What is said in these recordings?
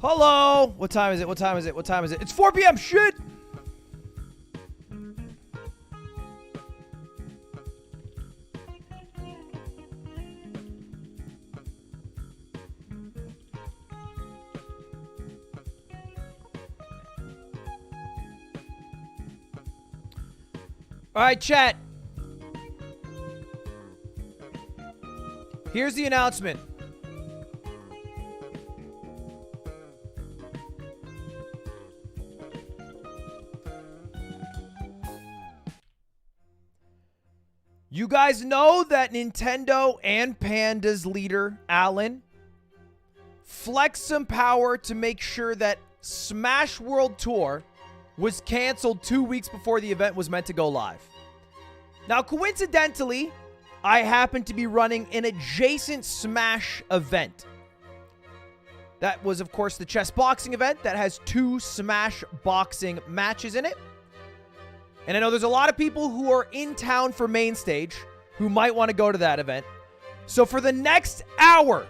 Hello? What time is it? What time is it? What time is it? It's 4 p.m. Shit! All right, chat. Here's the announcement. You guys know that Nintendo and Panda's leader, Alan, flexed some power to make sure that Smash World Tour was canceled 2 weeks before the event was meant to go live. Now, coincidentally, I happen to be running an adjacent Smash event. That was, of course, the chess boxing event that has 2 Smash boxing matches in it. And I know there's a lot of people who are in town for main stage who might want to go to that event. So for the next hour,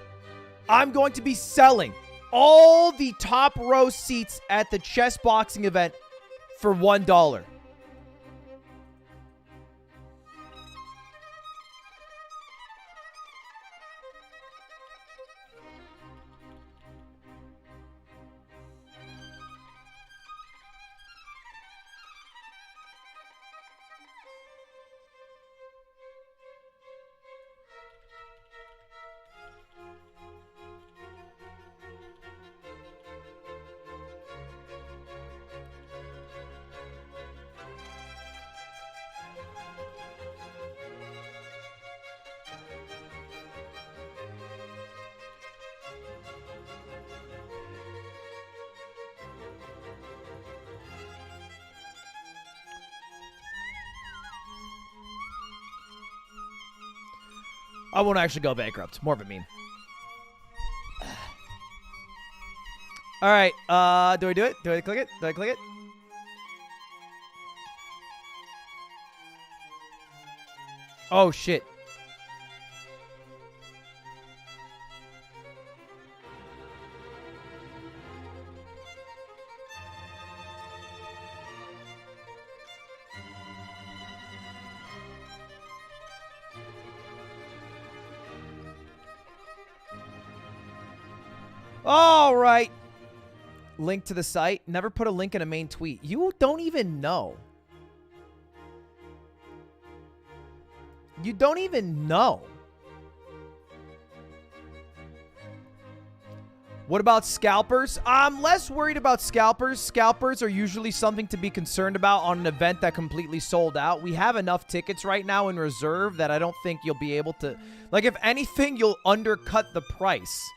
I'm going to be selling all the top row seats at the chess boxing event for $1. I won't actually go bankrupt. More of a meme. All right. Do I do it? Do I click it? Do I click it? Oh, shit. All right. Link to the site. Never put a link in a main tweet. You don't even know. You don't even know. What about scalpers? I'm less worried about scalpers. Scalpers are usually something to be concerned about on an event that completely sold out. We have enough tickets right now in reserve that I don't think you'll be able to... Like, if anything, you'll undercut the price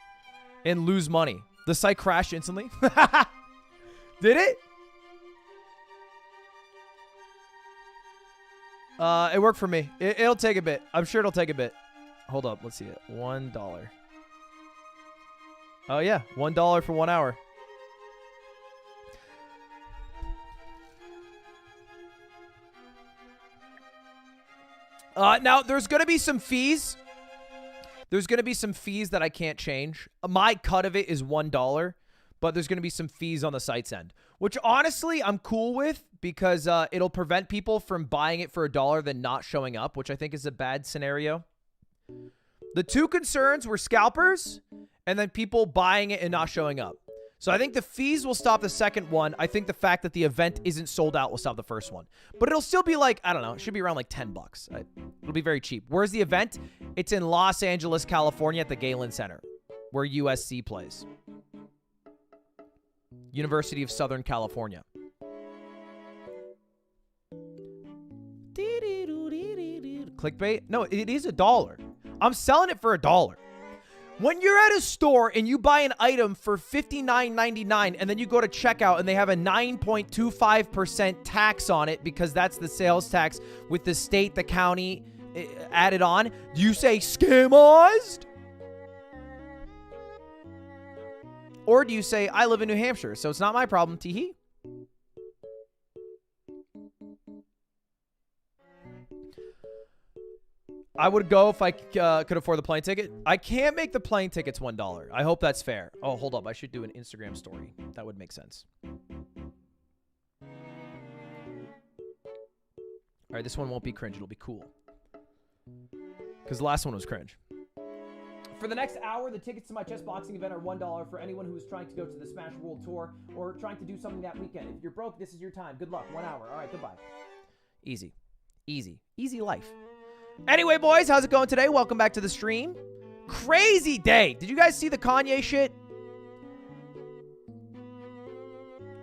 and lose money. The site crashed instantly. Did it? It worked for me. It'll take a bit. I'm sure it'll take a bit. Hold up. Let's see it. $1. Oh, yeah. $1 for 1 hour. Now, there's going to be some fees. There's going to be some fees that I can't change. My cut of it is $1, but there's going to be some fees on the site's end, which honestly I'm cool with because it'll prevent people from buying it for $1 then not showing up, which I think is a bad scenario. The two concerns were scalpers and then people buying it and not showing up. So I think the fees will stop the second one. I think the fact that the event isn't sold out will stop the first one. But it'll still be like, I don't know, it should be around like $10. It'll be very cheap. Where's the event? It's in Los Angeles, California at the Galen Center, where USC plays. University of Southern California. Clickbait? No, it is $1. I'm selling it for $1. When you're at a store and you buy an item for $59.99 and then you go to checkout and they have a 9.25% tax on it because that's the sales tax with the state, the county added on, do you say scamized? Or do you say, I live in New Hampshire, so it's not my problem, tee-hee? I would go if I could afford the plane ticket. I can't make the plane tickets $1. I hope that's fair. Oh, hold up. I should do an Instagram story. That would make sense. All right, this one won't be cringe. It'll be cool. Because the last one was cringe. For the next hour, the tickets to my chess boxing event are $1 for anyone who is trying to go to the Smash World Tour or trying to do something that weekend. If you're broke, this is your time. Good luck. 1 hour. All right, goodbye. Easy. Easy. Easy life. Anyway, boys, how's it going today? Welcome back to the stream. Crazy day. Did you guys see the Kanye shit?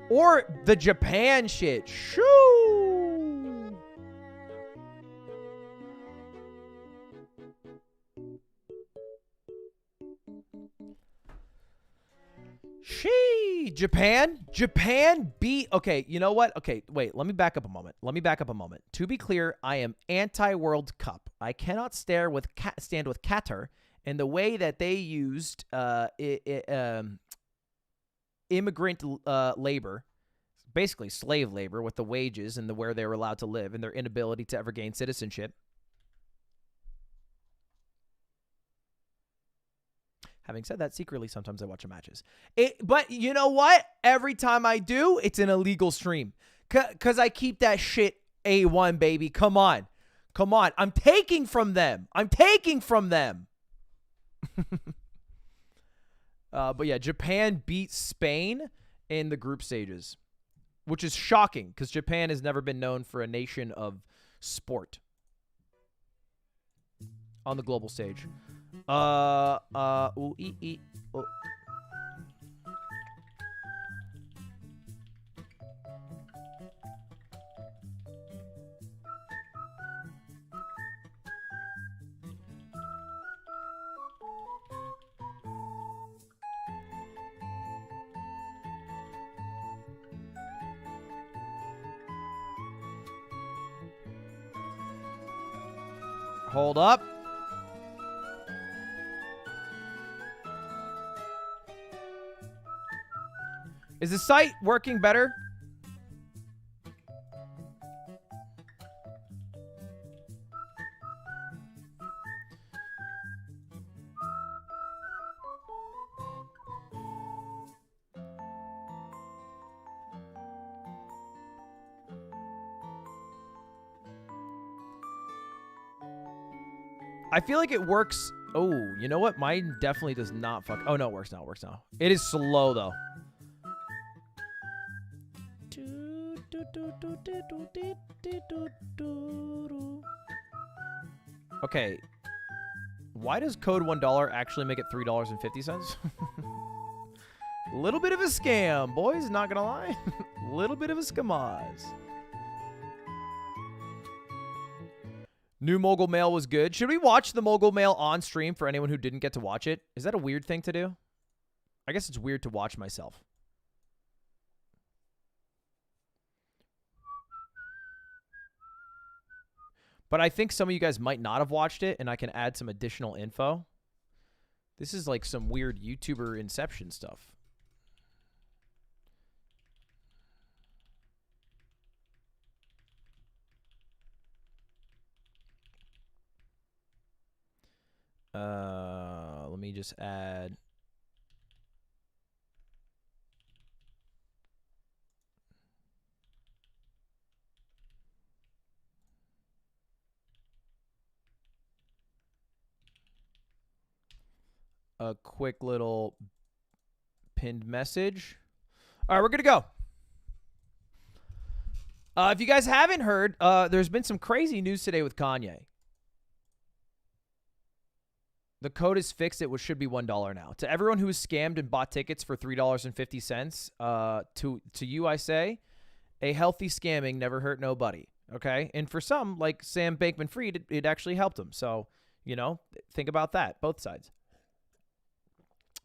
Or the Japan shit? Shoo! Japan beat. Okay, you know what? Okay, wait. Let me back up a moment. To be clear, I am anti-World Cup. I cannot stand with Qatar and the way that they used immigrant labor, basically slave labor, with the wages and where they were allowed to live and their inability to ever gain citizenship. Having said that, secretly, sometimes I watch the matches. But you know what? Every time I do, it's an illegal stream. Because I keep that shit A1, baby. Come on. I'm taking from them. But yeah, Japan beat Spain in the group stages, which is shocking because Japan has never been known for a nation of sport on the global stage. Oh. Hold up. Is the site working better? I feel like it works. Oh, you know what? Mine definitely does not fuck. Oh, no, it works now. It is slow, though. Okay. Why does code $1 actually make it $3.50? A little bit of a scam, boys. Not gonna lie. A little bit of a scamaz. New Mogul Mail was good. Should we watch the Mogul Mail on stream for anyone who didn't get to watch it? Is that a weird thing to do? I guess it's weird to watch myself. But I think some of you guys might not have watched it, and I can add some additional info. This is like some weird YouTuber inception stuff. Let me just add. A quick little pinned message. All right, we're good to go. If you guys haven't heard, there's been some crazy news today with Kanye. The code is fixed. It should be $1 now. To everyone who was scammed and bought tickets for $3.50, to you I say, a healthy scamming never hurt nobody. Okay, and for some, like Sam Bankman-Fried, it actually helped him. So, you know, think about that. Both sides.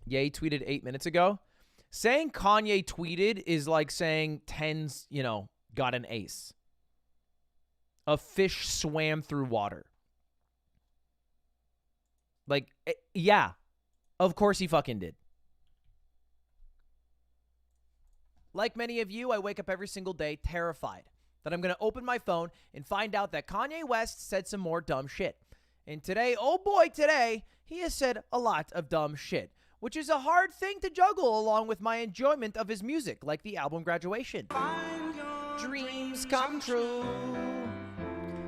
Ye tweeted 8 minutes ago. Saying Kanye tweeted is like saying Tens, you know, got an ace. A fish swam through water. Like, yeah, of course he fucking did. Like many of you, I wake up every single day terrified that I'm going to open my phone and find out that Kanye West said some more dumb shit. And today, oh boy, today, he has said a lot of dumb shit, which is a hard thing to juggle along with my enjoyment of his music, like the album Graduation. Dreams come true.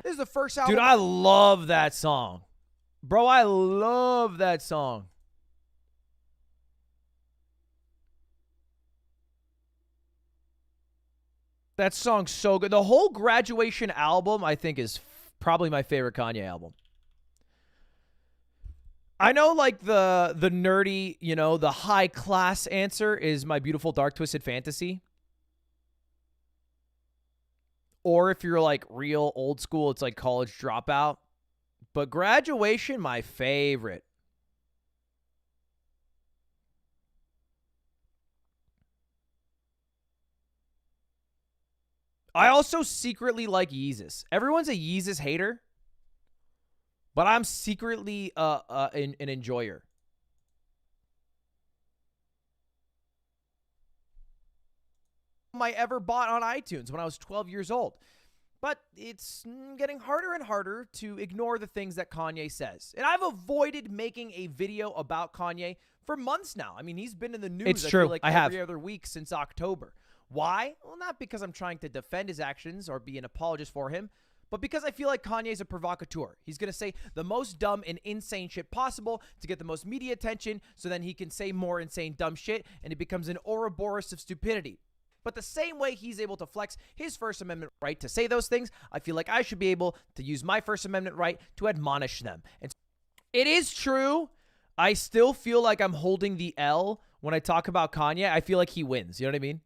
This is the first album. Dude, I love that song. Bro, I love that song. That song's so good. The whole Graduation album, I think, is probably my favorite Kanye album. I know, like, the nerdy, you know, the high-class answer is My Beautiful Dark Twisted Fantasy. Or if you're, like, real old school, it's like College Dropout. But Graduation, my favorite. I also secretly like Yeezus. Everyone's a Yeezus hater, but I'm secretly an enjoyer. I ever bought on iTunes when I was 12 years old. But it's getting harder and harder to ignore the things that Kanye says. And I've avoided making a video about Kanye for months now. I mean, he's been in the news, It's true. I feel like every other week since October. Why? Well, not because I'm trying to defend his actions or be an apologist for him, but because I feel like Kanye's a provocateur. He's going to say the most dumb and insane shit possible to get the most media attention, so then he can say more insane dumb shit, and it becomes an Ouroboros of stupidity. But the same way he's able to flex his First Amendment right to say those things, I feel like I should be able to use my First Amendment right to admonish them. And it is true, I still feel like I'm holding the L when I talk about Kanye. I feel like he wins. You know what I mean?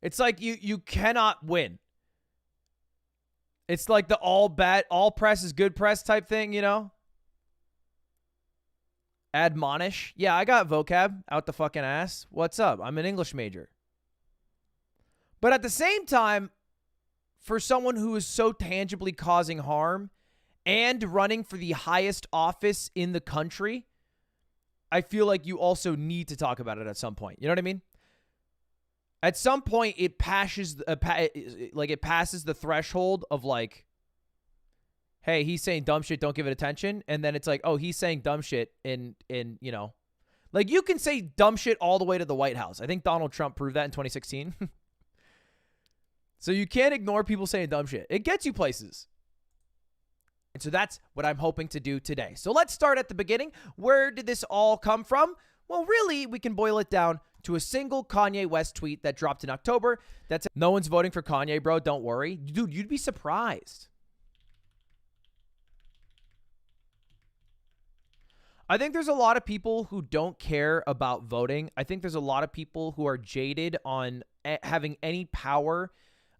It's like you cannot win. It's like the all press is good press type thing, you know? Admonish. Yeah, I got vocab out the fucking ass. What's up? I'm an English major. But at the same time, for someone who is so tangibly causing harm and running for the highest office in the country, I feel like you also need to talk about it at some point. You know what I mean? At some point, it passes the threshold of like, hey, he's saying dumb shit, don't give it attention. And then it's like, oh, he's saying dumb shit in you know. Like, you can say dumb shit all the way to the White House. I think Donald Trump proved that in 2016. So you can't ignore people saying dumb shit. It gets you places. And so that's what I'm hoping to do today. So let's start at the beginning. Where did this all come from? Well, really, we can boil it down to a single Kanye West tweet that dropped in October. That's no one's voting for Kanye, bro. Don't worry. Dude, you'd be surprised. I think there's a lot of people who don't care about voting. I think there's a lot of people who are jaded on having any power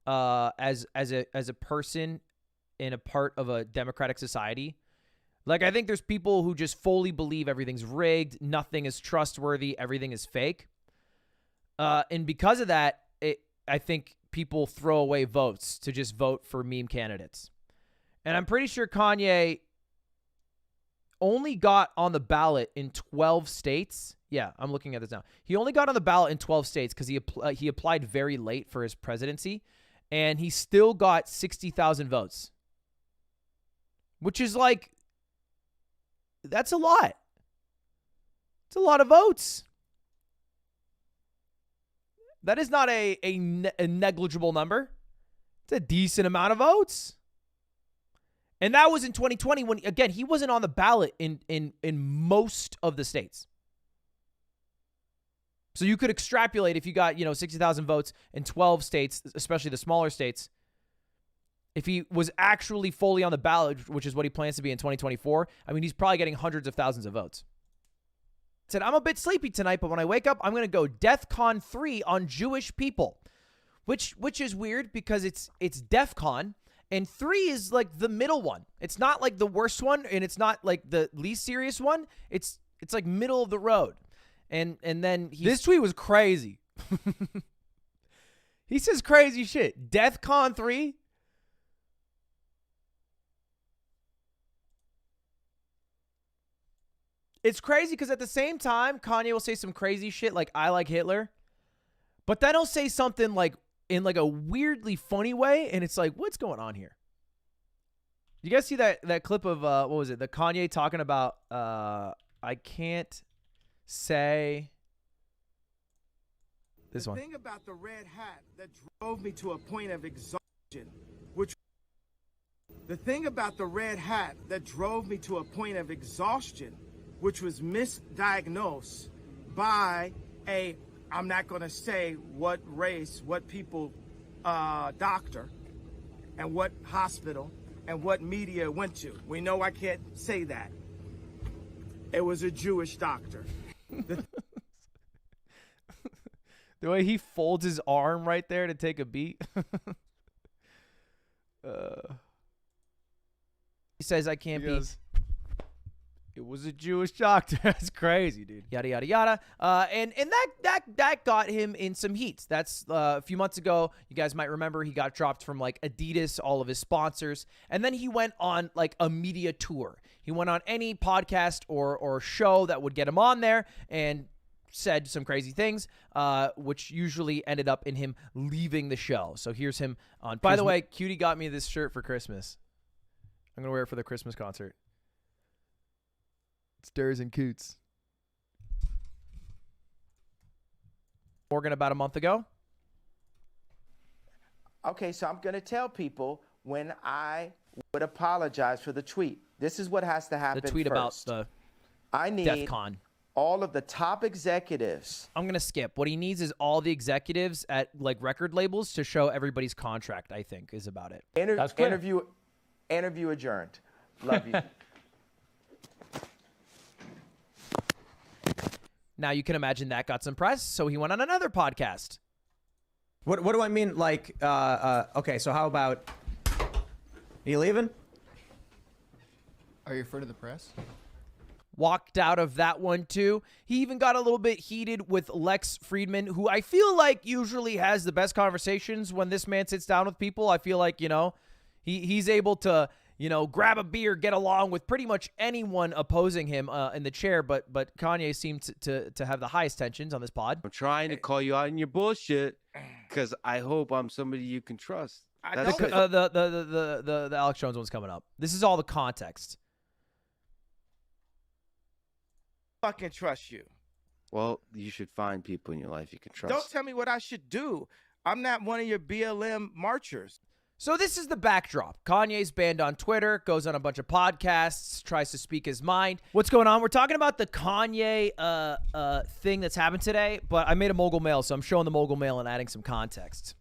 as a person in a part of a democratic society. Like, I think there's people who just fully believe everything's rigged, nothing is trustworthy, everything is fake. And because of that, I think people throw away votes to just vote for meme candidates. And I'm pretty sure Kanye only got on the ballot in 12 states. Yeah, I'm looking at this now. He only got on the ballot in 12 states because he applied very late for his presidency, and he still got 60,000 votes, which is like, that's a lot. It's a lot of votes. That is not a negligible number. It's a decent amount of votes. And that was in 2020 when, again, he wasn't on the ballot in most of the states. So you could extrapolate if you got, 60,000 votes in 12 states, especially the smaller states. If he was actually fully on the ballot, which is what he plans to be in 2024, I mean, he's probably getting hundreds of thousands of votes. Said, I'm a bit sleepy tonight, but when I wake up, I'm going to go DEFCON 3 on Jewish people, which is weird because it's DEFCON, and 3 is like the middle one. It's not like the worst one, and it's not like the least serious one. It's like middle of the road. And then this tweet was crazy. He says crazy shit. DEFCON 3. It's crazy because at the same time, Kanye will say some crazy shit like, I like Hitler. But then he'll say something like in like a weirdly funny way. And it's like, what's going on here? You guys see that clip of what was it? The Kanye talking about I can't say this one. The thing about the red hat that drove me to a point of exhaustion, which the thing about the red hat that drove me to a point of exhaustion, which was misdiagnosed by a, I'm not going to say what race, what people, doctor, and what hospital, and what media it went to. We know I can't say that. It was a Jewish doctor. The way he folds his arm right there to take a beat. He says, I can't be. It was a Jewish doctor. That's crazy, dude. Yada, yada, yada. And that got him in some heat. That's a few months ago. You guys might remember he got dropped from like Adidas, all of his sponsors. And then he went on like a media tour. He went on any podcast or show that would get him on there and said some crazy things, which usually ended up in him leaving the show. So here's him on. By the way, Cutie got me this shirt for Christmas. I'm going to wear it for the Christmas concert. Stirs and Coots. Morgan about a month ago. Okay, so I'm going to tell people when I would apologize for the tweet. This is what has to happen. The tweet first. about I need DEF CON. All of the top executives. I'm going to skip. What he needs is all the executives at like record labels to show everybody's contract, I think, is about it. Interview adjourned. Love you. Now you can imagine that got some press, so he went on another podcast. What do I mean? Like, okay, so how about, are you leaving? Are you referring to the press? Walked out of that one too. He even got a little bit heated with Lex Friedman, who I feel like usually has the best conversations when this man sits down with people. I feel like, you know, he's able to, you know, grab a beer, get along with pretty much anyone opposing him in the chair. But Kanye seemed to have the highest tensions on this pod. I'm trying to call you out in your bullshit because I hope I'm somebody you can trust. The Alex Jones one's coming up. This is all the context. Fucking trust you. Well, you should find people in your life you can trust. Don't tell me what I should do. I'm not one of your BLM marchers. So this is the backdrop. Kanye's banned on Twitter, goes on a bunch of podcasts, tries to speak his mind. What's going on? We're talking about the Kanye thing that's happened today, but I made a Mogul mail, so I'm showing the Mogul mail and adding some context.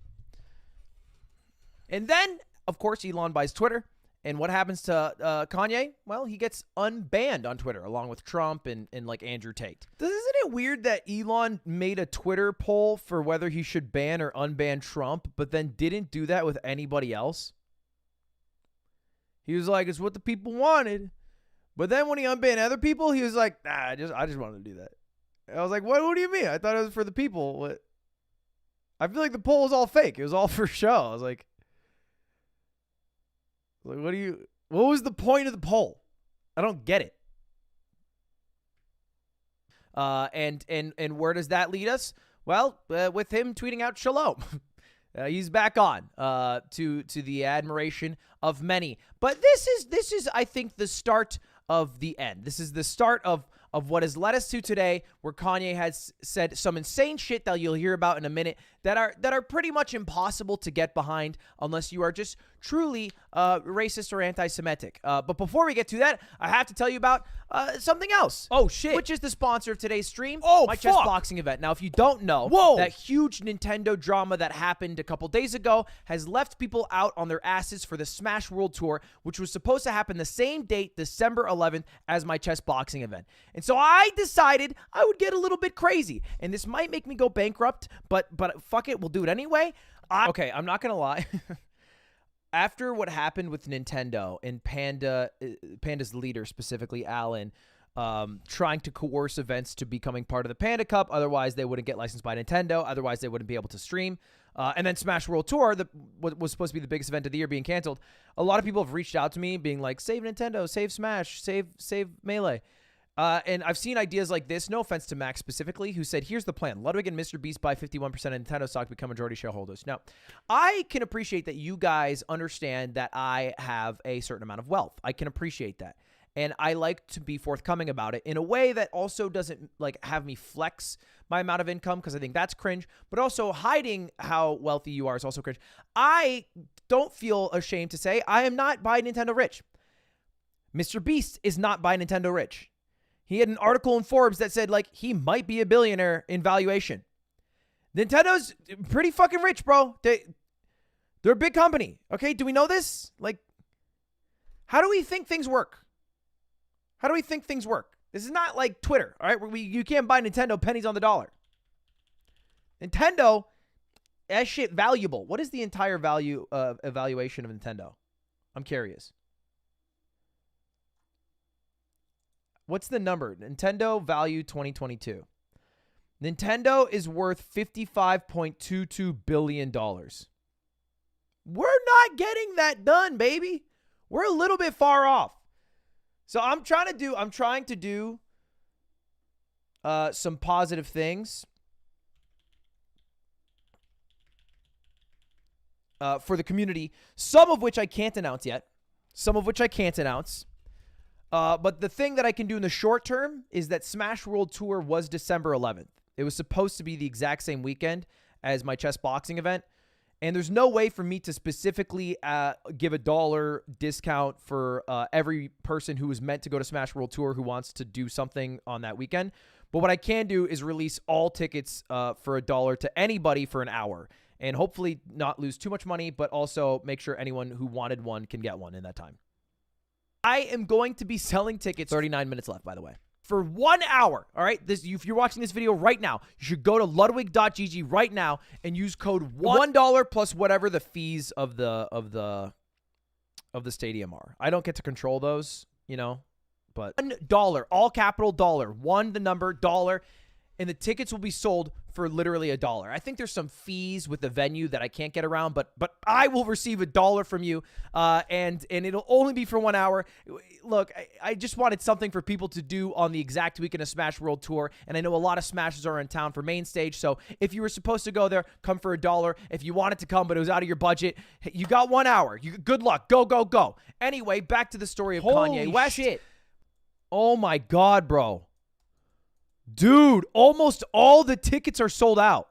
And then, of course, Elon buys Twitter. And what happens to Kanye? Well, he gets unbanned on Twitter, along with Trump and like Andrew Tate. Isn't it weird that Elon made a Twitter poll for whether he should ban or unban Trump, but then didn't do that with anybody else? He was like, it's what the people wanted. But then when he unbanned other people, he was like, nah, I just wanted to do that. And I was like, what do you mean? I thought it was for the people. What? I feel like the poll was all fake. It was all for show. I was like, what was the point of the poll? I don't get it. And where does that lead us? Well, with him tweeting out shalom. He's back on to the admiration of many. But this is I think the start of the end. This is the start of what has led us to today, where Kanye has said some insane shit that you'll hear about in a minute that are pretty much impossible to get behind unless you are just truly racist or anti-Semitic. But before we get to that, I have to tell you about something else. Oh, shit. Which is the sponsor of today's stream, my chess boxing event. Now, if you don't know, that huge Nintendo drama that happened a couple days ago has left people out on their asses for the Smash World Tour, which was supposed to happen the same date, December 11th, as my chess boxing event. And so I decided I would get a little bit crazy. And this might make me go bankrupt, but fuck it, we'll do it anyway. Okay, I'm not going to lie. After what happened with Nintendo and Panda's leader, specifically Alan, trying to coerce events to becoming part of the Panda Cup, otherwise they wouldn't get licensed by Nintendo, otherwise they wouldn't be able to stream, and then Smash World Tour, what was supposed to be the biggest event of the year, being canceled. A lot of people have reached out to me being like, save Nintendo, save Smash, save Melee. And I've seen ideas like this, no offense to Max specifically, who said, here's the plan. Ludwig and Mr. Beast buy 51% of Nintendo stock, become majority shareholders. Now, I can appreciate that you guys understand that I have a certain amount of wealth. I can appreciate that. And I like to be forthcoming about it in a way that also doesn't like have me flex my amount of income, because I think that's cringe, but also hiding how wealthy you are is also cringe. I don't feel ashamed to say I am not buy Nintendo rich. Mr. Beast is not buy Nintendo rich. He had an article in Forbes that said like he might be a billionaire in valuation. Nintendo's pretty fucking rich, bro. They're a big company. Okay, do we know this? Like, how do we think things work? How do we think things work? This is not like Twitter, all right? You can't buy Nintendo pennies on the dollar. Nintendo, that shit valuable. What is the entire value evaluation of Nintendo? I'm curious. What's the number? Nintendo value 2022. Nintendo is worth $55.22 billion. We're not getting that done, baby. We're a little bit far off. So I'm trying to do some positive things for the community, some of which I can't announce yet, but the thing that I can do in the short term is that Smash World Tour was December 11th. It was supposed to be the exact same weekend as my chess boxing event. And there's no way for me to specifically give $1 discount for every person who is meant to go to Smash World Tour who wants to do something on that weekend. But what I can do is release all tickets for $1 to anybody for an hour. And hopefully not lose too much money, but also make sure anyone who wanted one can get one in that time. I am going to be selling tickets. 39 minutes left, by the way. For 1 hour, all right? If you're watching this video right now, you should go to ludwig.gg right now and use code $1 plus whatever the fees of the stadium are. I don't get to control those, you know, but $1, all capital dollar, the number $, and the tickets will be sold for literally $1. I think there's some fees with the venue that I can't get around, but I will receive $1 from you, and it'll only be for 1 hour. Look, I just wanted something for people to do on the exact weekend of Smash World Tour, and I know a lot of Smashers are in town for main stage, so if you were supposed to go there, come for $1. If you wanted to come, but it was out of your budget, you got 1 hour. Good luck. Go, go, go. Anyway, back to the story of Kanye West. Shit. Oh my God, bro. Dude, almost all the tickets are sold out.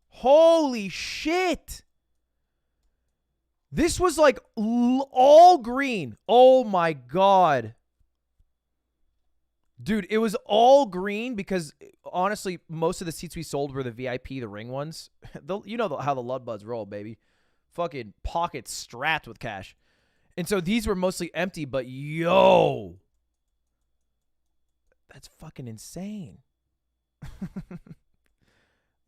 Holy shit. This was like all green. Oh my God. Dude, it was all green because honestly, most of the seats we sold were the VIP, the ring ones. You know how the Ludbuds roll, baby. Fucking pockets strapped with cash. And so these were mostly empty, but yo. That's fucking insane.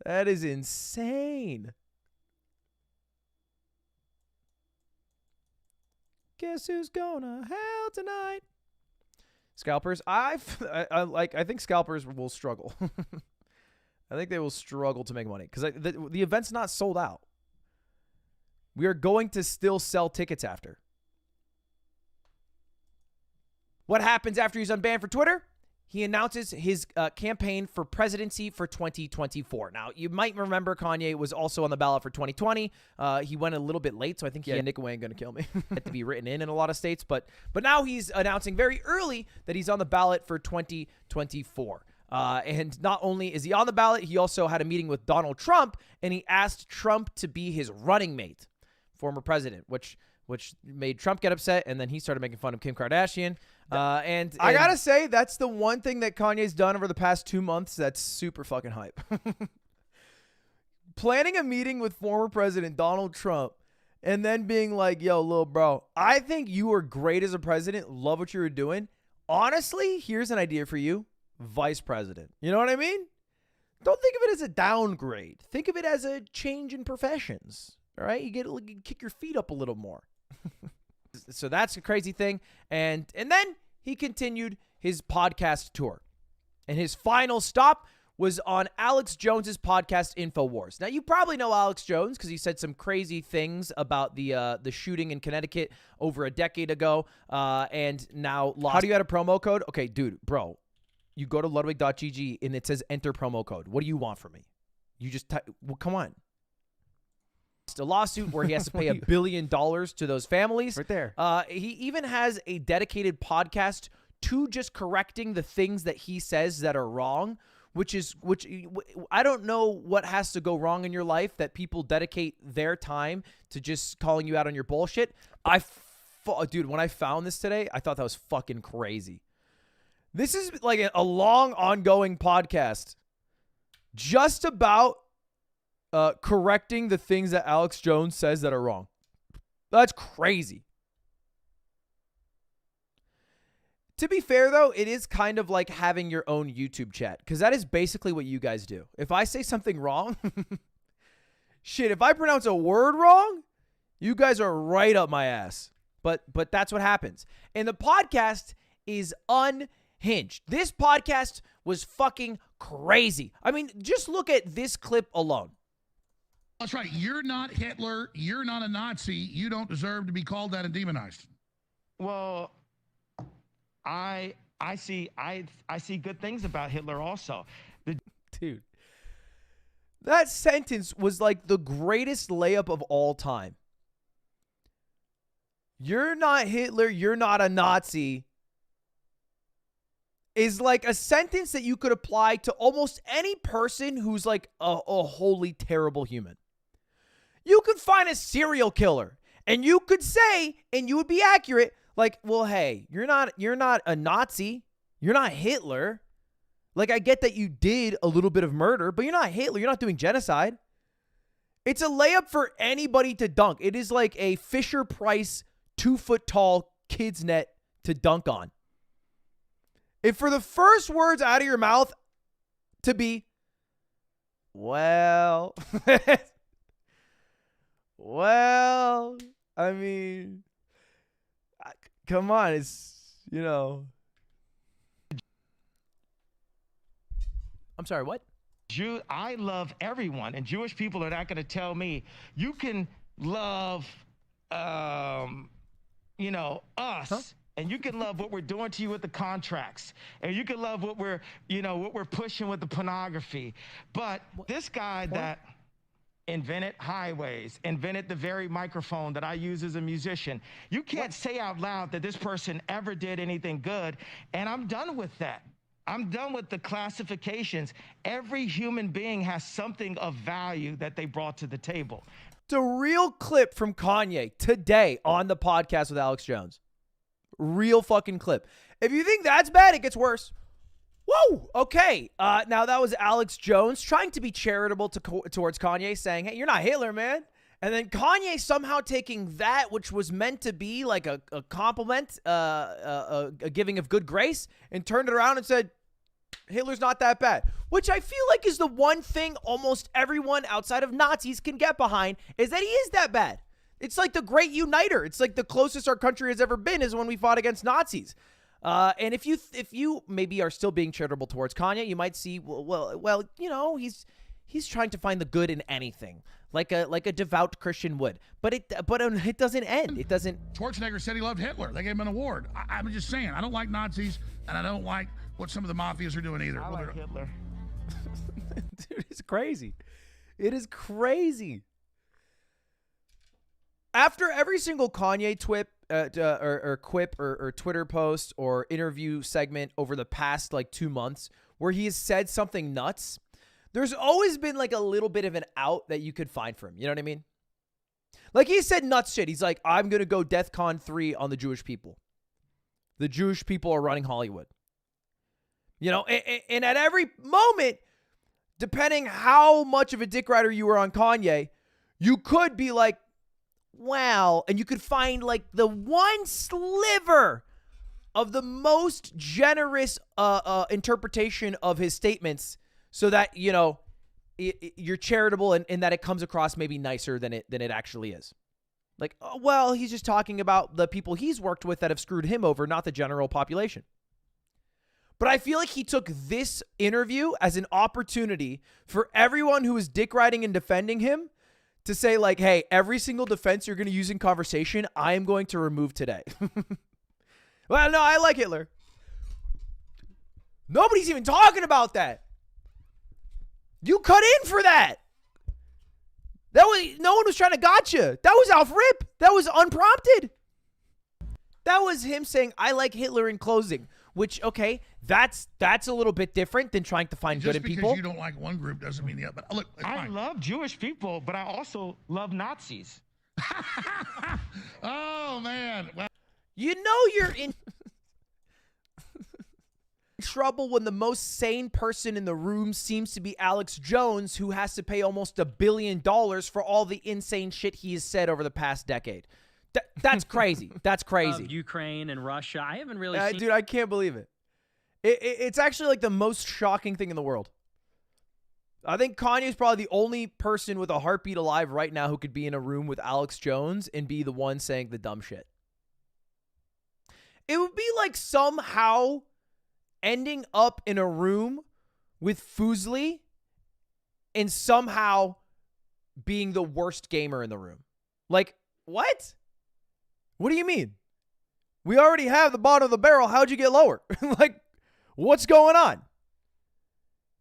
That is insane. Guess who's gonna hell tonight? Scalpers. I think scalpers will struggle. I think they will struggle to make money because the event's not sold out. We are going to still sell tickets after. What happens after he's unbanned for Twitter? He announces his campaign for presidency for 2024. Now, you might remember Kanye was also on the ballot for 2020. He went a little bit late, so I think Nick ain't gonna kill me. Had to be written in a lot of states, but now he's announcing very early that he's on the ballot for 2024. And not only is he on the ballot, he also had a meeting with Donald Trump, and he asked Trump to be his running mate, former president, which made Trump get upset, and then he started making fun of Kim Kardashian. And I gotta say, that's the one thing that Kanye's done over the past 2 months that's super fucking hype. Planning a meeting with former President Donald Trump and then being like, yo, little bro, I think you were great as a president. Love what you were doing. Honestly, here's an idea for you. Vice president. You know what I mean? Don't think of it as a downgrade. Think of it as a change in professions. All right? You kick your feet up a little more. So that's a crazy thing. And then he continued his podcast tour. And his final stop was on Alex Jones's podcast InfoWars. Now, you probably know Alex Jones because he said some crazy things about the shooting in Connecticut over a decade ago, and now lost. How do you add a promo code? Okay, dude, bro, you go to ludwig.gg and it says enter promo code. What do you want from me? You just well, come on. It's a lawsuit where he has to pay $1 billion to those families. Right there. He even has a dedicated podcast to just correcting the things that he says that are wrong. Which I don't know what has to go wrong in your life that people dedicate their time to just calling you out on your bullshit. Dude, when I found this today, I thought that was fucking crazy. This is like a long ongoing podcast just about correcting the things that Alex Jones says that are wrong. That's crazy. To be fair, though, it is kind of like having your own YouTube chat because that is basically what you guys do. If I say something wrong, shit, if I pronounce a word wrong, you guys are right up my ass. But that's what happens. And the podcast is unhinged. This podcast was fucking crazy. I mean, just look at this clip alone. That's right. You're not Hitler. You're not a Nazi. You don't deserve to be called that and demonized. Well, I see good things about Hitler also. Dude, that sentence was like the greatest layup of all time. You're not Hitler, you're not a Nazi is like a sentence that you could apply to almost any person who's like a wholly terrible human. You could find a serial killer and you could say, and you would be accurate, like, well, hey, you're not a Nazi. You're not Hitler. Like, I get that you did a little bit of murder, but you're not Hitler. You're not doing genocide. It's a layup for anybody to dunk. It is like a Fisher-Price 2-foot-tall kid's net to dunk on. If for the first words out of your mouth to be, well, well, I mean, come on, it's, you know. I'm sorry, what? I love everyone, and Jewish people are not going to tell me you can love, us, Huh? and you can love what we're doing to you with the contracts, and you can love what we're pushing with the pornography. But this guy that invented highways, invented the very microphone that I use as a musician, you can't say out loud that this person ever did anything good, and I'm done with that. I'm done with the classifications. Every human being has something of value that they brought to the table. It's a real clip from Kanye today on the podcast with Alex Jones. Real fucking clip. If you think that's bad, it gets worse. Whoa. Okay. Now that was Alex Jones trying to be charitable towards Kanye, saying, hey, you're not Hitler, man. And then Kanye somehow taking that, which was meant to be like a compliment, a giving of good grace, and turned it around and said, Hitler's not that bad. Which I feel like is the one thing almost everyone outside of Nazis can get behind, is that he is that bad. It's like the great uniter. It's like the closest our country has ever been is when we fought against Nazis. And if you maybe are still being charitable towards Kanye, you might see, well, you know, he's trying to find the good in anything, like a devout Christian would. But it doesn't end. It doesn't. Schwarzenegger said he loved Hitler. They gave him an award. I'm just saying, I don't like Nazis, and I don't like what some of the mafias are doing either. I like Hitler. Dude, it's crazy. It is crazy. After every single Kanye quip or Twitter post or interview segment over the past like 2 months where he has said something nuts, there's always been like a little bit of an out that you could find for him. You know what I mean? Like he said nuts shit. He's like, I'm going to go DEFCON 3 on the Jewish people. The Jewish people are running Hollywood. You know, and at every moment, depending how much of a dick rider you were on Kanye, you could be like, wow, and you could find like the one sliver of the most generous interpretation of his statements so that, you know, you're charitable and that it comes across maybe nicer than it actually is. Like, oh, well, he's just talking about the people he's worked with that have screwed him over, not the general population. But I feel like he took this interview as an opportunity for everyone who was dick riding and defending him to say, like, hey, every single defense you're going to use in conversation, I am going to remove today. Well, no, I like Hitler. Nobody's even talking about that. You cut in for that. That was no one was trying to gotcha. That was off rip. That was unprompted. That was him saying, I like Hitler in closing. Which, okay, that's a little bit different than trying to find good in people. Just because you don't like one group doesn't mean the other. But look, it's I fine. love Jewish people, but I also love Nazis. Oh man. Well, You know you're in trouble when the most sane person in the room seems to be Alex Jones, who has to pay almost $1 billion for all the insane shit he has said over the past decade. That's crazy. That's crazy. Ukraine and Russia. I haven't really seen. Dude, I can't believe it. It's actually like the most shocking thing in the world. I think Kanye is probably the only person with a heartbeat alive right now who could be in a room with Alex Jones and be the one saying the dumb shit. It would be like somehow ending up in a room with Fuseli and somehow being the worst gamer in the room. Like, what? What do you mean? We already have the bottom of the barrel. How'd you get lower? Like, what's going on?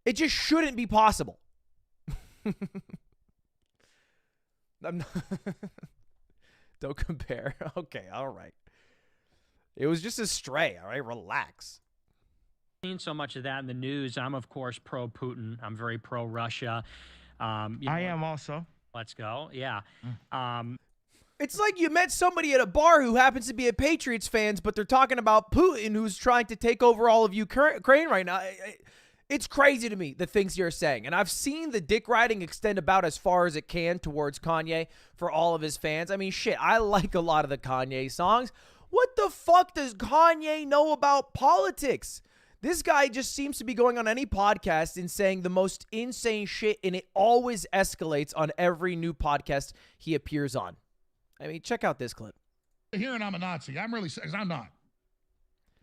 It just shouldn't be possible. I'm not Don't compare. Okay, all right. It was just a stray, all right? Relax. Seen so much of that in the news. I'm, of course, pro-Putin. I'm very pro-Russia. I am also. Let's go. Yeah. It's like you met somebody at a bar who happens to be a Patriots fans, but they're talking about Putin, who's trying to take over all of Ukraine right now. It's crazy to me, the things you're saying. And I've seen the dick riding extend about as far as it can towards Kanye for all of his fans. I mean, shit, I like a lot of the Kanye songs. What the fuck does Kanye know about politics? This guy just seems to be going on any podcast and saying the most insane shit, and it always escalates on every new podcast he appears on. I mean, check out this clip. hearing I'm a Nazi. I'm really, because I'm not.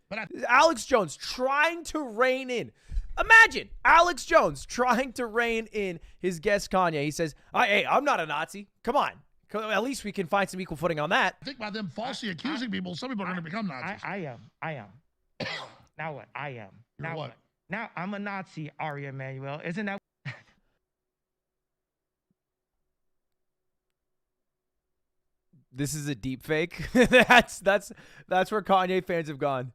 But Alex Jones trying to rein in. Imagine Alex Jones trying to rein in his guest Kanye. He says, hey, I'm not a Nazi. Come on. At least we can find some equal footing on that. I think by them falsely accusing people, some people are going to become Nazis. I am. Now what? I am. You're Now what? Now I'm a Nazi, Ari Emanuel. Isn't that? This is a deep fake. that's where Kanye fans have gone.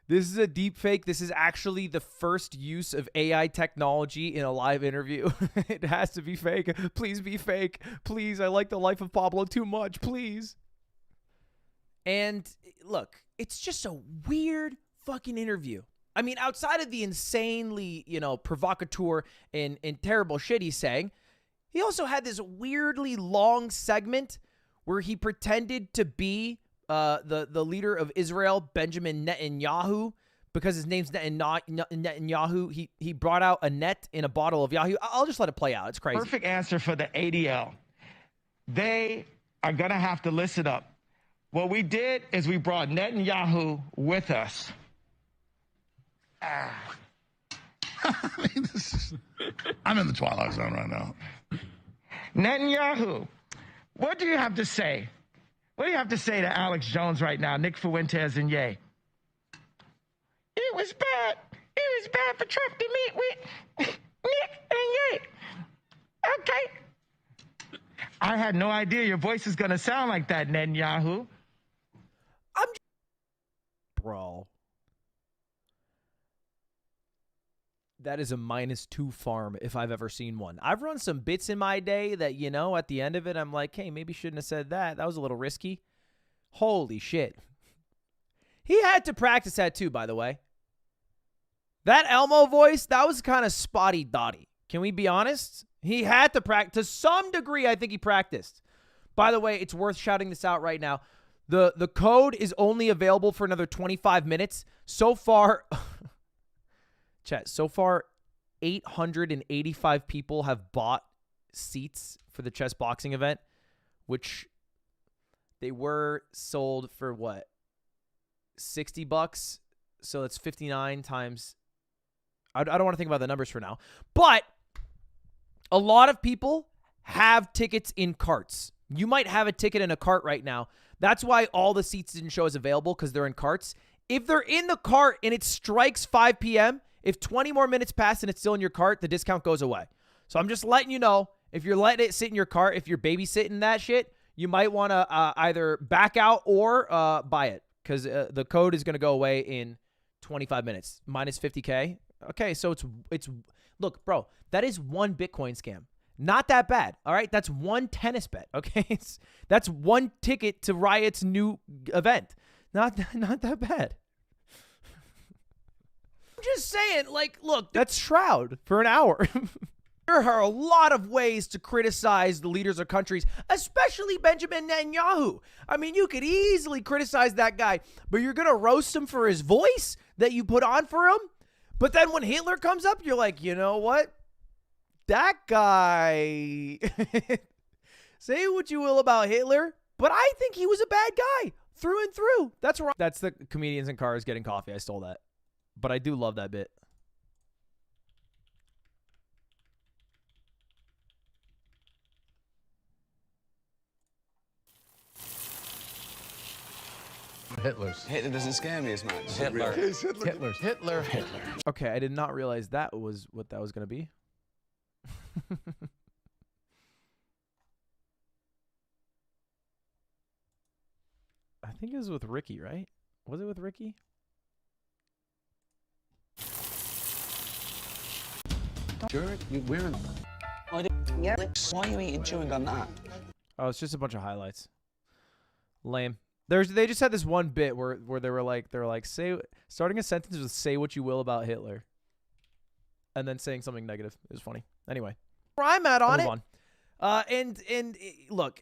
This is a deep fake. This is actually the first use of AI technology in a live interview. It has to be fake. Please be fake. Please, I like the life of Pablo too much. Please. And look, it's just a weird fucking interview. I mean, outside of the insanely, provocateur and terrible shit he's saying, he also had this weirdly long segment where he pretended to be the leader of Israel, Benjamin Netanyahu, because his name's Netanyahu. He brought out a net in a bottle of Yahoo. I'll just let it play out. It's crazy. Perfect answer for the ADL. They are going to have to listen up. What we did is we brought Netanyahu with us. I mean, I'm in the twilight zone right now. Netanyahu, what do you have to say? What do you have to say to Alex Jones right now, Nick Fuentes and Ye? It was bad. It was bad for Trump to meet with Nick and Ye. Okay. I had no idea your voice is going to sound like that, Netanyahu. Bro. That is a -2 farm if I've ever seen one. I've run some bits in my day that, at the end of it, I'm like, hey, maybe shouldn't have said that. That was a little risky. Holy shit. He had to practice that too, by the way. That Elmo voice, that was kind of spotty dotty. Can we be honest? He had to practice. To some degree, I think he practiced. By the way, it's worth shouting this out right now. The code is only available for another 25 minutes. So far... Chat, so far, 885 people have bought seats for the chess boxing event, which they were sold for what? $60? So that's 59 times I don't want to think about the numbers for now. But a lot of people have tickets in carts. You might have a ticket in a cart right now. That's why all the seats didn't show as available, because they're in carts. If they're in the cart and it strikes 5 p.m., if 20 more minutes pass and it's still in your cart, the discount goes away. So I'm just letting you know, if you're letting it sit in your cart, if you're babysitting that shit, you might want to either back out or buy it, because the code is going to go away in 25 minutes. Minus 50K. Okay, so it's look, bro, that is one Bitcoin scam. Not that bad, all right? That's one tennis bet, okay? That's one ticket to Riot's new event. Not that bad. I'm just saying, like, look, that's Shroud for an hour. There are a lot of ways to criticize the leaders of countries, especially Benjamin Netanyahu. I mean, you could easily criticize that guy, but you're going to roast him for his voice that you put on for him? But then when Hitler comes up, you're like, you know what? That guy, say what you will about Hitler, but I think he was a bad guy through and through. That's right. That's the comedians in cars getting coffee. I stole that, but I do love that bit. Hitler doesn't scare me as much. Hitler. Okay, I did not realize that was what that was going to be. I think it was with Ricky, right? Was it with Ricky? Why are you eating chewing on that? Oh, it's just a bunch of highlights. Lame. They just had this one bit where they were like starting a sentence with "say what you will about Hitler," and then saying something negative. It was funny. Anyway, where I'm at on it. And look,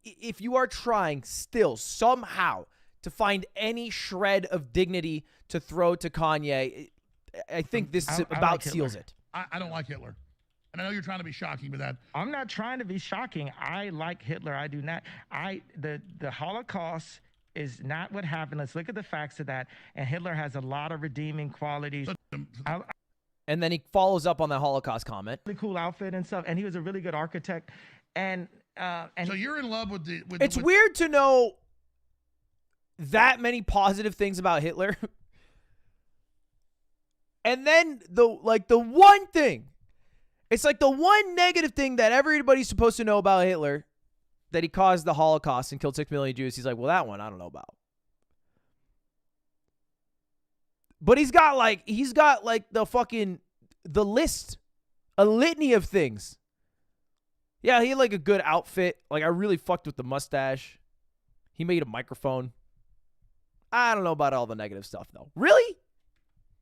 if you are trying still somehow to find any shred of dignity to throw to Kanye, I think this about like seals it. I don't like Hitler. And I know you're trying to be shocking with that. I'm not trying to be shocking. I like Hitler. I do not. The Holocaust is not what happened. Let's look at the facts of that. And Hitler has a lot of redeeming qualities. And then he follows up on that Holocaust comment. Really cool outfit and stuff. And he was a really good architect. And so you're in love with the. It's weird to know that many positive things about Hitler. And then the one thing. It's like the one negative thing that everybody's supposed to know about Hitler, that he caused the Holocaust and killed 6 million Jews. He's like, well, that one I don't know about. But he's got like the list, a litany of things. Yeah, he had like a good outfit. Like I really fucked with the mustache. He made a microphone. I don't know about all the negative stuff though. Really?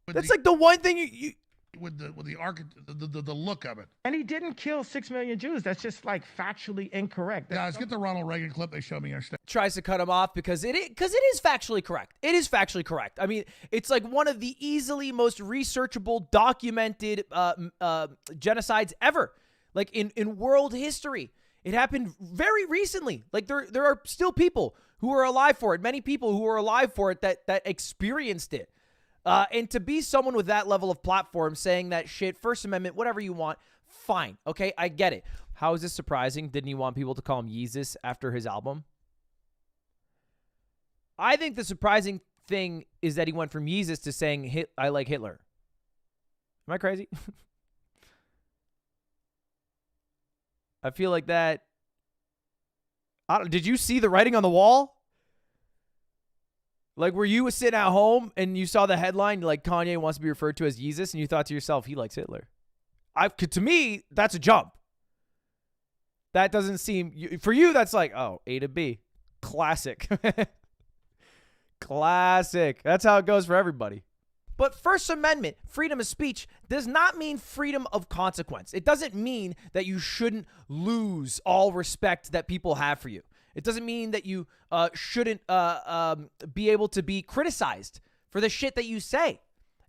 That's like the one thing you with the look of it. And he didn't kill 6 million Jews. That's just like factually incorrect. Guys, get the Ronald Reagan clip they showed me yesterday. Tries to cut him off because it is factually correct. It is factually correct. I mean, it's like one of the easily most researchable, documented genocides ever, like in world history. It happened very recently. Like there are still people who are alive for it. Many people who are alive for it that experienced it. And to be someone with that level of platform saying that shit, First Amendment, whatever you want, fine. Okay, I get it. How is this surprising? Didn't he want people to call him Yeezus after his album? I think the surprising thing is that he went from Yeezus to saying, I like Hitler. Am I crazy? I feel like that. Did you see the writing on the wall? Like, were you sitting at home and you saw the headline, like, Kanye wants to be referred to as Yeezus, and you thought to yourself, he likes Hitler? To me, that's a jump. That doesn't seem... For you, that's like, oh, A to B. Classic. Classic. That's how it goes for everybody. But First Amendment, freedom of speech, does not mean freedom of consequence. It doesn't mean that you shouldn't lose all respect that people have for you. It doesn't mean that you shouldn't be able to be criticized for the shit that you say.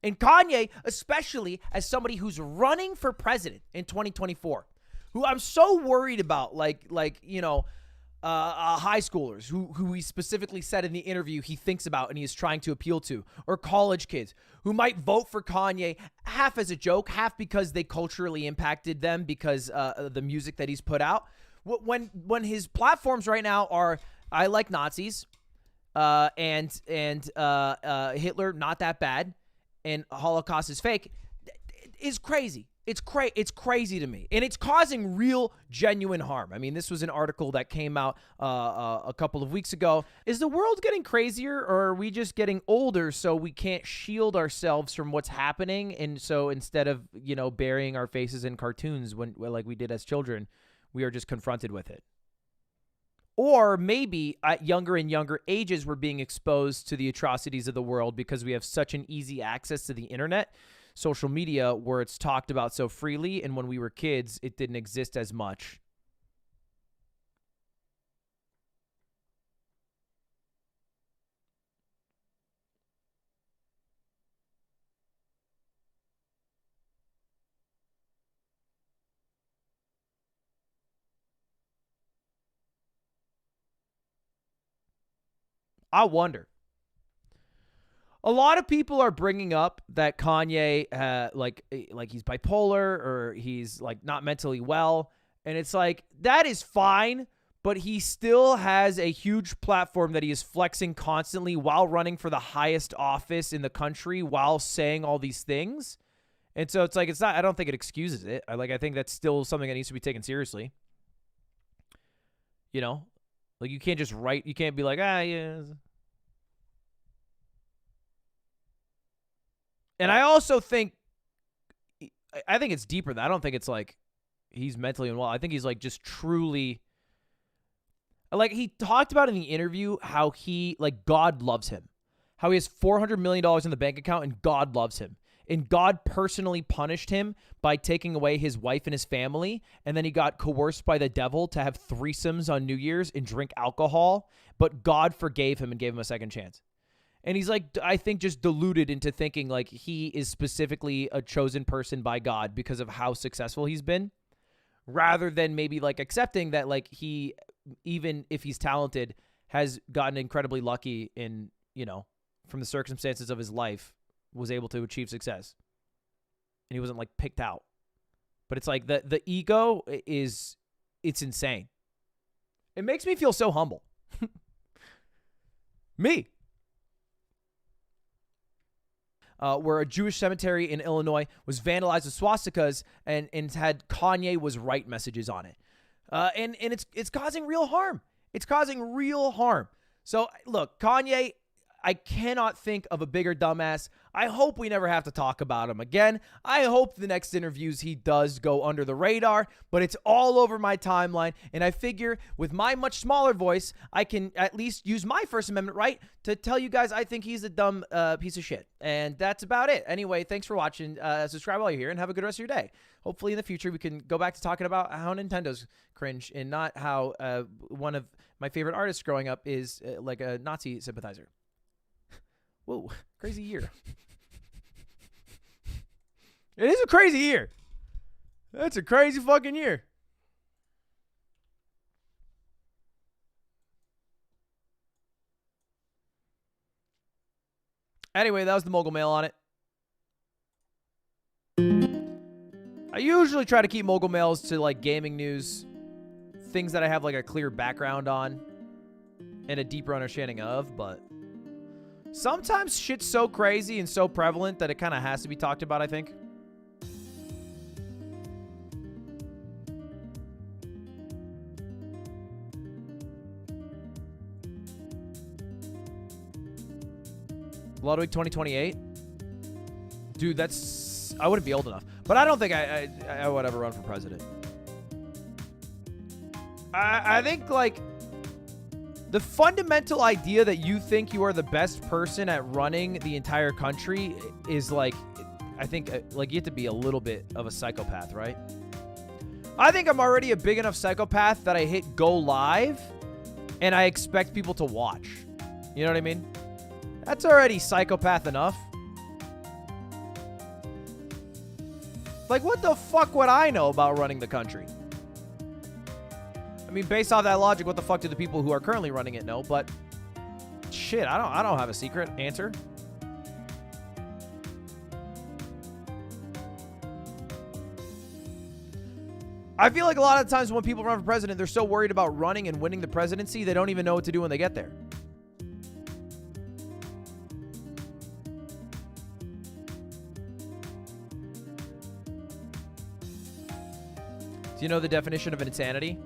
And Kanye, especially as somebody who's running for president in 2024, who I'm so worried about, like you know, high schoolers who he specifically said in the interview he thinks about and he is trying to appeal to, or college kids who might vote for Kanye half as a joke, half because they culturally impacted them because of the music that he's put out. When his platforms right now are, I like Nazis, and Hitler not that bad, and Holocaust is fake, is crazy. It's crazy to me, and it's causing real, genuine harm. I mean, this was an article that came out a couple of weeks ago. Is the world getting crazier, or are we just getting older so we can't shield ourselves from what's happening? And so instead of, you know, burying our faces in cartoons like we did as children, we are just confronted with it. Or maybe at younger and younger ages, we're being exposed to the atrocities of the world because we have such an easy access to the internet, social media, where it's talked about so freely, and when we were kids, it didn't exist as much. I wonder. A lot of people are bringing up that Kanye, like he's bipolar or he's like not mentally well, and it's like that is fine, but he still has a huge platform that he is flexing constantly while running for the highest office in the country while saying all these things, and so it's like it's not. I don't think it excuses it. I think that's still something that needs to be taken seriously. You know, like you can't just write. You can't be like yeah. And I also think, I think it's deeper than that. I don't think it's like he's mentally unwell. I think he's like just truly, like he talked about in the interview how he, like God loves him. How he has $400 million in the bank account and God loves him. And God personally punished him by taking away his wife and his family. And then he got coerced by the devil to have threesomes on New Year's and drink alcohol. But God forgave him and gave him a second chance. And he's like, I think just deluded into thinking like he is specifically a chosen person by God because of how successful he's been, rather than maybe like accepting that like he, even if he's talented, has gotten incredibly lucky in, you know, from the circumstances of his life, was able to achieve success. And he wasn't like picked out. But it's like the ego is, it's insane. It makes me feel so humble. Me. Where a Jewish cemetery in Illinois was vandalized with swastikas and had Kanye was right messages on it. And it's causing real harm. It's causing real harm. So, look, Kanye, I cannot think of a bigger dumbass. I hope we never have to talk about him again. I hope the next interviews he does go under the radar, but it's all over my timeline, and I figure with my much smaller voice, I can at least use my First Amendment right to tell you guys I think he's a dumb piece of shit. And that's about it. Anyway, thanks for watching. Subscribe while you're here, and have a good rest of your day. Hopefully in the future we can go back to talking about how Nintendo's cringe and not how one of my favorite artists growing up is like a Nazi sympathizer. Whoa, crazy year. It is a crazy year. That's a crazy fucking year. Anyway, that was the Mogul Mail on it. I usually try to keep Mogul Mails to like gaming news, things that I have like a clear background on and a deeper understanding of, but sometimes shit's so crazy and so prevalent that it kind of has to be talked about, I think. Ludwig 2028? Dude, that's... I wouldn't be old enough. But I don't think I would ever run for president. I think, like... The fundamental idea that you think you are the best person at running the entire country is like, I think like you have to be a little bit of a psychopath, right? I think I'm already a big enough psychopath that I hit go live and I expect people to watch. You know what I mean? That's already psychopath enough. Like, what the fuck would I know about running the country? I mean, based off that logic, what the fuck do the people who are currently running it know? But shit, I don't have a secret answer. I feel like a lot of times when people run for president, they're so worried about running and winning the presidency, they don't even know what to do when they get there. Do you know the definition of insanity?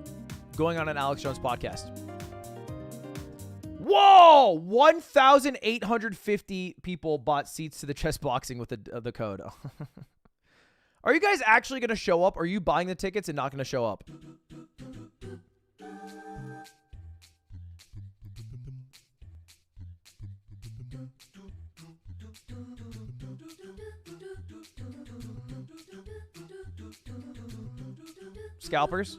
Going on an Alex Jones podcast. Whoa! 1,850 people bought seats to the chess boxing with the code. Are you guys actually going to show up? Or are you buying the tickets and not going to show up? Scalpers?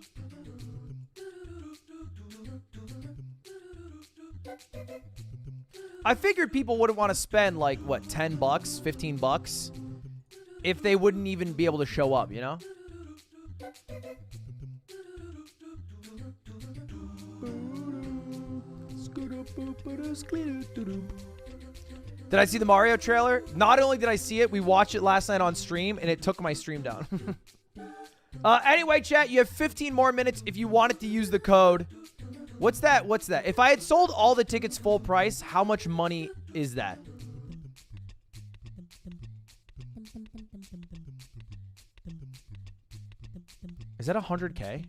I figured people wouldn't want to spend like, what, 10 bucks, 15 bucks if they wouldn't even be able to show up, you know? Did I see the Mario trailer? Not only did I see it, we watched it last night on stream, and it took my stream down. Anyway, chat, you have 15 more minutes if you wanted to use the code. What's that? What's that? If I had sold all the tickets full price, how much money is that? Is that 100K?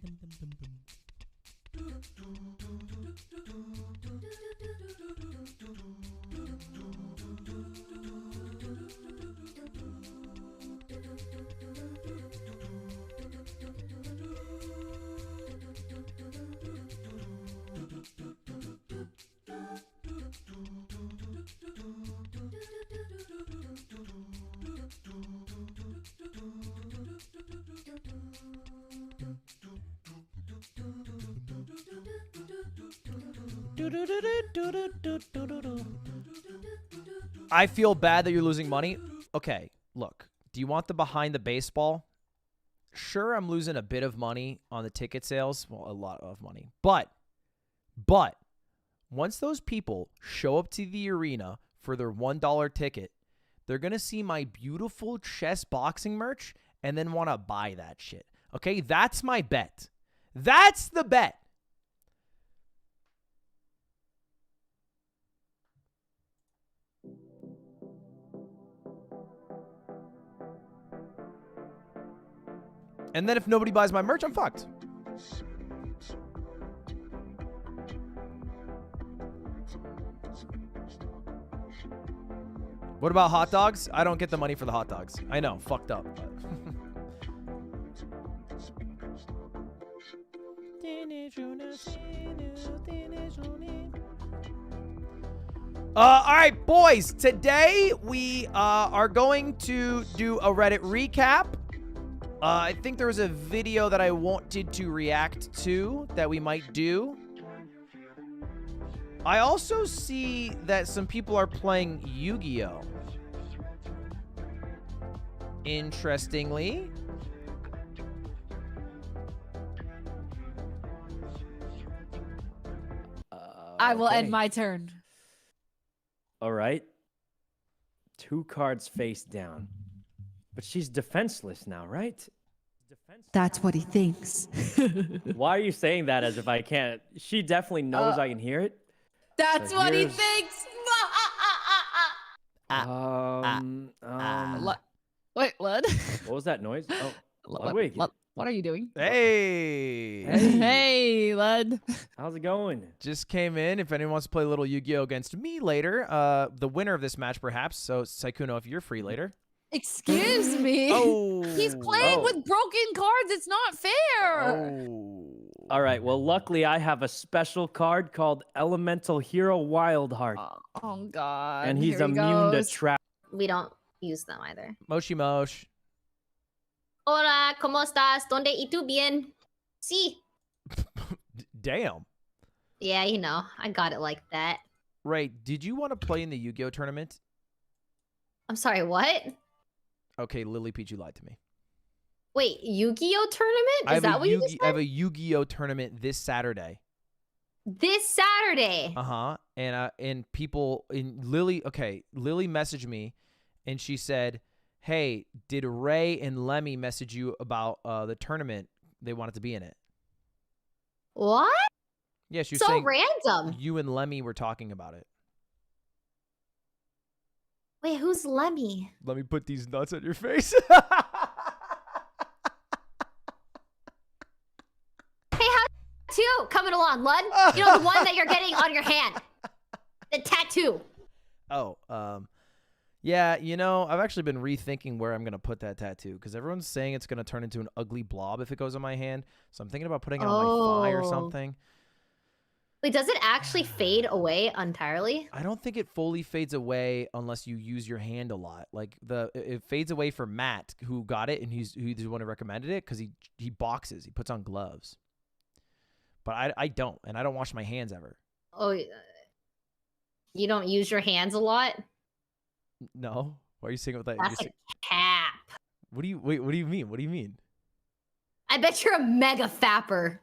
I feel bad that you're losing money. Okay, look. Do you want the behind the baseball? Sure, I'm losing a bit of money on the ticket sales. Well, a lot of money. But once those people show up to the arena for their $1 ticket, they're going to see my beautiful chess boxing merch and then want to buy that shit. Okay, that's my bet. That's the bet. And then if nobody buys my merch, I'm fucked. What about hot dogs? I don't get the money for the hot dogs. I know, fucked up. All right, boys. Today we are going to do a Reddit recap. I think there was a video that I wanted to react to that we might do. I also see that some people are playing Yu-Gi-Oh! Interestingly. I will end my turn. All right. 2 cards face down. But she's defenseless now, right? That's what he thinks. Why are you saying that as if I can't? She definitely knows I can hear it. That's So what he here's- thinks. Wait, what? What was that noise? Oh, Ludwig. What are you doing? Hey. Hey, Lud. How's it going? Just came in. If anyone wants to play a little Yu-Gi-Oh! Against me later, the winner of this match, perhaps. So, Saikuno, if you're free later. Excuse me. Oh. He's playing with broken cards. It's not fair. Oh. All right. Well, luckily I have a special card called Elemental Hero Wildheart. Oh God. And he's Here he immune to goes. trap. We don't use them either. Moshi Mosh. Hola, ¿cómo estás? ¿Dónde y tú bien? Sí. Damn. Yeah, you know, I got it like that. Ray, did you want to play in the Yu-Gi-Oh! Tournament? I'm sorry, what? Okay, Lily Peach, you lied to me. Wait, Yu-Gi-Oh tournament? Is that what you just said? I have a Yu-Gi-Oh tournament this Saturday. This Saturday. And people in Lily. Okay, Lily messaged me, and she said, "Hey, did Ray and Lemmy message you about the tournament? They wanted to be in it." What? Yeah, she was so saying random. You and Lemmy were talking about it. Wait, who's Lemmy? Let me put these nuts on your face. Hey, how tattoo coming along, Lud? You know the one that you're getting on your hand, the tattoo. Yeah, you know, I've actually been rethinking where I'm going to put that tattoo because everyone's saying it's going to turn into an ugly blob if it goes on my hand. So I'm thinking about putting it on my thigh or something. Wait, does it actually fade away entirely? I don't think it fully fades away unless you use your hand a lot. Like it fades away for Matt, who got it, and he's the one who recommended it because he boxes, he puts on gloves. But I don't, and I don't wash my hands ever. Oh, you don't use your hands a lot? No. Why are you saying it with that? That's a cap. What do you mean? What do you mean? I bet you're a mega fapper.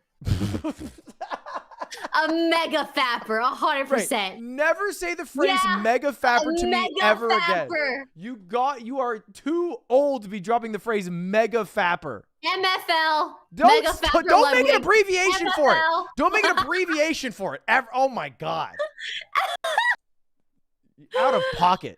A mega fapper, 100%. Right. Never say the phrase mega fapper to me ever again. You are too old to be dropping the phrase mega fapper. MFL. Mega fapper. Don't make an abbreviation for it. Don't make an abbreviation for it. Oh my God. Out of pocket.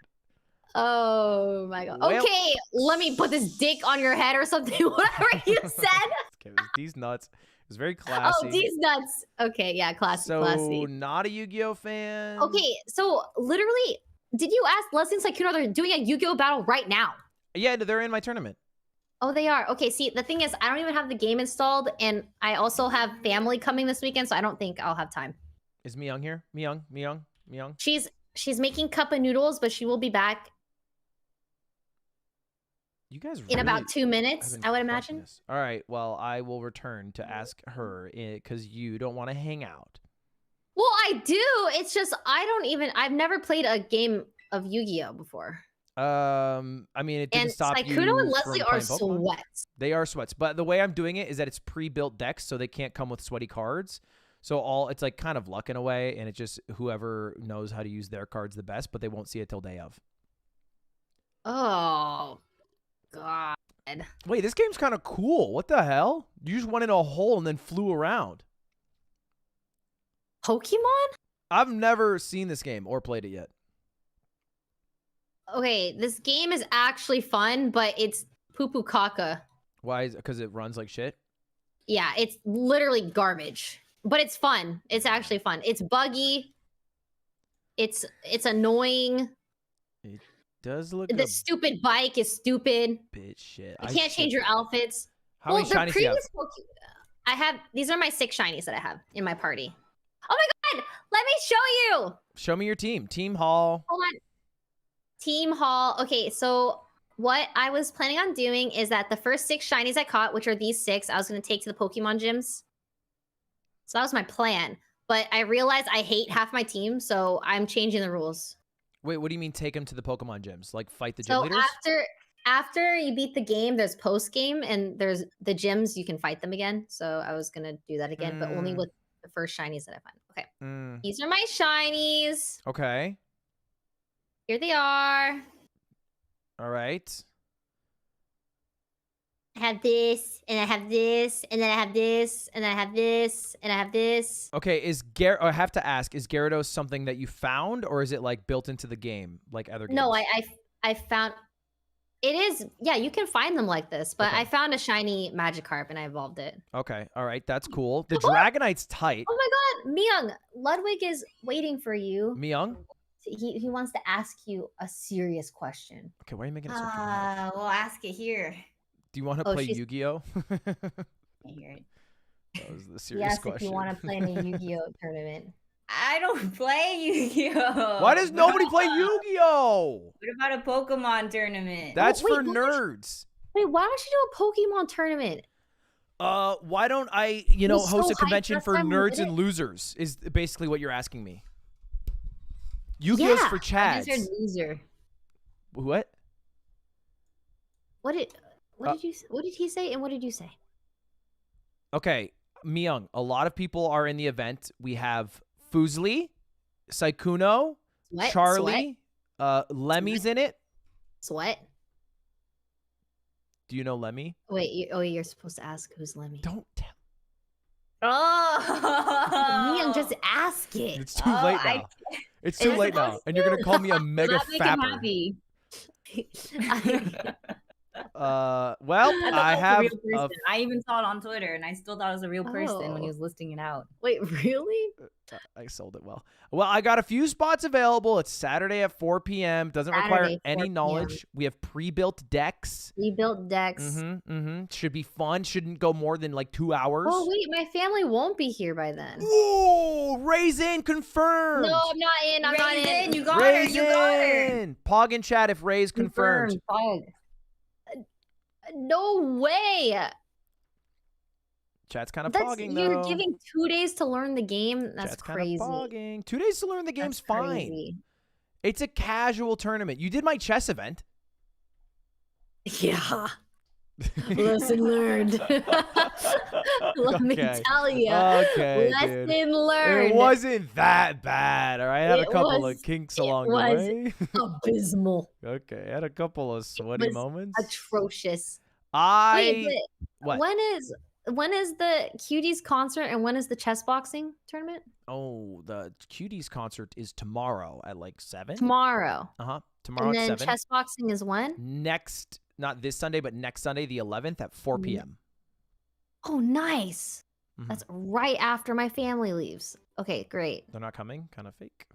Oh my God. Well, okay, let me put this dick on your head or something. Whatever you said. Okay, it was these nuts. It was very classy. Oh, these nuts. Okay, yeah, classy, so, classy. Not a Yu-Gi-Oh fan. Okay, so literally, did you ask Legends Like Kuno? They're doing a Yu-Gi-Oh battle right now. Yeah, they're in my tournament. Oh, they are. Okay, see, the thing is, I don't even have the game installed, and I also have family coming this weekend, so I don't think I'll have time. Is Myung here? Myung? She's making cup of noodles, but she will be back. You guys in about 2 minutes, I would imagine. This. All right. Well, I will return to ask her because you don't want to hang out. Well, I do. It's just I've never played a game of Yu-Gi-Oh before. I mean, it didn't stop you. Kuno and Leslie from are Pokemon. sweats. They are sweats, but the way I'm doing it is that it's pre-built decks, so they can't come with sweaty cards. So it's like kind of luck in a way, and it's just whoever knows how to use their cards the best, but they won't see it till day of. Oh. God. Wait, this game's kind of cool. What the hell? You just went in a hole and then flew around. Pokemon? I've never seen this game or played it yet. Okay, this game is actually fun, but it's poo-poo caca. Why? Is it because it runs like shit? Yeah, it's literally garbage. But it's fun. It's actually fun. It's buggy. It's annoying. It does look. The stupid bike is stupid. Bitch shit. You can't change your outfits. How many shinies do you have? I have. These are my 6 shinies that I have in my party. Oh my God! Let me show you. Show me your team. Team Hall. Hold on. Team Hall. Okay, so what I was planning on doing is that the first 6 shinies I caught, which are these 6, I was going to take to the Pokemon gyms. So that was my plan. But I realized I hate half my team, so I'm changing the rules. Wait, what do you mean take them to the Pokemon gyms? Like fight the gym leaders? After you beat the game, there's post game, and there's the gyms. You can fight them again. So I was gonna do that again, but only with the first shinies that I find. Okay, these are my shinies. Okay. Here they are. All right. I have this, and I have this, and then I have this, and then I have this, and I have this. Okay, I have to ask, is Gyarados something that you found, or is it like built into the game, like other games? No, I found it is. Yeah, you can find them like this, but I found a shiny Magikarp and I evolved it. Okay, all right, that's cool. The Dragonite's tight. Oh my God, Myung, Ludwig is waiting for you. Myung? He wants to ask you a serious question. Okay, why are you making it so dramatic? We'll ask it here. Do you want to play Yu-Gi-Oh? I hear it. That was the serious question. Yes, if you want to play in a Yu-Gi-Oh tournament. I don't play Yu-Gi-Oh. Why does nobody play Yu-Gi-Oh? What about a Pokemon tournament? That's for nerds. Wait, why don't you do a Pokemon tournament? Why don't I, host a convention for nerds and losers? Is basically what you're asking me. Yu-Gi-Oh's for Chads. You're a loser. What? What did he say? And what did you say? Okay, Myung, a lot of people are in the event. We have Fuzli, Saikuno, Sweat? Charlie, Lemmy's in it. Sweat? Do you know Lemmy? Wait, you're supposed to ask who's Lemmy. Don't tell. Oh, Myung, just ask it. It's too late now. It's too late now. And you're going to call me a mega That make him fapper. happy. Well, I have a real person. I even saw it on Twitter, and I still thought it was a real person when he was listing it out. Wait, really? I sold it well. Well, I got a few spots available. It's Saturday at 4 p.m. Doesn't require Saturday, 4 any p.m. knowledge. We have pre-built decks. We built decks. Should be fun. Shouldn't go more than like 2 hours. Oh wait, my family won't be here by then. Whoa! Raise in confirmed. No, I'm not in. I'm not in. You got her. You got her. in. Pog in chat if Ray's confirmed. Pog. No way. Chat's kind of That's pogging you're though. giving 2 days to learn the game. That's Chat's crazy. Kind of pogging. 2 days to learn the game's That's fine. crazy. It's a casual tournament. You did my chess event. Yeah. Lesson learned. Let me Okay. tell you. Okay, Lesson dude. learned. It wasn't that bad. All right, I had a It couple was- of kinks it along the was way. abysmal. Okay, I had a couple of sweaty was moments. Atrocious. I Wait, but what? when is the Cuties concert and when is the chess boxing tournament? Oh, the Cuties concert is tomorrow at like 7. Tomorrow. Tomorrow And at then 7. chess boxing is when? Next, not this Sunday, but next Sunday, the 11th at 4 p.m. Oh, nice. Mhm. That's right after my family leaves. Okay, great. They're not coming. Kind of fake.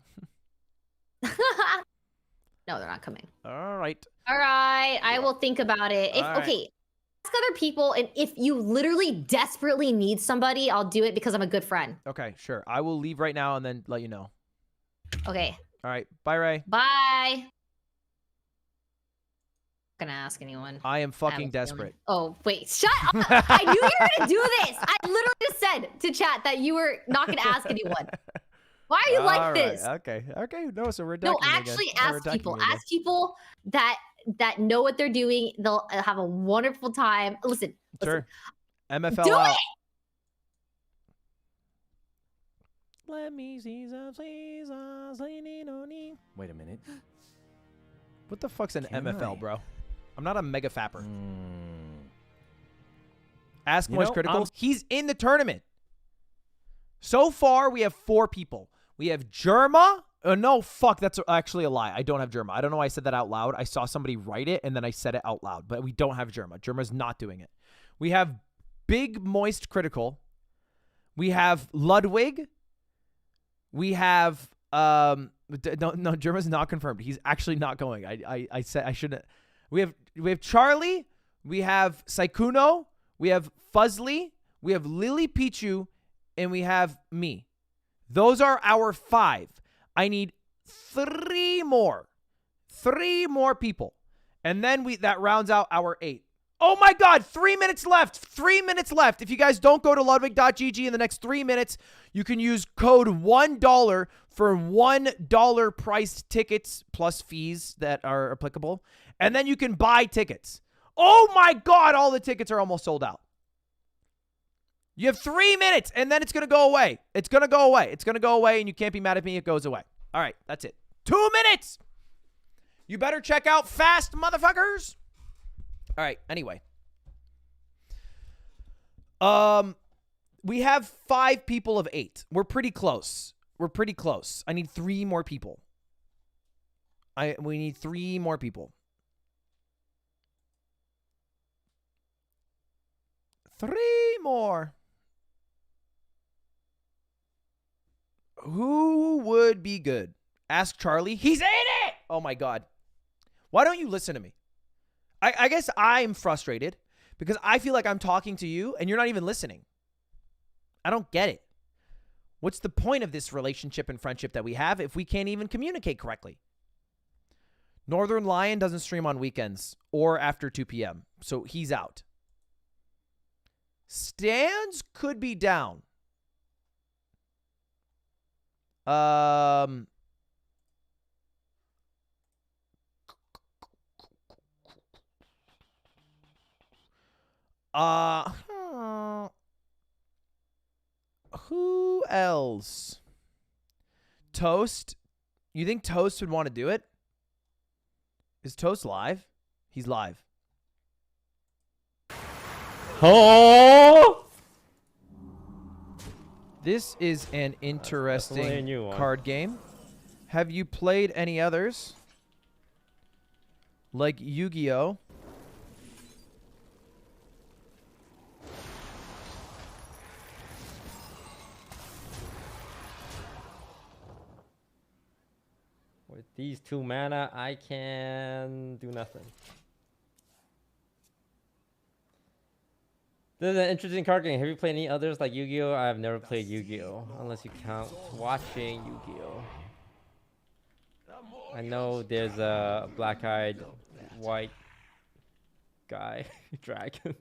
No, they're not coming. All right. All right, I will think about it. If All right. okay, ask other people, and if you literally desperately need somebody, I'll do it because I'm a good friend. Okay, sure. I will leave right now and then let you know. Okay, All right. Bye, Ray. bye. Not gonna ask anyone. I am I have fucking a feeling. desperate. Oh wait, shut up! I knew you were gonna do this. I literally just said to chat that you were not gonna ask anyone. Why are you All like right, this? Okay. Okay. No, so we're No, attacking me again. actually, We're ask attacking people. me again. Ask people that know what they're doing. They'll have a wonderful time. Listen. Sure. MFL Do out. it! Let me see some seasons leaning on you. Wait a minute. What the fuck's an Can MFL, I? bro? I'm not a mega fapper. Ask You Moist know, Critical. He's in the tournament. So far, we have 4 people. We have Germa. No, fuck, that's actually a lie. I don't have Germa. I don't know why I said that out loud. I saw somebody write it, and then I said it out loud. But we don't have Germa. Germa's not doing it. We have Big Moist Critical. We have Ludwig. We have no, Germa's not confirmed. He's actually not going. I said I shouldn't. We have Charlie. We have Saikuno. We have Fuzzly. We have Lily Pichu, and we have me. Those are our 5. I need 3 more. 3 more people. And then that rounds out our 8. Oh my God, 3 minutes left. 3 minutes left. If you guys don't go to ludwig.gg in the next 3 minutes, you can use code $1 for $1 priced tickets plus fees that are applicable. And then you can buy tickets. Oh my God, all the tickets are almost sold out. You have 3 minutes, and then it's going to go away. It's going to go away. It's going to go away, and you can't be mad at me. It goes away. All right, that's it. 2 minutes. You better check out fast, motherfuckers. All right, anyway. We have 5 people of 8. We're pretty close. We're pretty close. I need 3 more people. We need 3 more people. 3 more. Who would be good? Ask Charlie. He's in it! Oh my God. Why don't you listen to me? I guess I'm frustrated because I feel like I'm talking to you and you're not even listening. I don't get it. What's the point of this relationship and friendship that we have if we can't even communicate correctly? Northern Lion doesn't stream on weekends or after 2 p.m., so he's out. Stans could be down. Who else? Toast. You think Toast would want to do it? Is Toast live? He's live. Oh! This is an interesting definitely a new one. card game. Have you played any others? Like Yu-Gi-Oh? With these 2 mana, I can do nothing. This is an interesting card game. Have you played any others like Yu-Gi-Oh? I've never played Yu-Gi-Oh, unless you count watching Yu-Gi-Oh. I know there's a black-eyed white guy dragon.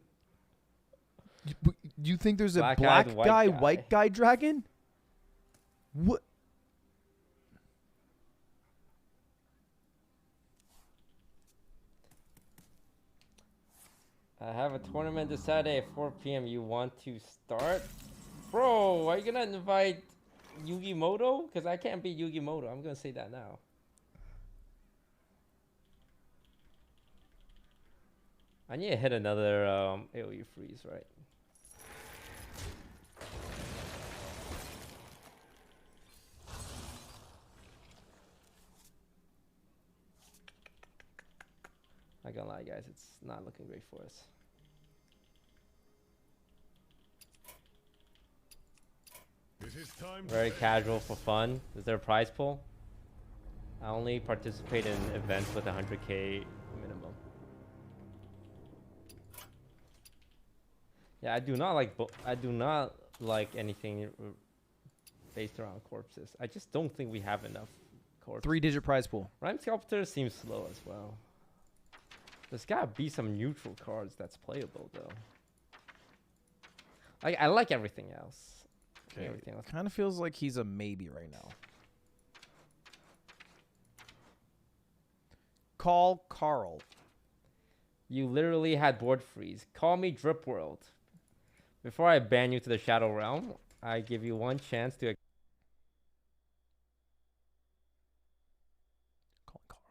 You think there's a Black-eyed black guy, white guy dragon? What? I have a tournament this Saturday at 4 p.m. You want to start? Bro, are you gonna invite Yugi Moto? Because I can't beat Yugi Moto. I'm gonna say that now. I need to hit another AoE freeze, right? Not gonna lie, guys, it's not looking great for us. Very casual for fun. Is there a prize pool? I only participate in events with 100k minimum. Yeah, I do not like anything based around corpses. I just don't think we have enough corpses. 3-digit prize pool. Rhyme Sculptor seems slow as well. There's gotta be some neutral cards that's playable though. I like everything else. Okay. Everything else. Kind of feels like he's a maybe right now. Call Carl. You literally had board freeze. Call me Drip World. Before I ban you to the Shadow Realm, I give you one chance to. Call Carl.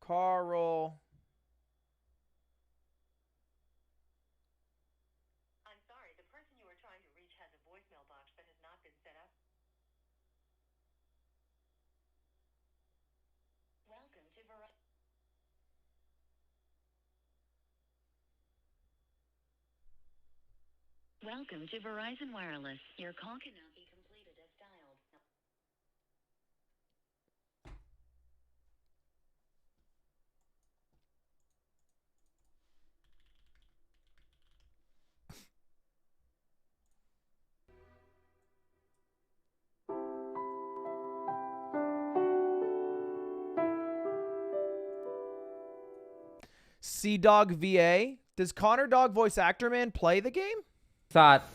Carl. I'm sorry, the person you are trying to reach has a voicemail box that has not been set up. Welcome to Verizon. Welcome to Verizon Wireless. Your call cannot be completed as dialed. C-Dog VA. Does Connor Dog Voice Actor Man play the game?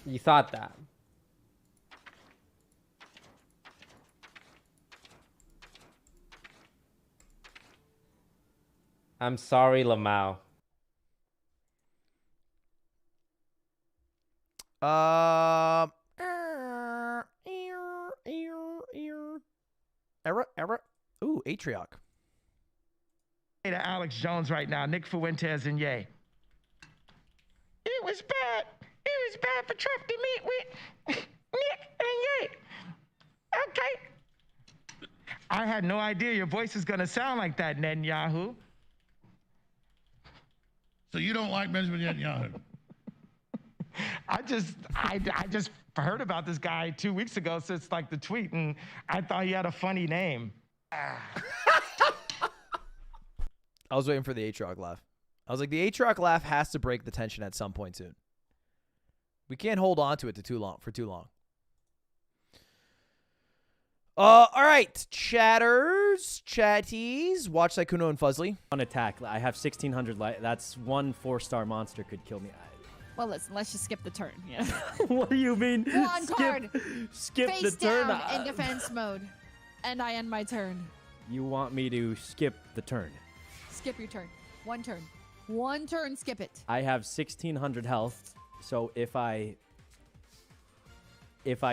You thought that. I'm sorry, Lamau. Error. Ooh, Atrioc. Hey to Alex Jones right now, Nick Fuentes and Ye. It was bad. It was bad for Trump to meet with Nick and Ye. Okay. I had no idea your voice is gonna sound like that, Netanyahu. So you don't like Benjamin Netanyahu? I just heard about this guy 2 weeks ago since like the tweet, and I thought he had a funny name. I was waiting for the Atrioc laugh. I was like, the Atrioc laugh has to break the tension at some point soon. We can't hold on to it for too long. All right, chatters, chatties, watch Sykkuno and Fuzzly. On attack, I have 1600 light. That's one 4-star monster could kill me. Well, listen, let's just skip the turn. Yeah. What do you mean? One card. Skip Face the turn. down in defense mode. And I end my turn. You want me to skip the turn? Skip your turn. One turn. One turn, skip it. I have 1,600 health, so if I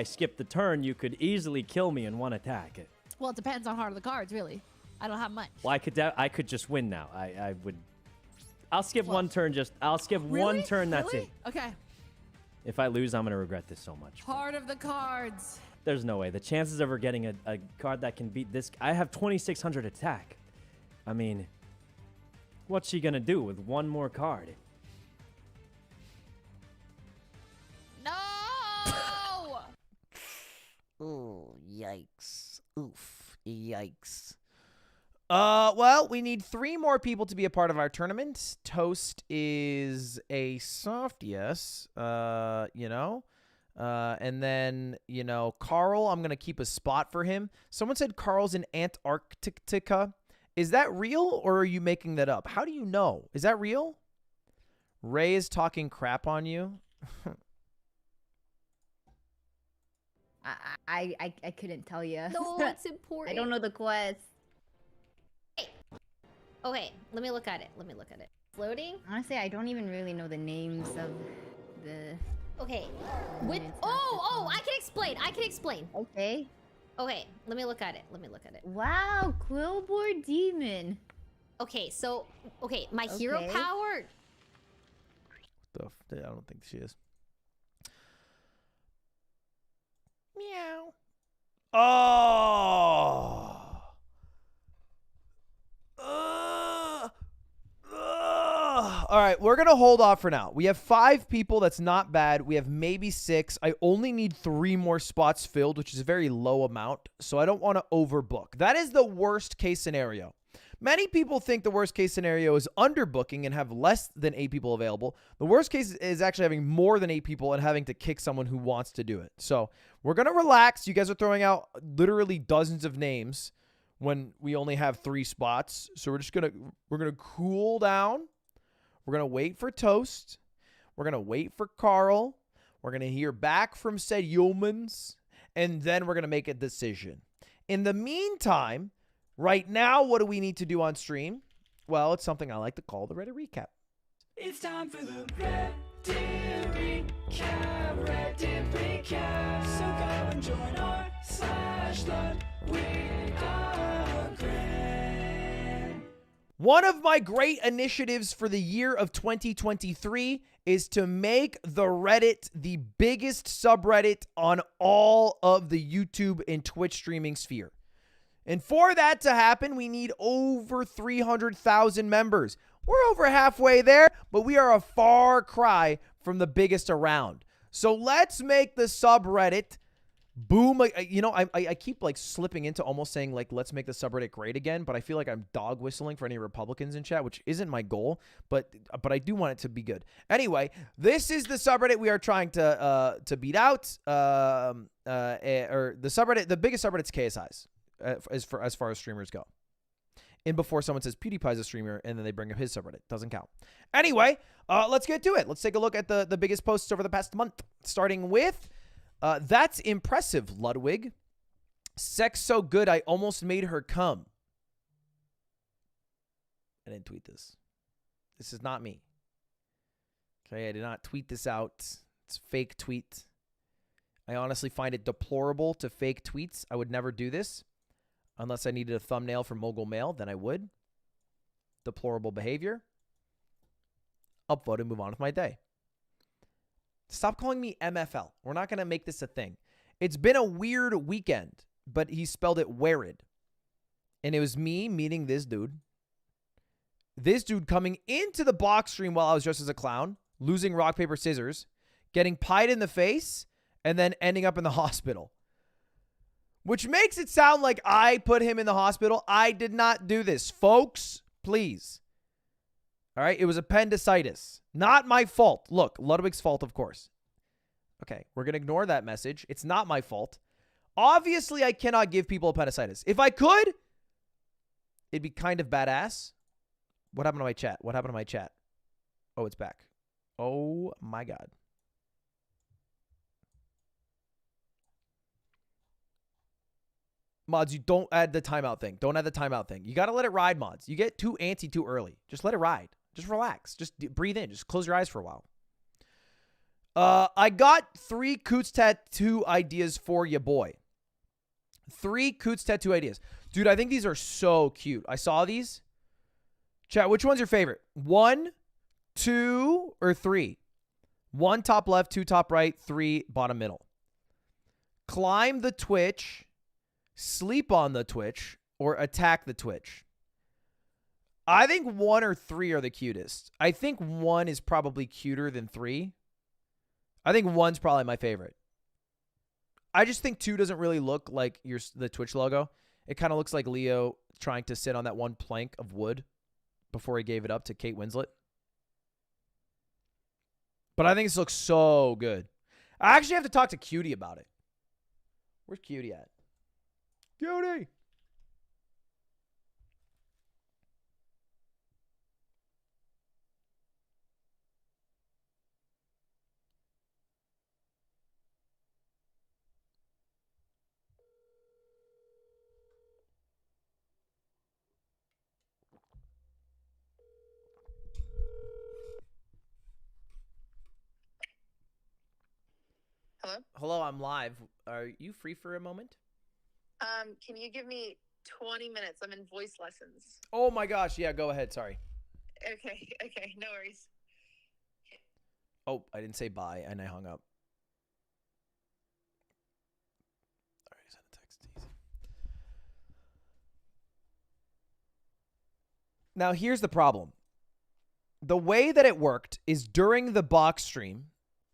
skip the turn, you could easily kill me in one attack. Well, it depends on how the cards, really. I don't have much. Well, I could just win now. I would. I'll skip one turn. I'll skip Really? one turn. That's Really? it. Okay. If I lose, I'm gonna regret this so much. Heart of the cards. There's no way. The chances of her getting a card that can beat this. I have 2,600 attack. I mean, what's she gonna do with one more card? No! Ooh, yikes. Oof, yikes. Well, we need 3 more people to be a part of our tournament. Toast is a soft yes, you know. And then, you know, Carl, I'm going to keep a spot for him. Someone said Carl's in Antarctica. Is that real, or are you making that up? How do you know? Is that real? Ray is talking crap on you. I couldn't tell you. No, it's important. I don't know the quest. Okay, let me look at it. Floating? Honestly, I don't even really know the names of the... Okay. Oh, I can explain. Okay. Okay, let me look at it. Wow, Quillboard Demon. Okay, so, my hero Okay. power. I don't think she is. Meow. Oh. All right, we're going to hold off for now. We have 5 people. That's not bad. We have maybe 6. I only need 3 more spots filled, which is a very low amount, so I don't want to overbook. That is the worst case scenario. Many people think the worst case scenario is underbooking and have less than 8 people available. The worst case is actually having more than 8 people and having to kick someone who wants to do it. So we're going to relax. You guys are throwing out literally dozens of names when we only have 3 spots. So we're going to cool down. We're going to wait for Toast. We're going to wait for Carl. We're going to hear back from said humans. And then we're going to make a decision. In the meantime, right now, what do we need to do on stream? Well, it's something I like to call the Reddit recap. It's time for the Reddit recap. So go and join r/Ludwig. One of my great initiatives for the year of 2023 is to make the Reddit the biggest subreddit on all of the YouTube and Twitch streaming sphere. And for that to happen, we need over 300,000 members. We're over halfway there, but we are a far cry from the biggest around. So let's make the subreddit boom. You know, I keep like slipping into almost saying like, let's make the subreddit great again, but I feel like I'm dog whistling for any Republicans in chat, which isn't my goal, but I do want it to be good. Anyway, this is the subreddit we are trying to beat out, or the subreddit, the biggest subreddit's KSIs. As far as streamers go. And before someone says PewDiePie's a streamer and then they bring up his subreddit. Doesn't count. Anyway, let's get to it. Let's take a look at the biggest posts over the past month. Starting with, that's impressive, Ludwig. Sex so good, I almost made her come. I didn't tweet this. This is not me. Okay, I did not tweet this out. It's a fake tweet. I honestly find it deplorable to fake tweets. I would never do this. Unless I needed a thumbnail for Mogul Mail, then I would. Deplorable behavior. Upvote and move on with my day. Stop calling me MFL. We're not going to make this a thing. It's been a weird weekend, but he spelled it weird. And it was me meeting this dude. This dude coming into the box stream while I was dressed as a clown, losing rock, paper, scissors, getting pied in the face, and then ending up in the hospital. Which makes it sound like I put him in the hospital. I did not do this. Folks, please. All right? It was appendicitis. Not my fault. Look, Ludwig's fault, of course. Okay, we're going to ignore that message. It's not my fault. Obviously, I cannot give people appendicitis. If I could, it'd be kind of badass. What happened to my chat? What happened to my chat? Oh, it's back. Oh, my God. Mods, you don't add the timeout thing. Don't add the timeout thing. You got to let it ride, mods. You get too antsy too early. Just let it ride. Just relax. Just breathe in. Just close your eyes for a while. I got 3 Coots tattoo ideas for ya boy. 3 Coots tattoo ideas. Dude, I think these are so cute. I saw these. Chat, which one's your favorite? 1, 2, or 3? 1 top left, 2 top right, 3 bottom middle. Climb the Twitch, sleep on the Twitch, or attack the Twitch. I think 1 or 3 are the cutest. I think 1 is probably cuter than 3. I think 1's probably my favorite. I just think 2 doesn't really look like the Twitch logo. It kind of looks like Leo trying to sit on that one plank of wood before he gave it up to Kate Winslet. But I think this looks so good. I actually have to talk to Cutie about it. Where's Cutie at? Cutie! Hello? Hello, I'm live. Are you free for a moment? Can you give me 20 minutes? I'm in voice lessons. Oh my gosh, yeah, go ahead, sorry. Okay, no worries. Oh, I didn't say bye, and I hung up. All right, send a text. Easy. Now, here's the problem. The way that it worked is during the box stream,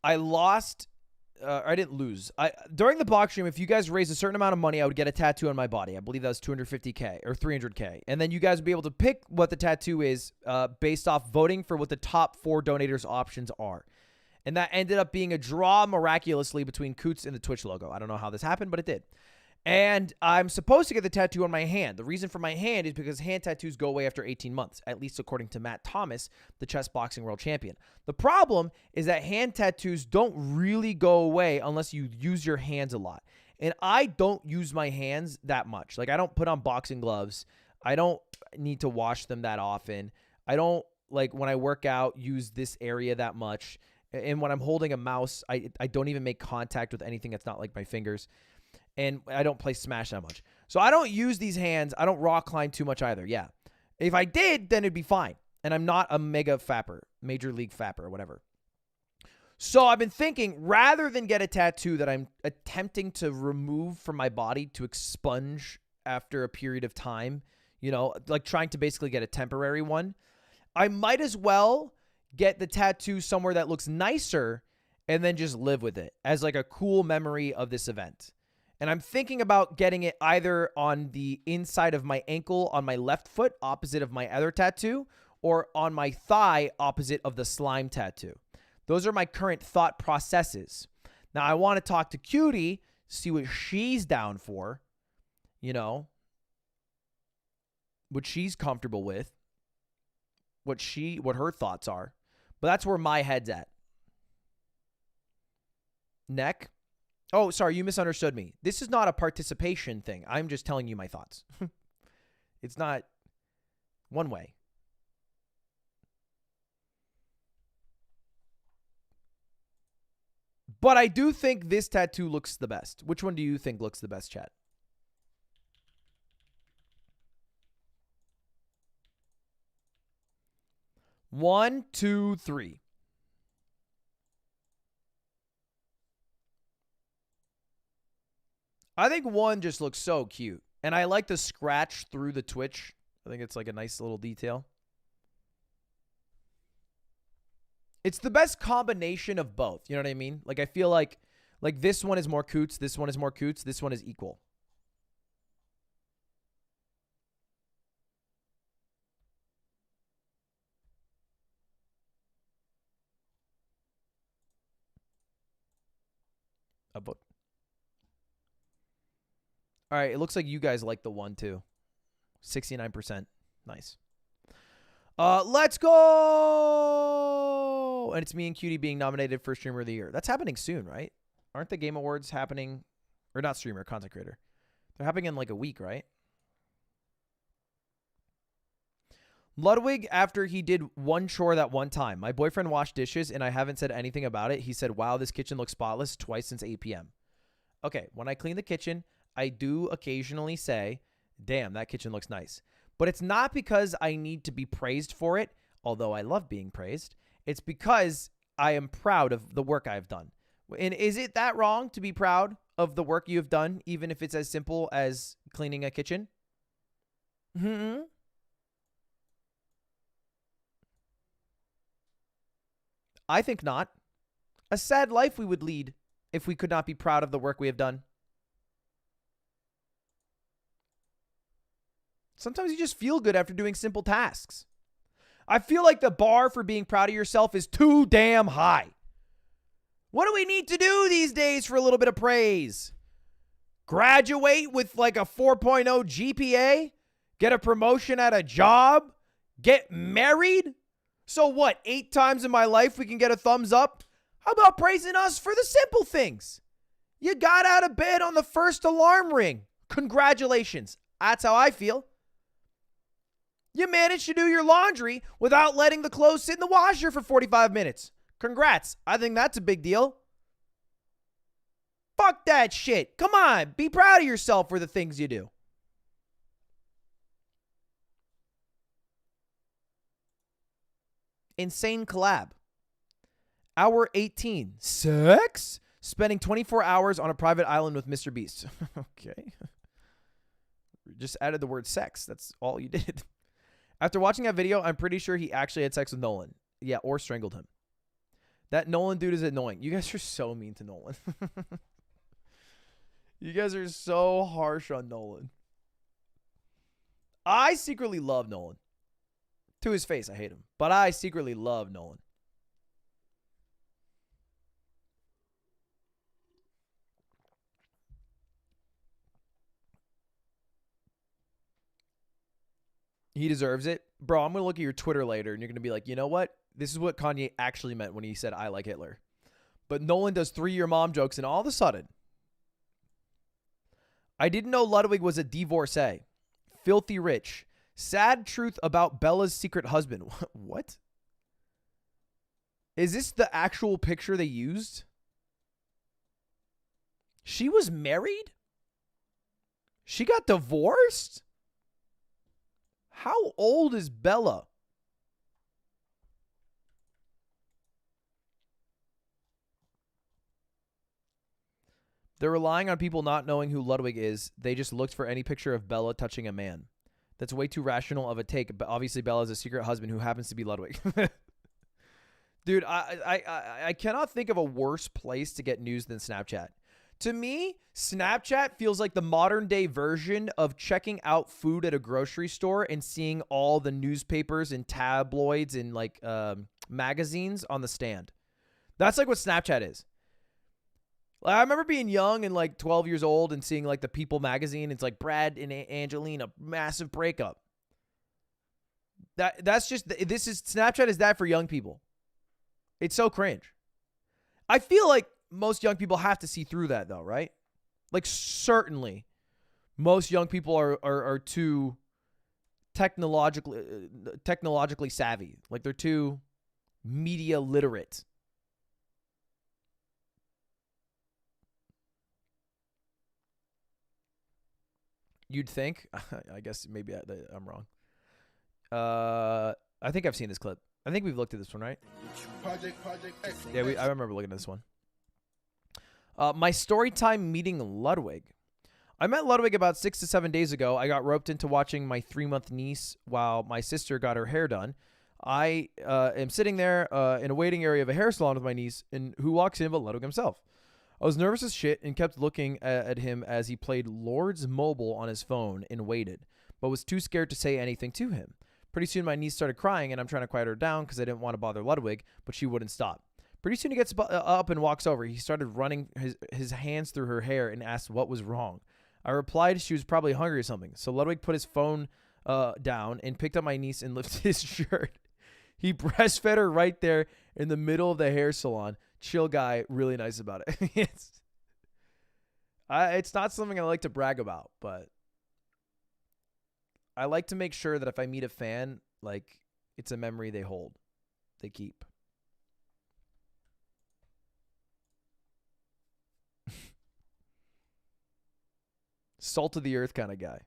I lost... I didn't lose. During the box stream, if you guys raised a certain amount of money, I would get a tattoo on my body. I believe that was 250K or 300K. And then you guys would be able to pick what the tattoo is based off voting for what the top 4 donators' options are. And that ended up being a draw miraculously between Coots and the Twitch logo. I don't know how this happened, but it did. And I'm supposed to get the tattoo on my hand. The reason for my hand is because hand tattoos go away after 18 months, at least according to Matt Thomas, the chess boxing world champion. The problem is that hand tattoos don't really go away unless you use your hands a lot. And I don't use my hands that much. Like, I don't put on boxing gloves. I don't need to wash them that often. I don't, like, when I work out, use this area that much. And when I'm holding a mouse, I don't even make contact with anything that's not like my fingers. And I don't play Smash that much. So I don't use these hands. I don't rock climb too much either. Yeah. If I did, then it'd be fine. And I'm not a mega fapper, major league fapper or whatever. So I've been thinking, rather than get a tattoo that I'm attempting to remove from my body to expunge after a period of time, you know, like trying to basically get a temporary one, I might as well get the tattoo somewhere that looks nicer and then just live with it as like a cool memory of this event. And I'm thinking about getting it either on the inside of my ankle on my left foot, opposite of my other tattoo, or on my thigh, opposite of the slime tattoo. Those are my current thought processes. Now, I want to talk to Cutie, see what she's down for, you know, what she's comfortable with, what her thoughts are. But that's where my head's at. Neck. Oh, sorry, you misunderstood me. This is not a participation thing. I'm just telling you my thoughts. It's not one way. But I do think this tattoo looks the best. Which one do you think looks the best, chat? One, two, three. I think 1 just looks so cute. And I like the scratch through the Twitch. I think it's like a nice little detail. It's the best combination of both. You know what I mean? Like, I feel like this one is more Coots, this one is more Coots, this one is equal. A book. All right, it looks like you guys like the 1 too. 69%. Nice. Let's go! And it's me and Cutie being nominated for Streamer of the Year. That's happening soon, right? Aren't the Game Awards happening? Or not streamer, content creator. They're happening in like a week, right? Ludwig, after he did one chore that one time. My boyfriend washed dishes, and I haven't said anything about it. He said, wow, this kitchen looks spotless twice since 8 p.m. Okay, when I clean the kitchen, I do occasionally say, damn, that kitchen looks nice. But it's not because I need to be praised for it, although I love being praised. It's because I am proud of the work I've done. And is it that wrong to be proud of the work you've done, even if it's as simple as cleaning a kitchen? I think not. A sad life we would lead if we could not be proud of the work we have done. Sometimes you just feel good after doing simple tasks. I feel like the bar for being proud of yourself is too damn high. What do we need to do these days for a little bit of praise? Graduate with like a 4.0 GPA? Get a promotion at a job? Get married? So what, 8 times in my life we can get a thumbs up? How about praising us for the simple things? You got out of bed on the first alarm ring. Congratulations. That's how I feel. You managed to do your laundry without letting the clothes sit in the washer for 45 minutes. Congrats. I think that's a big deal. Fuck that shit. Come on. Be proud of yourself for the things you do. Insane collab. Hour 18. Sex? Spending 24 hours on a private island with Mr. Beast. Okay. Just added the word sex. That's all you did. After watching that video, I'm pretty sure he actually had sex with Nolan. Yeah, or strangled him. That Nolan dude is annoying. You guys are so mean to Nolan. You guys are so harsh on Nolan. I secretly love Nolan. To his face, I hate him. But I secretly love Nolan. He deserves it. Bro, I'm going to look at your Twitter later, and you're going to be like, you know what? This is what Kanye actually meant when he said, I like Hitler. But Nolan does 3-year mom jokes, and all of a sudden, I didn't know Ludwig was a divorcee. Filthy rich. Sad truth about Bella's secret husband. What? Is this the actual picture they used? She was married? She got divorced? How old is Bella? They're relying on people not knowing who Ludwig is. They just looked for any picture of Bella touching a man. That's way too rational of a take, but obviously Bella's a secret husband who happens to be Ludwig. Dude, I cannot think of a worse place to get news than Snapchat. To me, Snapchat feels like the modern day version of checking out food at a grocery store and seeing all the newspapers and tabloids and like magazines on the stand. That's like what Snapchat is. Like, I remember being young and like 12 years old and seeing like the People magazine. It's like Brad and Angelina, massive breakup. That's just, this is, Snapchat is that for young people. It's so cringe. I feel like most young people have to see through that though, right? Like certainly most young people are too technologically savvy. Like they're too media literate. You'd think. I guess maybe I'm wrong. I think I've seen this clip. I think we've looked at this one, right? Yeah, I remember looking at this one. My story time meeting Ludwig. I met Ludwig about 6 to 7 days ago. I got roped into watching my 3-month niece while my sister got her hair done. I am sitting there in a waiting area of a hair salon with my niece, and who walks in but Ludwig himself. I was nervous as shit and kept looking at him as he played Lord's Mobile on his phone and waited, but was too scared to say anything to him. Pretty soon my niece started crying, and I'm trying to quiet her down because I didn't want to bother Ludwig, but she wouldn't stop. Pretty soon he gets up and walks over. He started running his hands through her hair and asked what was wrong. I replied she was probably hungry or something. So Ludwig put his phone down and picked up my niece and lifted his shirt. He breastfed her right there in the middle of the hair salon. Chill guy, really nice about it. It's not something I like to brag about, but I like to make sure that if I meet a fan, like, it's a memory they hold, they keep. Salt of the earth kind of guy.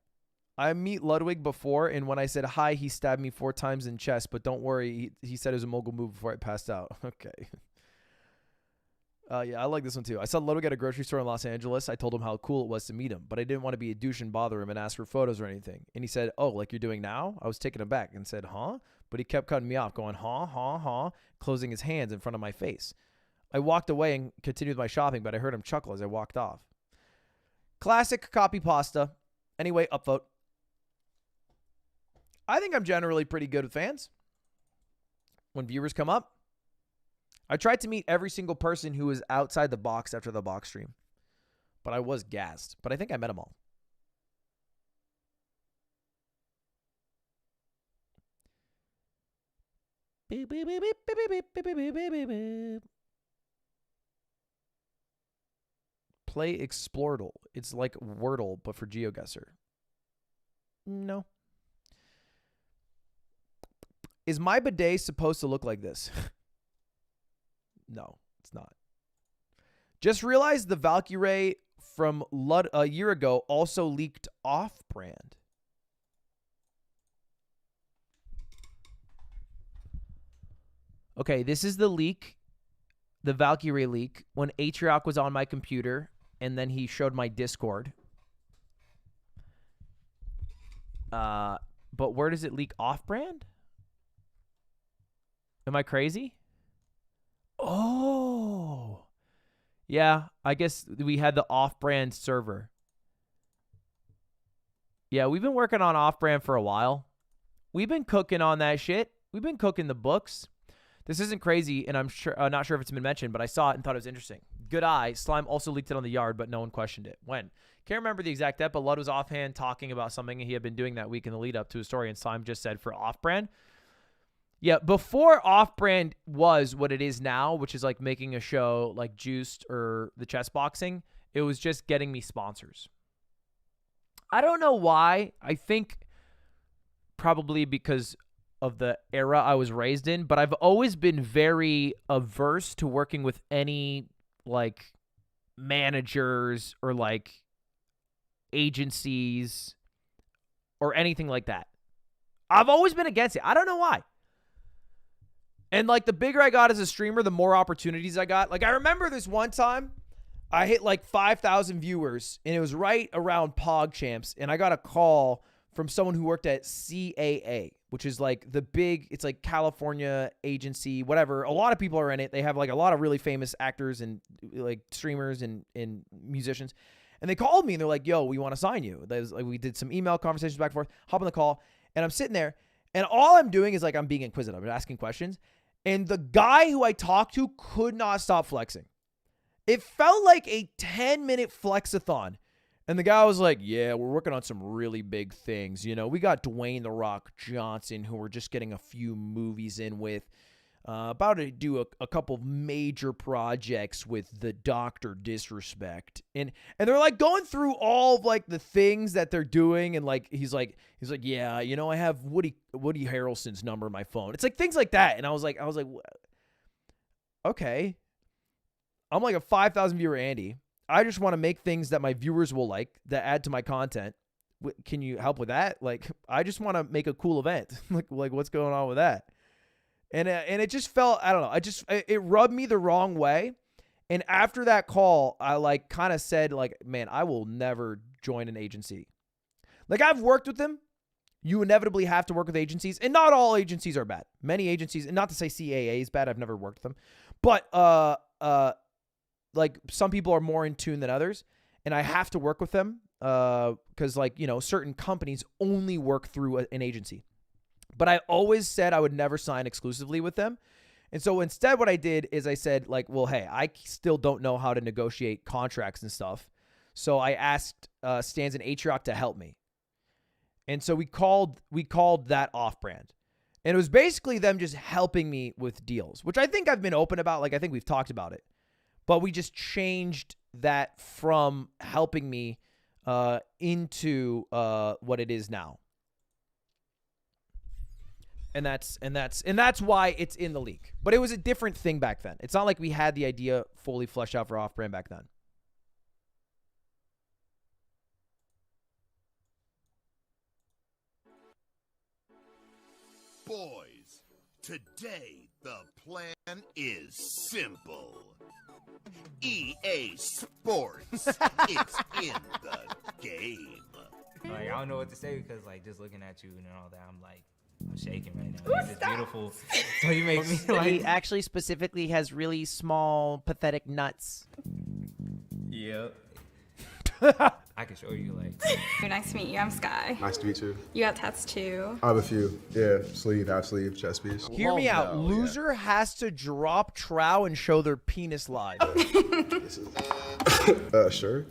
I meet Ludwig before, and when I said hi, he stabbed me 4 times in chest, but don't worry, he said it was a mogul move before I passed out. Okay. Yeah, I like this one too. I saw Ludwig at a grocery store in Los Angeles. I told him how cool it was to meet him, but I didn't want to be a douche and bother him and ask for photos or anything. And he said, oh, like you're doing now? I was taken aback and said, huh? But he kept cutting me off, going, huh, closing his hands in front of my face. I walked away and continued my shopping, but I heard him chuckle as I walked off. Classic copy pasta. Anyway, upvote. I think I'm generally pretty good with fans. When viewers come up, I tried to meet every single person who was outside the box after the box stream, but I was gassed. But I think I met them all. Beep, beep, beep, beep, beep, beep, beep, beep, beep, beep, beep. Play Explordle. It's like Wordle, but for GeoGuessr. No. Is my bidet supposed to look like this? No, it's not. Just realized the Valkyrie from a year ago also leaked off-brand. Okay, this is the leak, the Valkyrie leak, when Atrioc was on my computer, and then he showed my Discord. But where does it leak off-brand? Am I crazy? Oh. Yeah, I guess we had the off-brand server. Yeah, we've been working on off-brand for a while. We've been cooking on that shit. We've been cooking the books. This isn't crazy, and I'm not sure if it's been mentioned, but I saw it and thought it was interesting. Good eye. Slime also leaked it on the yard, but no one questioned it. When? Can't remember the exact depth, but Lud was offhand talking about something he had been doing that week in the lead up to his story, and Slime just said for off-brand. Yeah, before off-brand was what it is now, which is like making a show like Juiced or the chess boxing, it was just getting me sponsors. I don't know why. I think probably because of the era I was raised in, but I've always been very averse to working with any like managers or like agencies or anything like that. I've always been against it. I don't know why. And, like, the bigger I got as a streamer, the more opportunities I got. Like, I remember this one time, I hit, like, 5,000 viewers, and it was right around PogChamps, and I got a call from someone who worked at CAA, which is, like, the big, it's, like, California agency, whatever. A lot of people are in it. They have, like, a lot of really famous actors and, like, streamers and musicians. And they called me, and they're like, yo, we want to sign you. That was, like, we did some email conversations back and forth, hop on the call, and I'm sitting there, and all I'm doing is, like, I'm being inquisitive. I'm asking questions. And the guy who I talked to could not stop flexing. It felt like a 10-minute flexathon. And the guy was like, yeah, we're working on some really big things. You know, we got Dwayne "The Rock" Johnson, who we're just getting a few movies in with. About to do a couple of major projects with the Dr. Disrespect. And they're like going through all of like the things that they're doing. And like, he's like, yeah, you know, I have Woody Harrelson's number on my phone. It's like things like that. And I was like, okay. I'm like a 5,000 viewer Andy. I just want to make things that my viewers will like that add to my content. Can you help with that? Like, I just want to make a cool event. like what's going on with that? And it just felt, I don't know. It rubbed me the wrong way. And after that call, I like kind of said like, man, I will never join an agency. Like I've worked with them. You inevitably have to work with agencies, and not all agencies are bad. Many agencies, and not to say CAA is bad. I've never worked with them, but like some people are more in tune than others, and I have to work with them because like, you know, certain companies only work through an agency. But I always said I would never sign exclusively with them. And so instead what I did is I said like, well, hey, I still don't know how to negotiate contracts and stuff. So I asked Stans and Atrioc to help me. And so we called that off-brand. And it was basically them just helping me with deals, which I think I've been open about. Like I think we've talked about it. But we just changed that from helping me into what it is now. And that's why it's in the league. But it was a different thing back then. It's not like we had the idea fully fleshed out for off-brand back then. Boys, today the plan is simple. EA Sports, it's in the game. Like, I don't know what to say because, like, just looking at you and all that, I'm like, I'm shaking right now. It's beautiful. So you make me like. He actually specifically has really small, pathetic nuts. Yep. I can show you, like. Nice to meet you. I'm Sky. Nice to meet you. You got tats too. I have a few. Yeah, sleeve, half sleeve, chest piece. Hear me out. Loser has to drop trow and show their penis live. Sure.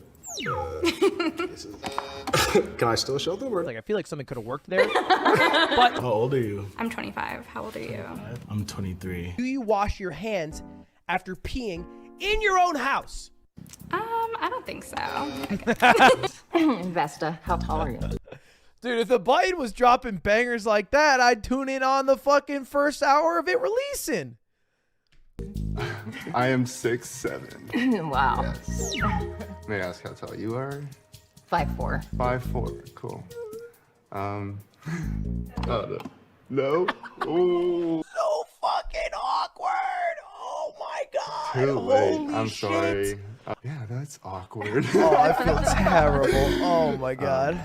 Can I still show them? Or? Like, I feel like something could have worked there. But how old are you? I'm 25. How old are you? I'm 23. Do you wash your hands after peeing in your own house? I don't think so. Vesta, how tall are you? Dude, if the button was dropping bangers like that, I'd tune in on the fucking first hour of it releasing. I am 6'7". Wow. Yes. May I ask how tall you are? 5'4". 5'4". Cool. Oh, no. Ooh. So fucking awkward. Oh my god. Too late. Holy I'm shit. sorry. Yeah, that's awkward. Oh, I feel terrible. Oh my god.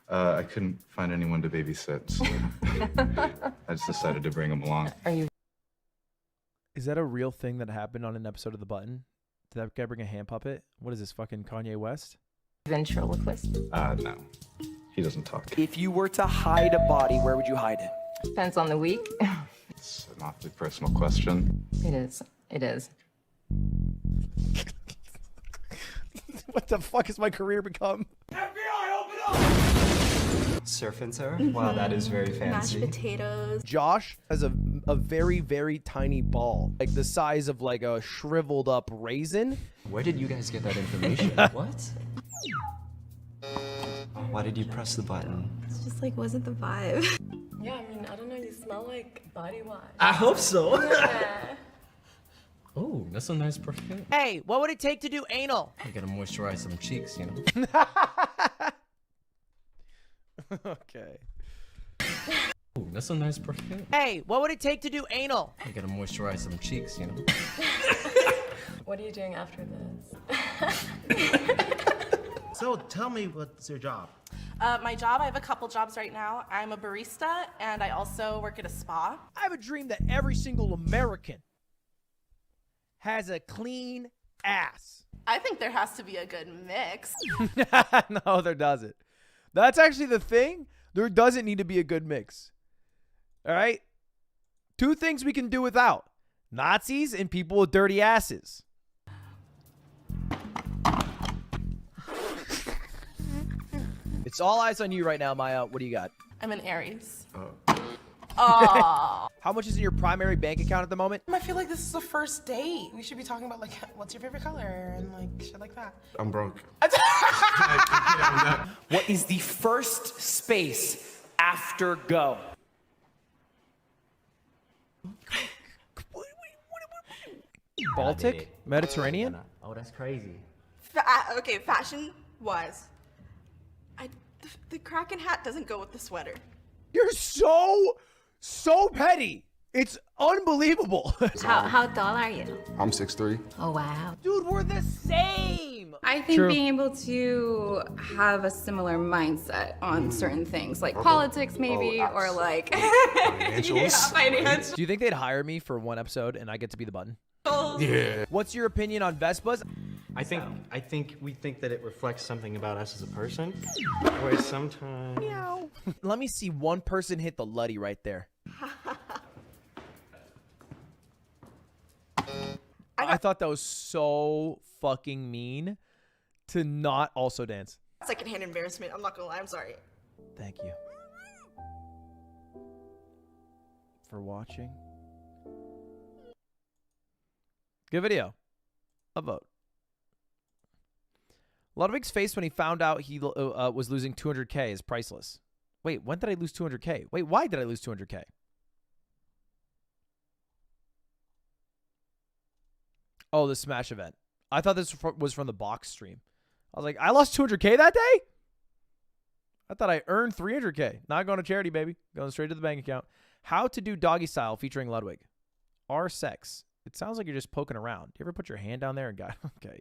I couldn't find anyone to babysit, so I just decided to bring him along. Are you? Is that a real thing that happened on an episode of The Button? Did that guy bring a hand puppet? What is this, fucking Kanye West? Ventriloquist? No. He doesn't talk. If you were to hide a body, where would you hide it? Depends on the week. It's an awfully personal question. It is. It is. What the fuck has my career become? Surfing, sir? Wow, that is very fancy. Mashed potatoes. Josh has a very, very tiny ball. Like the size of like a shriveled up raisin. Where did you guys get that information? What? Why did you press the button? It's just like, wasn't the vibe. Yeah, I mean, I don't know, you smell like body wash. I hope so. Yeah. Oh, that's a nice perfume. Hey, what would it take to do anal? I gotta moisturize some cheeks, you know? Okay. Oh, that's a nice perfume. Hey, what would it take to do anal? I gotta moisturize some cheeks, you know? What are you doing after this? So tell me, what's your job? My job, I have a couple jobs right now. I'm a barista, and I also work at a spa. I have a dream that every single American has a clean ass. I think there has to be a good mix. No, there doesn't. That's actually the thing. There doesn't need to be a good mix. All right? Two things we can do without. Nazis and people with dirty asses. It's all eyes on you right now, Maya. What do you got? I'm an Aries. Oh. Oh. How much is in your primary bank account at the moment? I feel like this is the first date. We should be talking about like, what's your favorite color and like shit like that. I'm broke. What is the first space after go? Baltic? Mediterranean? Oh, that's crazy. Okay, fashion-wise, the Kraken hat doesn't go with the sweater. You're so petty. It's unbelievable. How tall are you? I'm 6'3". Oh, wow. Dude, we're the same. I think True. being able to have a similar mindset on certain things, like politics maybe, or like yeah, finance. Do you think they'd hire me for one episode and I get to be the button? Yeah. What's your opinion on Vespas? I think we think that it reflects something about us as a person. Whereas sometimes. Meow. Let me see one person hit the Luddy right there. I thought that was so fucking mean to not also dance. Secondhand embarrassment. I'm not gonna lie. I'm sorry. Thank you for watching. Good video. A vote. Ludwig's face when he found out he was losing 200K is priceless. Wait, when did I lose 200K? Wait, why did I lose 200K? Oh, the Smash event. I thought this was from the box stream. I was like, I lost 200K that day? I thought I earned 300K. Not going to charity, baby. Going straight to the bank account. How to do doggy style featuring Ludwig. R sex. It sounds like you're just poking around. Do you ever put your hand down there and got... Okay.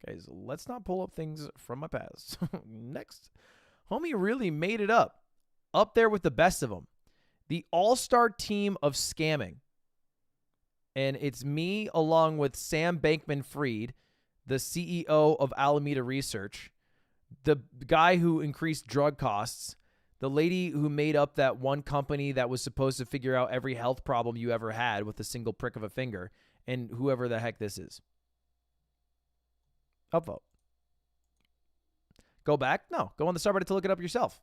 Guys, let's not pull up things from my past. Next. Homie really made it up. Up there with the best of them. The all-star team of scamming. And it's me along with Sam Bankman-Fried, the CEO of Alameda Research, the guy who increased drug costs, the lady who made up that one company that was supposed to figure out every health problem you ever had with a single prick of a finger, and whoever the heck this is. Upvote. Go back? No. Go on the subreddit to look it up yourself.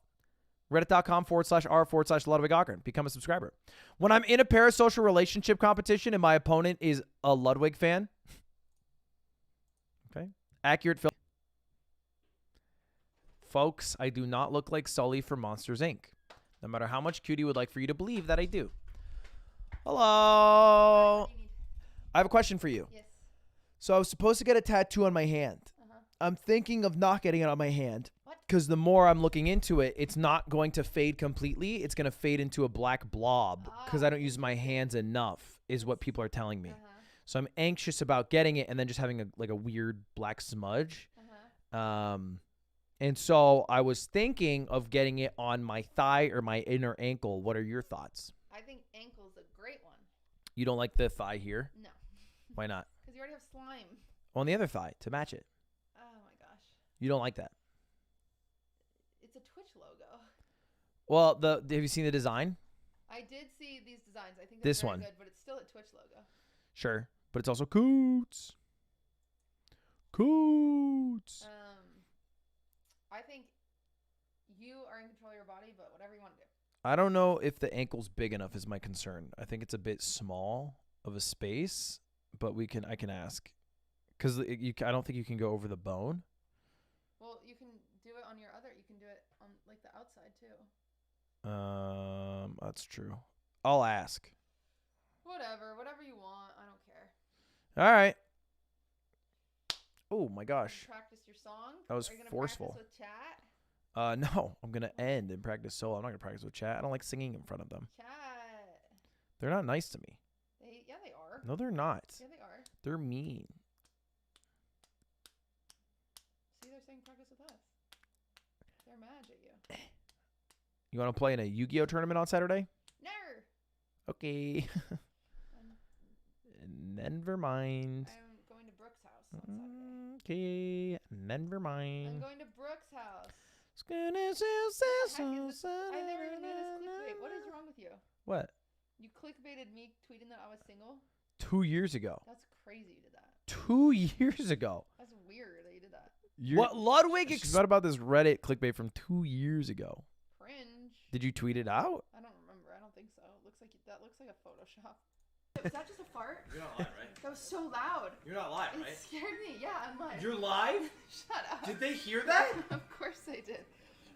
Reddit.com/r/Ludwig Ockern. Become a subscriber. When I'm in a parasocial relationship competition and my opponent is a Ludwig fan. Okay. Accurate film. Folks, I do not look like Sully from Monsters, Inc. No matter how much Cutie would like for you to believe that I do. Hello. I have a question for you. Yes. So I was supposed to get a tattoo on my hand. I'm thinking of not getting it on my hand. Because the more I'm looking into it, it's not going to fade completely. It's going to fade into a black blob because I don't use my hands enough is what people are telling me. So I'm anxious about getting it and then just having a weird black smudge. And so I was thinking of getting it on my thigh or my inner ankle. What are your thoughts? I think ankle's a great one. You don't like the thigh here? No. Why not? Because you already have slime. On the other thigh to match it. Oh my gosh. You don't like that? It's a Twitch logo. Well, have you seen the design? I did see these designs. I think This they're very one. good, but it's still a Twitch logo. Sure. But it's also Coots. Coots. I think you are in control of your body, but whatever you want to do. I don't know if the ankle's big enough is my concern. I think it's a bit small of a space, but I can ask. Because I don't think you can go over the bone. Well, you can do it on your other. You can do it on like the outside too. That's true. I'll ask. Whatever you want. I don't care. All right. Oh my gosh. Practice your song. That was Are you gonna forceful. Practice with chat? No, I'm gonna end and practice solo. I'm not gonna practice with chat. I don't like singing in front of them. Chat. They're not nice to me. Yeah, they are. No, they're not. Yeah, they are. They're mean. See, they're saying practice with us. They're mad at you. You want to play in a Yu-Gi-Oh tournament on Saturday? No. Okay. Never mind. I'm going to Brooke's house on Saturday. Okay. Never mind. I'm going to Brooke's house. I've never even noticed clickbait. What is wrong with you? What? You clickbaited me tweeting that I was single? 2 years ago. That's crazy you did that. 2 years ago. That's weird that you did that. What Ludwig what about this Reddit clickbait from 2 years ago? Cringe. Did you tweet it out? I don't remember. I don't think so. That looks like a Photoshop. Is that just a fart? You're not lying, right? That was so loud. You're not lying, It scared me. Yeah, I'm live. You're live? Shut up. Did they hear that? Of course they did.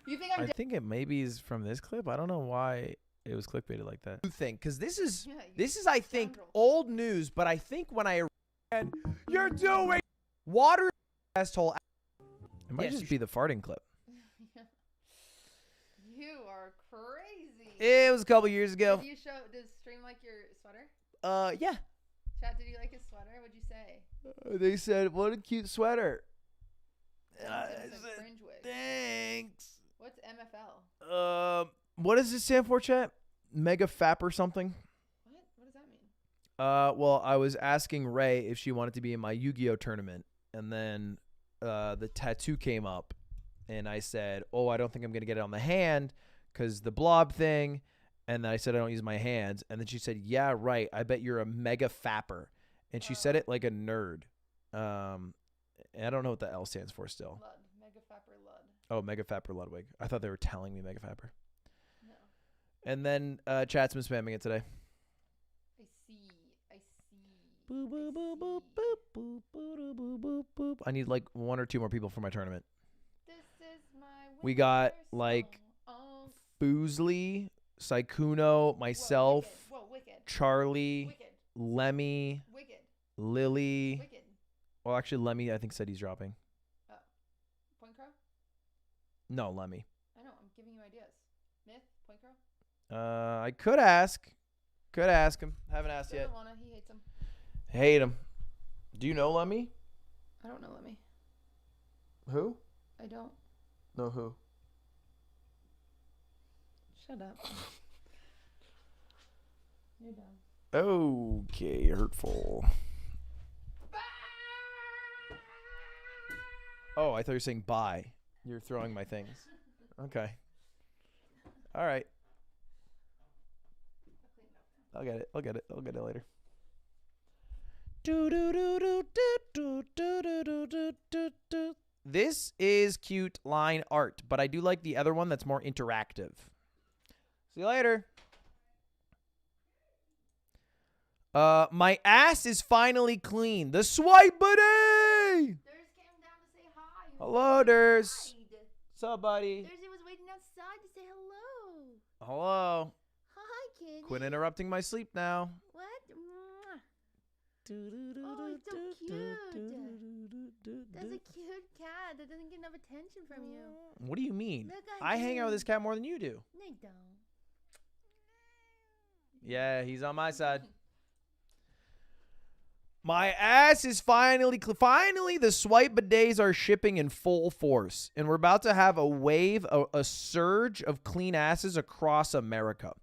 You think I think it maybe is from this clip. I don't know why it was clickbaited like that. Because this is I think old news, but I think when I you're doing water asshole. It might just be the farting clip. You are crazy. It was a couple years ago. Does Stream like your sweater? Yeah. Chat, did you like his sweater? What'd you say? They said, "What a cute sweater." Fringe wig. Thanks. What's MFL? What does it stand for, chat? Mega Fap or something? What does that mean? Well, I was asking Ray if she wanted to be in my Yu-Gi-Oh tournament, and then the tattoo came up, and I said, "Oh, I don't think I'm gonna get it on the hand, cause the blob thing." And then I said I don't use my hands, and then she said, "Yeah, right. I bet you're a mega fapper," and she said it like a nerd. And I don't know what the L stands for still. Lud. Mega Fapper Lud. Oh, Mega Fapper Ludwig. I thought they were telling me Mega Fapper. No. And then chat's been spamming it today. I see. Boop, boop, boop, boop, boop, boop, boop, boop, boop, boop. I need like 1 or 2 more people for my tournament. This is my We got like Boozley, Saikuno, myself, Wicked. Charlie, Wicked. Lemmy, Wicked. Lily. Wicked. Well, actually, Lemmy, I think said he's dropping. Point Crow? No, Lemmy. I know, I'm giving you ideas. Myth? Point Crow? I could ask. Could ask him. Haven't asked Doesn't yet. wanna, he hates him. Hate him. Do you know Lemmy? I don't know Lemmy. Who? I don't. No, who? Shut up. You're dumb. Okay, hurtful. Oh, I thought you were saying bye. You're throwing my things. Okay. All right. I'll get it. I'll get it. I'll get it later. This is cute line art, but I do like the other one that's more interactive. See you later. My ass is finally clean. The swipe buddy. Hello, Durs. What's up, buddy? Thursday was waiting outside to say hello. Hello. Hi, kid. Quit interrupting my sleep now. What? Mwah. Oh, it's so cute. That's a cute cat that doesn't get enough attention from you. What do you mean? Look at I hang out with him. this cat more than you do. No, you don't. Yeah, he's on my side. My ass is finally the swipe bidets are shipping in full force, and we're about to have a wave, a surge of clean asses across America.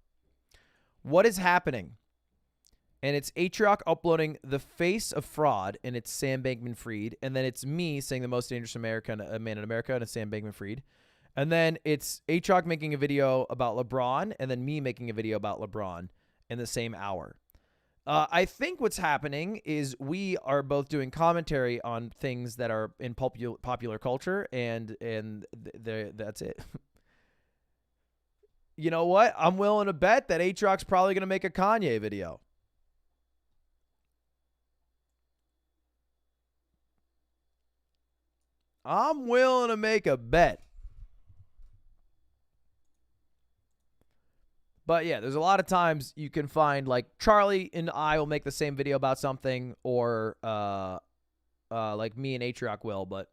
What is happening? And it's Atrioc uploading the face of fraud, and it's Sam Bankman-Fried, and then it's me saying the most dangerous man in America, and it's Sam Bankman-Fried. And then it's Atrioc making a video about LeBron, and then me making a video about LeBron in the same hour. I think what's happening is we are both doing commentary on things that are in popular culture, and that's it. You know what? I'm willing to bet that Atrioc's probably going to make a Kanye video. I'm willing to make a bet. But yeah, there's a lot of times you can find like Charlie and I will make the same video about something, or like me and Atrioc will. But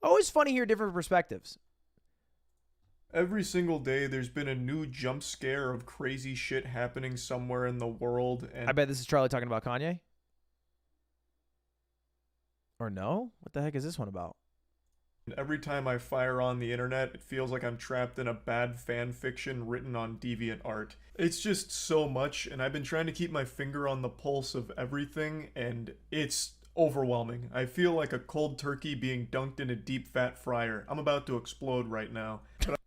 always funny to hear different perspectives. Every single day, there's been a new jump scare of crazy shit happening somewhere in the world. And I bet this is Charlie talking about Kanye. Or no? What the heck is this one about? every time I fire on the internet, it feels like I'm trapped in a bad fan fiction written on DeviantArt. It's just so much, and I've been trying to keep my finger on the pulse of everything, and it's overwhelming. I feel like a cold turkey being dunked in a deep fat fryer. I'm about to explode right now. But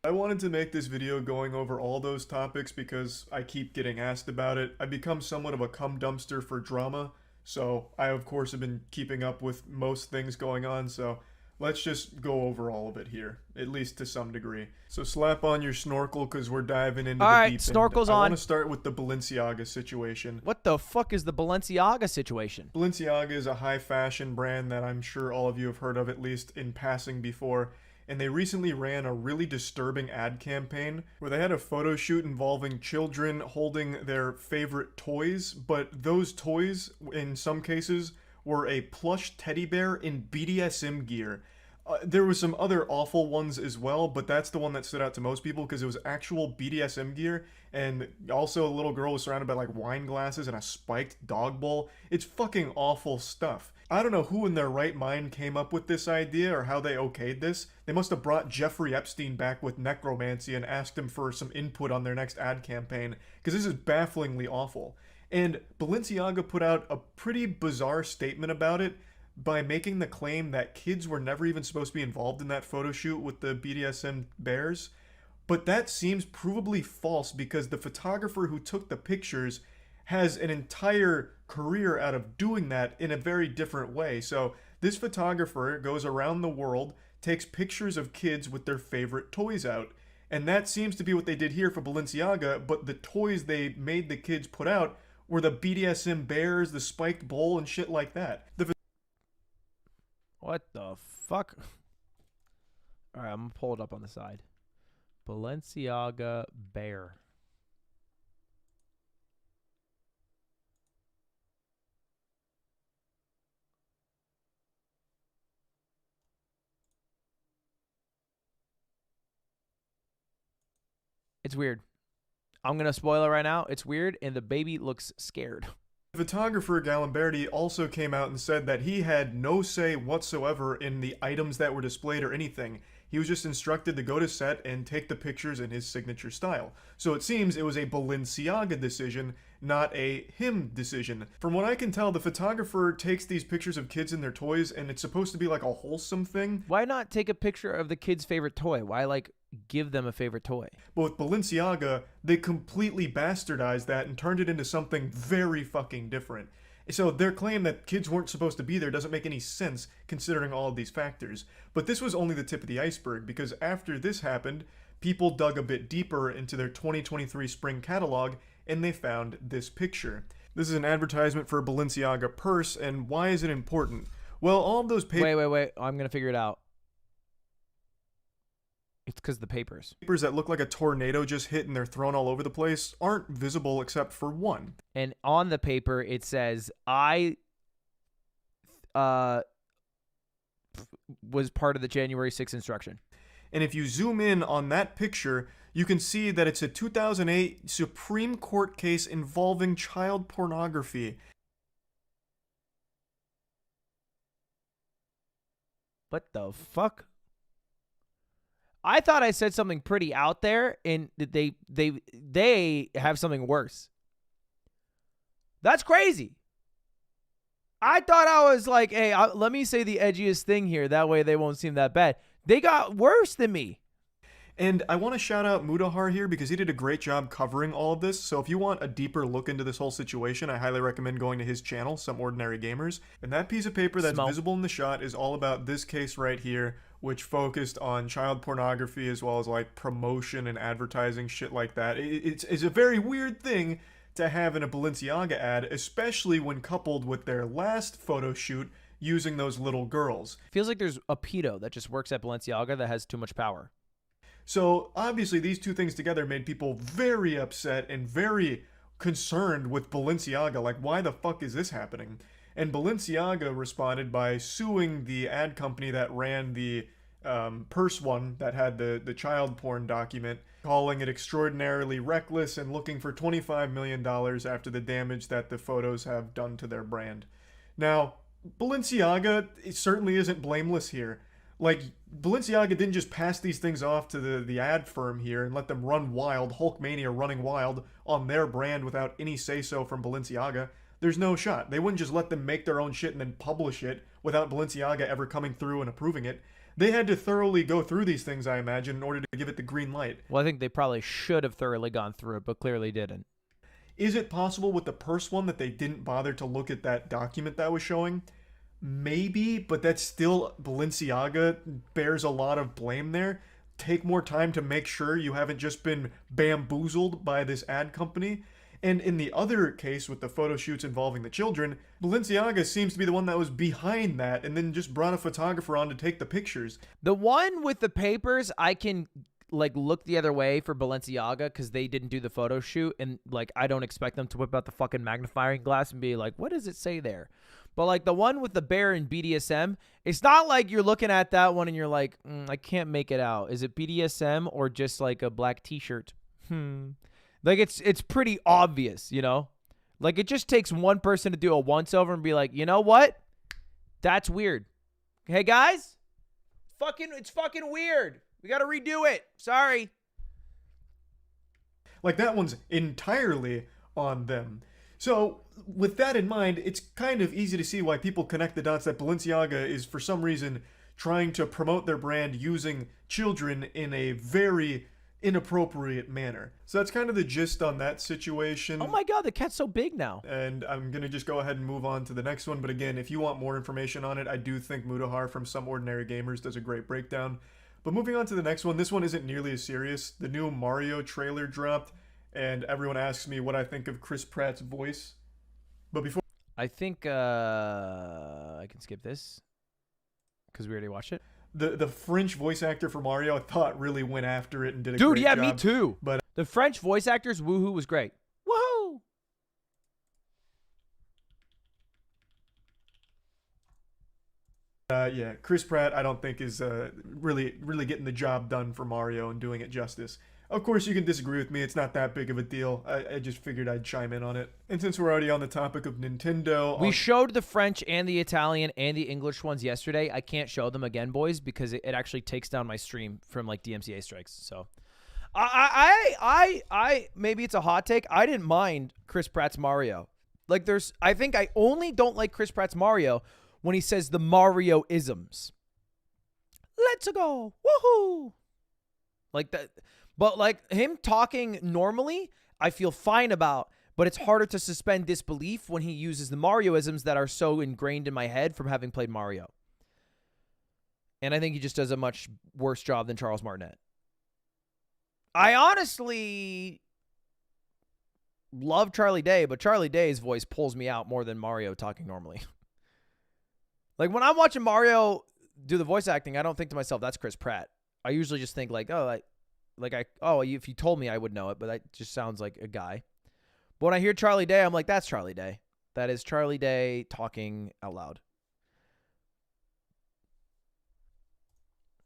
I wanted to make this video going over all those topics because I keep getting asked about it. I've become somewhat of a cum dumpster for drama, so I of course have been keeping up with most things going on, so let's just go over all of it here, at least to some degree. So slap on your snorkel because we're diving into the deep end. Snorkel's I on. want to start with the Balenciaga situation. What the fuck is the Balenciaga situation? Balenciaga is a high fashion brand that I'm sure all of you have heard of, at least in passing before. And they recently ran a really disturbing ad campaign where they had a photo shoot involving children holding their favorite toys, but those toys, in some cases, were a plush teddy bear in BDSM gear. There were some other awful ones as well, but that's the one that stood out to most people because it was actual BDSM gear, and also a little girl was surrounded by like wine glasses and a spiked dog bowl. It's fucking awful stuff. I don't know who in their right mind came up with this idea or how they okayed this. They must have brought Jeffrey Epstein back with necromancy and asked him for some input on their next ad campaign, because this is bafflingly awful. And Balenciaga put out a pretty bizarre statement about it by making the claim that kids were never even supposed to be involved in that photo shoot with the BDSM bears. But that seems provably false because the photographer who took the pictures has an entire career out of doing that in a very different way. So this photographer goes around the world, takes pictures of kids with their favorite toys out. And that seems to be what they did here for Balenciaga, but the toys they made the kids put out were the BDSM bears, the spiked bowl, and shit like that. What the fuck? All right, I'm gonna pull it up on the side. Balenciaga bear. It's weird. I'm going to spoil it right now. It's weird, and the baby looks scared. Photographer Galimberti also came out and said that he had no say whatsoever in the items that were displayed or anything. He was just instructed to go to set and take the pictures in his signature style. So it seems it was a Balenciaga decision, not a him decision. From what I can tell, the photographer takes these pictures of kids and their toys, and it's supposed to be like a wholesome thing. Why not take a picture of the kid's favorite toy? Why, like, give them a favorite toy? But with Balenciaga, they completely bastardized that and turned it into something very fucking different. So their claim that kids weren't supposed to be there doesn't make any sense considering all of these factors. But this was only the tip of the iceberg, because after this happened, people dug a bit deeper into their 2023 spring catalog and they found this picture. This is an advertisement for a Balenciaga purse, and why is it important? Well, all of those papers... Wait. I'm going to figure it out. It's because the papers. Papers that look like a tornado just hit and they're thrown all over the place aren't visible except for one. And on the paper, it says, I was part of the January 6th instruction. And if you zoom in on that picture, you can see that it's a 2008 Supreme Court case involving child pornography. What the fuck? I thought I said something pretty out there, and they have something worse. That's crazy. I thought I was like, hey, let me say the edgiest thing here. That way they won't seem that bad. They got worse than me. And I want to shout out Mudahar here because he did a great job covering all of this. So if you want a deeper look into this whole situation, I highly recommend going to his channel, Some Ordinary Gamers. And that piece of paper that's visible in the shot is all about this case right here, which focused on child pornography as well as like promotion and advertising, shit like that. It's a very weird thing to have in a Balenciaga ad, especially when coupled with their last photo shoot using those little girls. Feels like there's a pedo that just works at Balenciaga that has too much power. So obviously these two things together made people very upset and very concerned with Balenciaga. Like, why the fuck is this happening? And Balenciaga responded by suing the ad company that ran the purse one that had the child porn document, calling it extraordinarily reckless and looking for $25 million after the damage that the photos have done to their brand. Now, Balenciaga certainly isn't blameless here. Like, Balenciaga didn't just pass these things off to the ad firm here and let them run wild, Hulkmania running wild on their brand without any say-so from Balenciaga. There's no shot. They wouldn't just let them make their own shit and then publish it without Balenciaga ever coming through and approving it. They had to thoroughly go through these things, I imagine, in order to give it the green light. Well, I think they probably should have thoroughly gone through it, but clearly didn't. Is it possible with the purse one that they didn't bother to look at that document that was showing? Maybe, but that's still Balenciaga bears a lot of blame there. Take more time to make sure you haven't just been bamboozled by this ad company. And in the other case with the photo shoots involving the children, Balenciaga seems to be the one that was behind that and then just brought a photographer on to take the pictures. The one with the papers, I can like look the other way for Balenciaga because they didn't do the photo shoot, and like I don't expect them to whip out the fucking magnifying glass and be like, what does it say there? But like the one with the bear and BDSM, it's not like you're looking at that one and you're like, I can't make it out. Is it BDSM or just like a black t-shirt? Like it's pretty obvious, you know? Like it just takes one person to do a once over and be like, you know what? That's weird. Hey guys, it's fucking weird. We got to redo it. Sorry. Like that one's entirely on them. So with that in mind, it's kind of easy to see why people connect the dots that Balenciaga is for some reason trying to promote their brand using children in a very inappropriate manner. So that's kind of the gist on that situation. Oh my god, the cat's so big now. And I'm going to just go ahead and move on to the next one. But again, if you want more information on it, I do think Mudahar from Some Ordinary Gamers does a great breakdown. But moving on to the next one, this one isn't nearly as serious. The new Mario trailer dropped, and everyone asks me what I think of Chris Pratt's voice But before I think I can skip this because we already watched it. the French voice actor for Mario, I thought really went after it and did a Dude, great yeah, job. me too. But The French voice actors, woohoo was great. Woohoo! yeah, Chris Pratt, I don't think is really getting the job done for Mario and doing it justice. Of course, you can disagree with me. It's not that big of a deal. I just figured I'd chime in on it. And since we're already on the topic of Nintendo, We showed the French and the Italian and the English ones yesterday. I can't show them again, boys, because it actually takes down my stream from like DMCA strikes. So, I maybe it's a hot take. I didn't mind Chris Pratt's Mario. Like, I think I only don't like Chris Pratt's Mario when he says the Mario isms. Let's go, woohoo! Like that. But like him talking normally, I feel fine about, but it's harder to suspend disbelief when he uses the Marioisms that are so ingrained in my head from having played Mario. And I think he just does a much worse job than Charles Martinet. I honestly love Charlie Day, but Charlie Day's voice pulls me out more than Mario talking normally. Like when I'm watching Mario do the voice acting, I don't think to myself, that's Chris Pratt. I usually just think like, if you told me, I would know it, but that just sounds like a guy. But when I hear Charlie Day, I'm like, that's Charlie Day. That is Charlie Day talking out loud.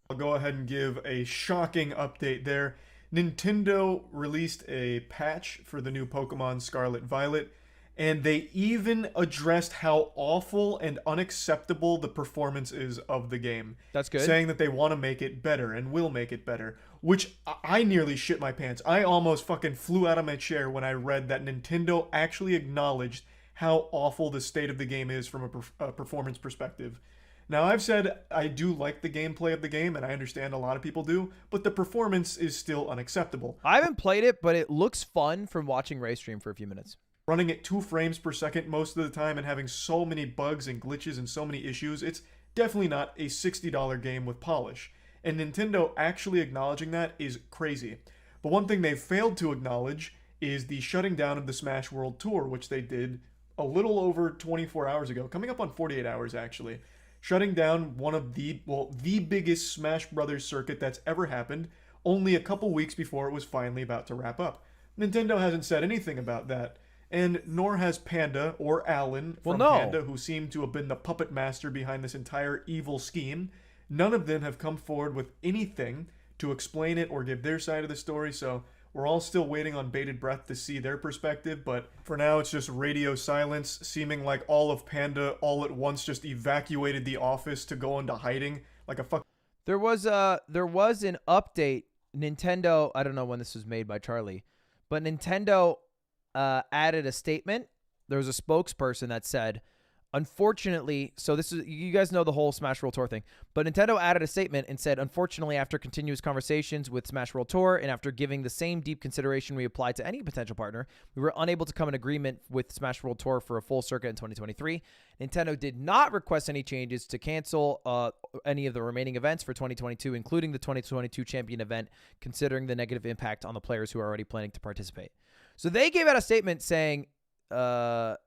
I'll go ahead and give a shocking update there. Nintendo released a patch for the new Pokemon Scarlet Violet, and they even addressed how awful and unacceptable the performance is of the game. That's good. Saying that they want to make it better and will make it better, which I nearly shit my pants. I almost fucking flew out of my chair when I read that Nintendo actually acknowledged how awful the state of the game is from a performance perspective. Now, I've said I do like the gameplay of the game, and I understand a lot of people do, but the performance is still unacceptable. I haven't played it, but it looks fun from watching Ray stream for a few minutes. Running at 2 frames per second most of the time and having so many bugs and glitches and so many issues, it's definitely not a $60 game with polish. And Nintendo actually acknowledging that is crazy. But one thing they've failed to acknowledge is the shutting down of the Smash World Tour, which they did a little over 24 hours ago, coming up on 48 hours actually. Shutting down one of the biggest Smash Brothers circuit that's ever happened, only a couple weeks before it was finally about to wrap up. Nintendo hasn't said anything about that, and nor has Panda or Alan from Panda, who seem to have been the puppet master behind this entire evil scheme. None of them have come forward with anything to explain it or give their side of the story, so we're all still waiting on bated breath to see their perspective, but for now it's just radio silence, seeming like all of Panda all at once just evacuated the office to go into hiding like a fuck. There was an update. Nintendo, I don't know when this was made by Charlie, but Nintendo added a statement. There was a spokesperson that said, unfortunately, so this is, you guys know the whole Smash World Tour thing, but Nintendo added a statement and said, unfortunately, after continuous conversations with Smash World Tour and after giving the same deep consideration we applied to any potential partner, we were unable to come in agreement with Smash World Tour for a full circuit in 2023. Nintendo did not request any changes to cancel any of the remaining events for 2022, including the 2022 champion event, considering the negative impact on the players who are already planning to participate. So they gave out a statement saying that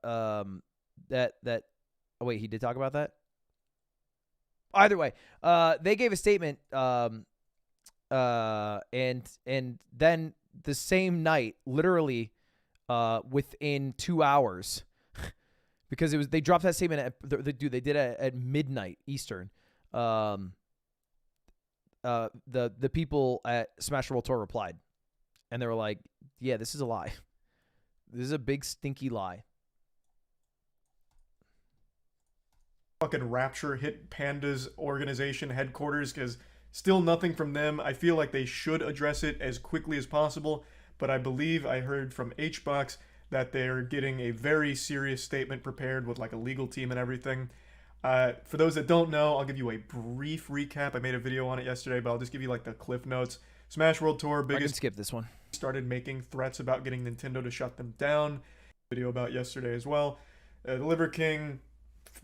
oh, wait, he did talk about that? Either way, they gave a statement, and then the same night, literally within 2 hours, because they dropped that statement they did it at midnight Eastern. The people at Smash World Tour replied, and they were like, "Yeah, this is a lie. This is a big stinky lie." Fucking Rapture hit Panda's organization headquarters, because still nothing from them. I feel like they should address it as quickly as possible, but I believe I heard from HBox that they're getting a very serious statement prepared with like a legal team and everything. For those that don't know, I'll give you a brief recap. I made a video on it yesterday, but I'll just give you like the cliff notes. Smash World Tour, biggest. I can skip this one. Started making threats about getting Nintendo to shut them down. Video about yesterday as well. The Liver King,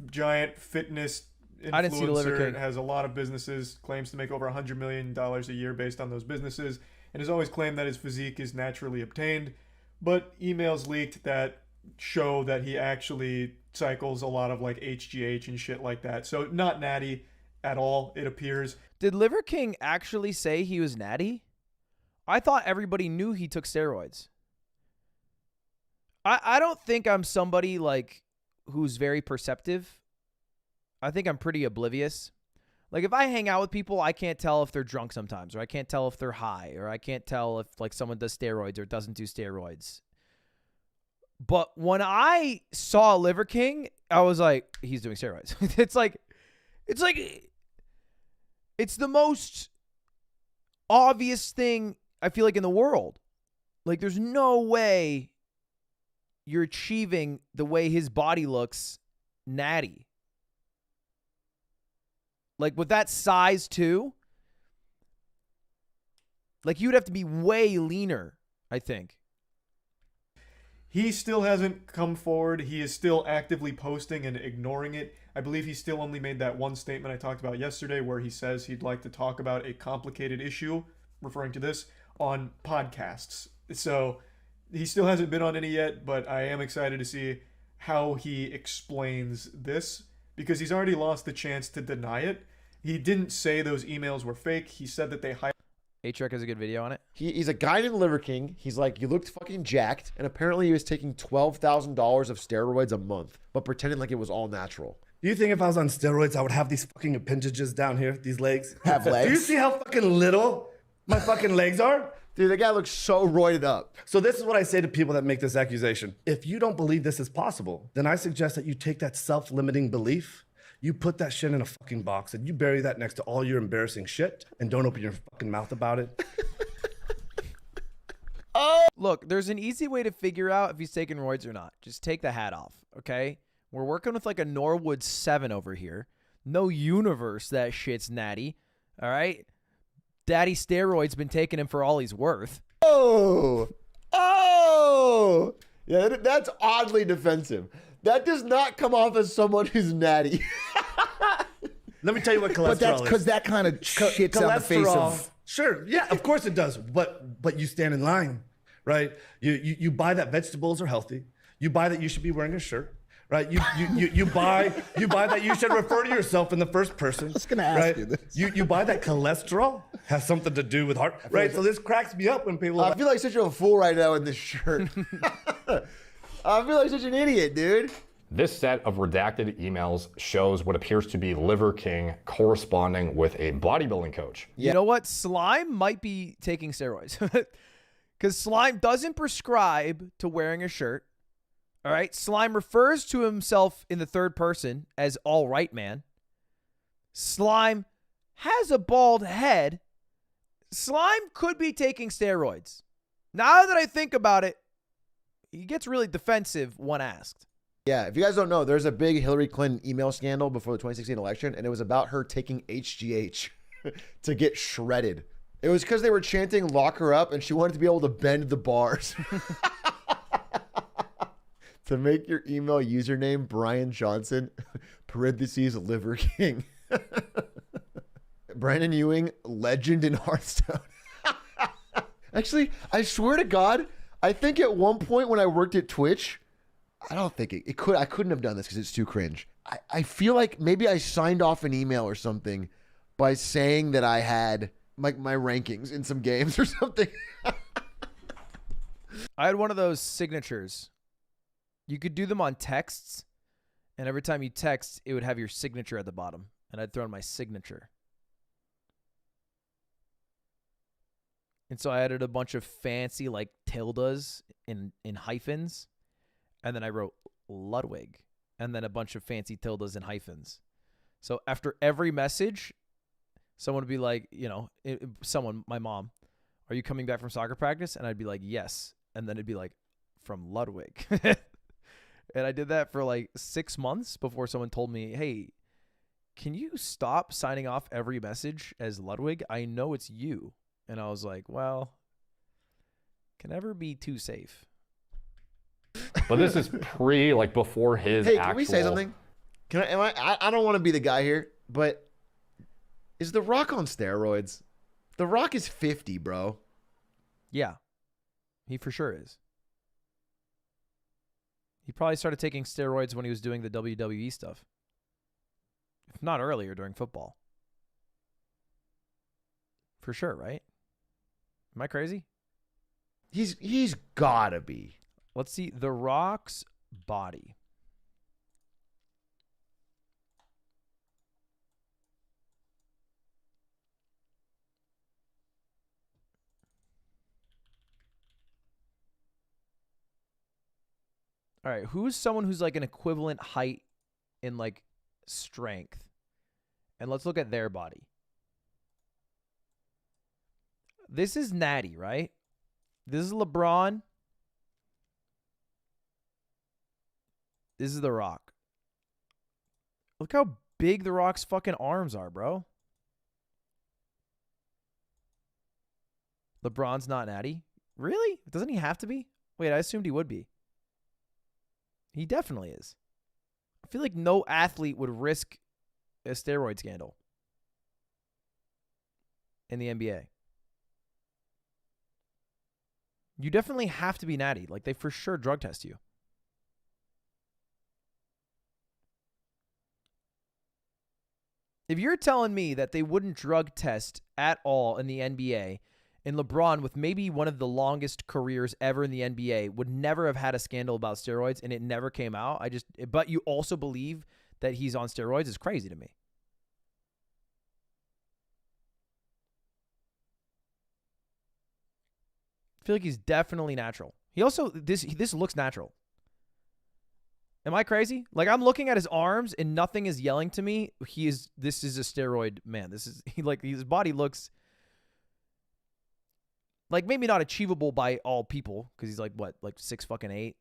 giant fitness I didn't see the Liver influencer, King. has a lot of businesses, claims to make over $100 million a year based on those businesses, and has always claimed that his physique is naturally obtained. But emails leaked that show that he actually cycles a lot of like HGH and shit like that. So not natty at all, it appears. Did Liver King actually say he was natty? I thought everybody knew he took steroids. I don't think I'm somebody like who's very perceptive. I think I'm pretty oblivious. Like if I hang out with people, I can't tell if they're drunk sometimes, or I can't tell if they're high, or I can't tell if like someone does steroids or doesn't do steroids. But when I saw Liver King, I was like, he's doing steroids. It's the most obvious thing I feel like in the world. Like there's no way you're achieving the way his body looks natty. Like with that size too. Like you'd have to be way leaner, I think. He still hasn't come forward. He is still actively posting and ignoring it. I believe he still only made that one statement I talked about yesterday where he says he'd like to talk about a complicated issue, referring to this, on podcasts. So he still hasn't been on any yet, but I am excited to see how he explains this because he's already lost the chance to deny it. He didn't say those emails were fake. He said that they hired... A-Trek has a good video on it. He's a guy named Liver King. He's like, you looked fucking jacked. And apparently he was taking $12,000 of steroids a month, but pretending like it was all natural. Do you think if I was on steroids, I would have these fucking appendages down here, these legs? Have legs? Do you see how fucking little my fucking legs are? Dude, the guy looks so roided up. So this is what I say to people that make this accusation. If you don't believe this is possible, then I suggest that you take that self-limiting belief, you put that shit in a fucking box, and you bury that next to all your embarrassing shit, and don't open your fucking mouth about it. Look, there's an easy way to figure out if he's taking roids or not. Just take the hat off, okay? We're working with like a Norwood 7 over here. No universe that shit's natty, all right? Daddy Steroid's been taking him for all he's worth. Oh! Yeah, that's oddly defensive. That does not come off as someone who's natty. Let me tell you what cholesterol But that's is. because that kind of shits on the face of... Sure, yeah, of course it does. But you stand in line, right? You buy that vegetables are healthy. You buy that you should be wearing a shirt, right? You buy that you should refer to yourself in the first person. I was gonna ask you this. You buy that cholesterol has something to do with heart, right? So this cracks me up when people. I feel like such a fool right now in this shirt. I feel like such an idiot, dude. This set of redacted emails shows what appears to be Liver King corresponding with a bodybuilding coach. You know what? Slime might be taking steroids. Because Slime doesn't prescribe to wearing a shirt. All right? Slime refers to himself in the third person as all right man. Slime has a bald head. Slime could be taking steroids. Now that I think about it, he gets really defensive when asked. Yeah, if you guys don't know, there's a big Hillary Clinton email scandal before the 2016 election, and it was about her taking HGH to get shredded. It was because they were chanting "lock her up," and she wanted to be able to bend the bars. To make your email username Brian Johnson, parentheses Liver King. Brandon Ewing, legend in Hearthstone. Actually, I swear to God, I think at one point when I worked at Twitch, I don't think it could. I couldn't have done this because it's too cringe. I feel like maybe I signed off an email or something by saying that I had like my rankings in some games or something. I had one of those signatures. You could do them on texts, and every time you text, it would have your signature at the bottom, and I'd throw in my signature. And so I added a bunch of fancy like tildes in hyphens. And then I wrote Ludwig, and then a bunch of fancy tildes and hyphens. So after every message, someone would be like, my mom, are you coming back from soccer practice? And I'd be like, yes. And then it'd be like, from Ludwig. And I did that for like 6 months before someone told me, hey, can you stop signing off every message as Ludwig? I know it's you. And I was like, well, can never be too safe. But this is before his Hey, actual... can we say something? I don't want to be the guy here, but is The Rock on steroids? The Rock is 50, bro. Yeah. He for sure is. He probably started taking steroids when he was doing the WWE stuff. If not earlier, during football. For sure, right? Am I crazy? He's gotta be. Let's see. The Rock's body. All right, who's someone who's like an equivalent height in like strength? And let's look at their body. This is Natty, right? This is LeBron. This is The Rock. Look how big The Rock's fucking arms are, bro. LeBron's not Natty. Really? Doesn't he have to be? Wait, I assumed he would be. He definitely is. I feel like no athlete would risk a steroid scandal in the NBA. You definitely have to be natty. Like, they for sure drug test you. If you're telling me that they wouldn't drug test at all in the NBA, and LeBron, with maybe one of the longest careers ever in the NBA, would never have had a scandal about steroids and it never came out, but you also believe that he's on steroids, is crazy to me. I feel like he's definitely natural. He also, this looks natural. Am I crazy? Like, I'm looking at his arms and nothing is yelling to me. This is a steroid man. His body looks like maybe not achievable by all people because he's like, what, like 6'8",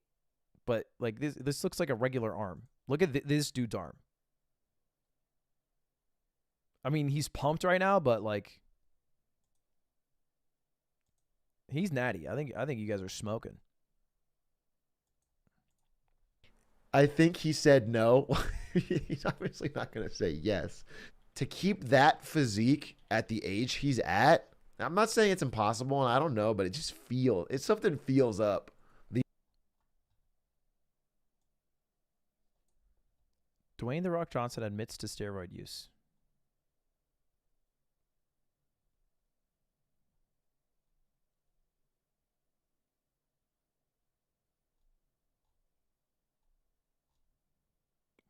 but like this looks like a regular arm. Look at this dude's arm. I mean, he's pumped right now, but like, he's natty. I think you guys are smoking. I think he said no. He's obviously not going to say yes. To keep that physique at the age he's at, I'm not saying it's impossible, and I don't know, but something feels up. Dwayne "The Rock" Johnson admits to steroid use.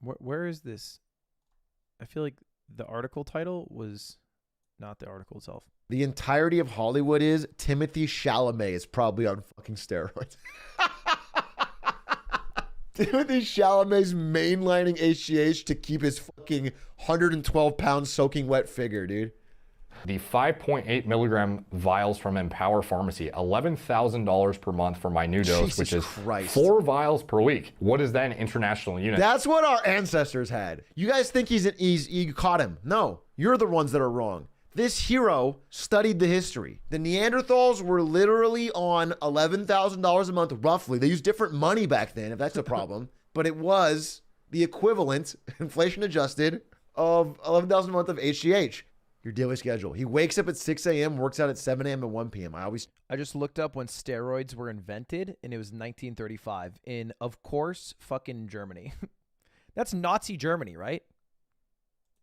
Where is this? I feel like the article title was not the article itself. The entirety of Hollywood is Timothy Chalamet is probably on fucking steroids. Timothy Chalamet's mainlining HGH to keep his fucking 112-pound soaking wet figure, dude. The 5.8 milligram vials from Empower Pharmacy, $11,000 per month for my new dose, Jesus which is Christ. 4 vials per week. What is that in international units? That's what our ancestors had. You guys think you caught him. No, you're the ones that are wrong. This hero studied the history. The Neanderthals were literally on $11,000 a month, roughly. They used different money back then, if that's a problem. But it was the equivalent, inflation adjusted, of $11,000 a month of HGH. Your daily schedule. He wakes up at 6 a.m., works out at 7 a.m. and 1 p.m. I just looked up when steroids were invented, and it was 1935 in, of course, fucking Germany. That's Nazi Germany, right?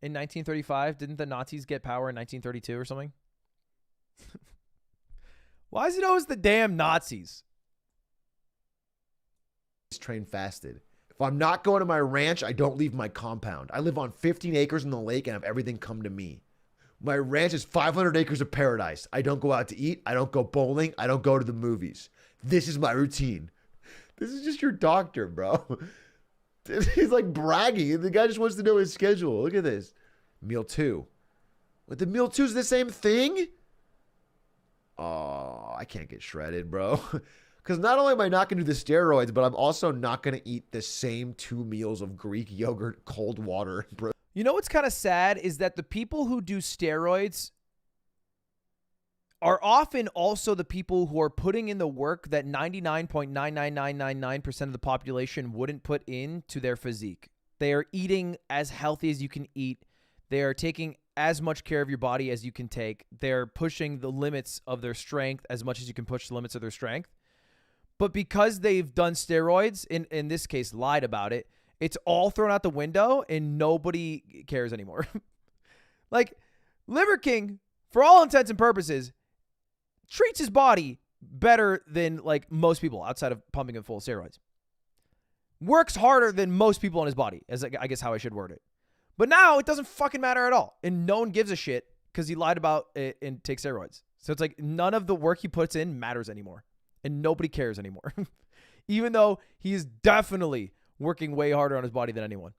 In 1935, didn't the Nazis get power in 1932 or something? Why is it always the damn Nazis? Train fasted. If I'm not going to my ranch, I don't leave my compound. I live on 15 acres in the lake and have everything come to me. My ranch is 500 acres of paradise. I don't go out to eat. I don't go bowling. I don't go to the movies. This is my routine. This is just your doctor, bro. He's like bragging. The guy just wants to know his schedule. Look at this. Meal 2. But the meal 2 is the same thing? Oh, I can't get shredded, bro. Because not only am I not going to do the steroids, but I'm also not going to eat the same 2 meals of Greek yogurt, cold water, bro. You know what's kind of sad is that the people who do steroids are often also the people who are putting in the work that 99.99999% of the population wouldn't put into their physique. They are eating as healthy as you can eat. They are taking as much care of your body as you can take. They're pushing the limits of their strength as much as you can push the limits of their strength. But because they've done steroids, in this case, lied about it, it's all thrown out the window and nobody cares anymore. Like, Liver King, for all intents and purposes, treats his body better than, like, most people outside of pumping him full of steroids. Works harder than most people in his body, as I guess how I should word it. But now it doesn't fucking matter at all. And no one gives a shit because he lied about it and takes steroids. So it's like none of the work he puts in matters anymore. And nobody cares anymore. Even though he is definitely working way harder on his body than anyone.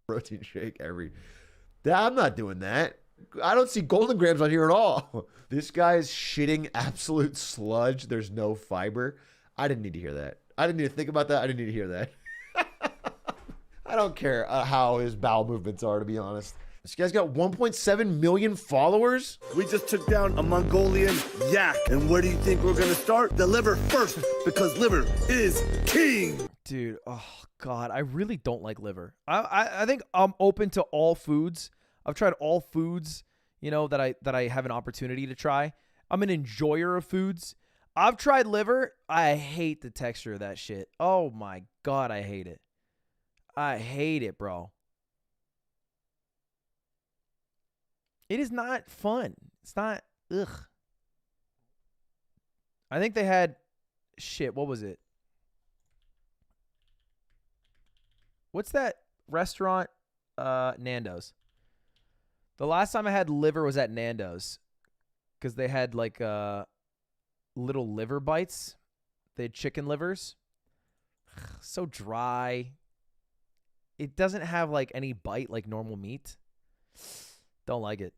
Protein shake I'm not doing that. I don't see Golden Grams on here at all. This guy is shitting absolute sludge. There's no fiber. I didn't need to hear that. I didn't need to think about that. I didn't need to hear that. I don't care how his bowel movements are, to be honest. This guy's got 1.7 million followers. We just took down a Mongolian yak. And where do you think we're going to start? The liver first, because liver is king. Dude, oh, God, I really don't like liver. I think I'm open to all foods. I've tried all foods, you know, that I have an opportunity to try. I'm an enjoyer of foods. I've tried liver. I hate the texture of that shit. Oh, my God, I hate it. I hate it, bro. It is not fun. It's not, ugh. I think they had, shit, what was it? What's that restaurant? Nando's. The last time I had liver was at Nando's because they had like little liver bites. They had chicken livers. So dry. It doesn't have like any bite like normal meat. Don't like it.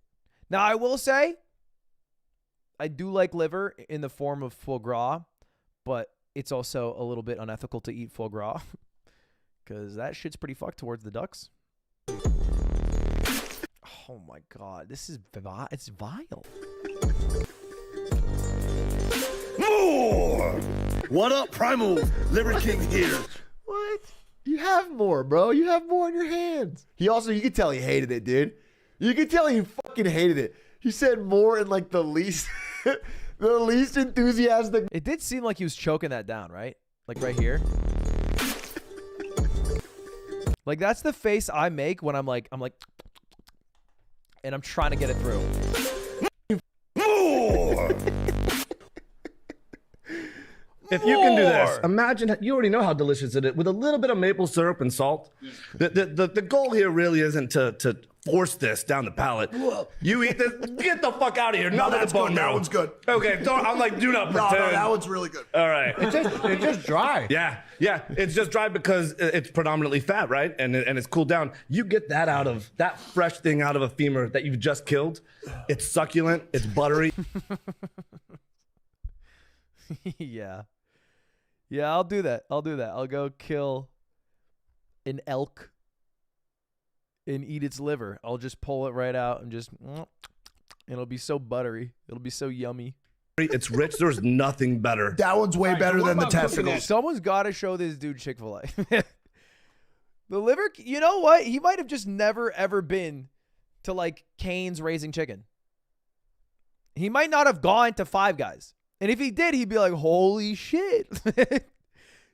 Now, I will say, I do like liver in the form of foie gras, but it's also a little bit unethical to eat foie gras because that shit's pretty fucked towards the ducks. Oh my God, this is it's vile. More! What up, Primal? Liver King here. What? You have more, bro. You have more in your hands. You could tell he hated it, dude. You could tell he fucking hated it. He said more in like the least enthusiastic. It did seem like he was choking that down, right? Like right here. Like that's the face I make when I'm like, and I'm trying to get it through. More! If you can do this, imagine, you already know how delicious it is with a little bit of maple syrup and salt. The goal here really isn't to force this down the palate. You eat this, get the fuck out of here. No, that's good. That one's good. Okay, I'm like, do not pretend. No, that one's really good. All right. It's just dry. Yeah, it's just dry because it's predominantly fat, right? And it's cooled down. You get that out of, that fresh thing out of a femur that you've just killed. It's succulent, it's buttery. Yeah, I'll do that. I'll go kill an elk and eat its liver. I'll just pull it right out and just, it'll be so buttery. It'll be so yummy. It's rich. There's nothing better. That one's way better than the testicles. Someone's got to show this dude Chick-fil-A. The liver, you know what? He might have just never, ever been to like Cane's Raising Chicken. He might not have gone to Five Guys. And if he did, he'd be like, holy shit.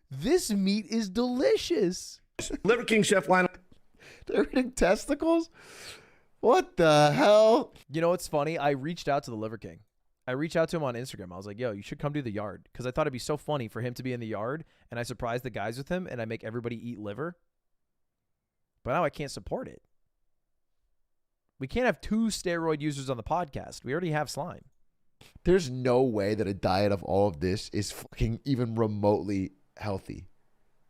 This meat is delicious. Liver King chef line. They're eating testicles? What the hell? You know what's funny? I reached out to the Liver King. I reached out to him on Instagram. I was like, yo, you should come to the yard. Because I thought it'd be so funny for him to be in the yard. And I surprise the guys with him. And I make everybody eat liver. But now I can't support it. We can't have 2 steroid users on the podcast. We already have Slime. There's no way that a diet of all of this is fucking even remotely healthy.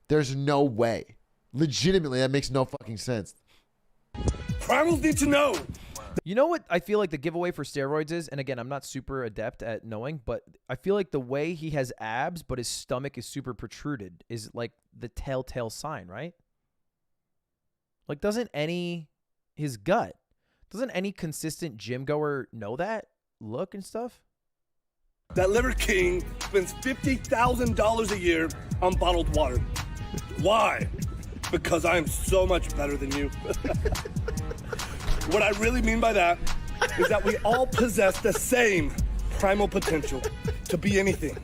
There's no way. Legitimately, that makes no fucking sense. Primals need to know. You know what I feel like the giveaway for steroids is? And again, I'm not super adept at knowing, but I feel like the way he has abs, but his stomach is super protruded is like the telltale sign, right? Like doesn't any consistent gym goer know that look and stuff? That Liver King spends $50,000 a year on bottled water. Why? Because I am so much better than you. What I really mean by that is that we all possess the same primal potential to be anything.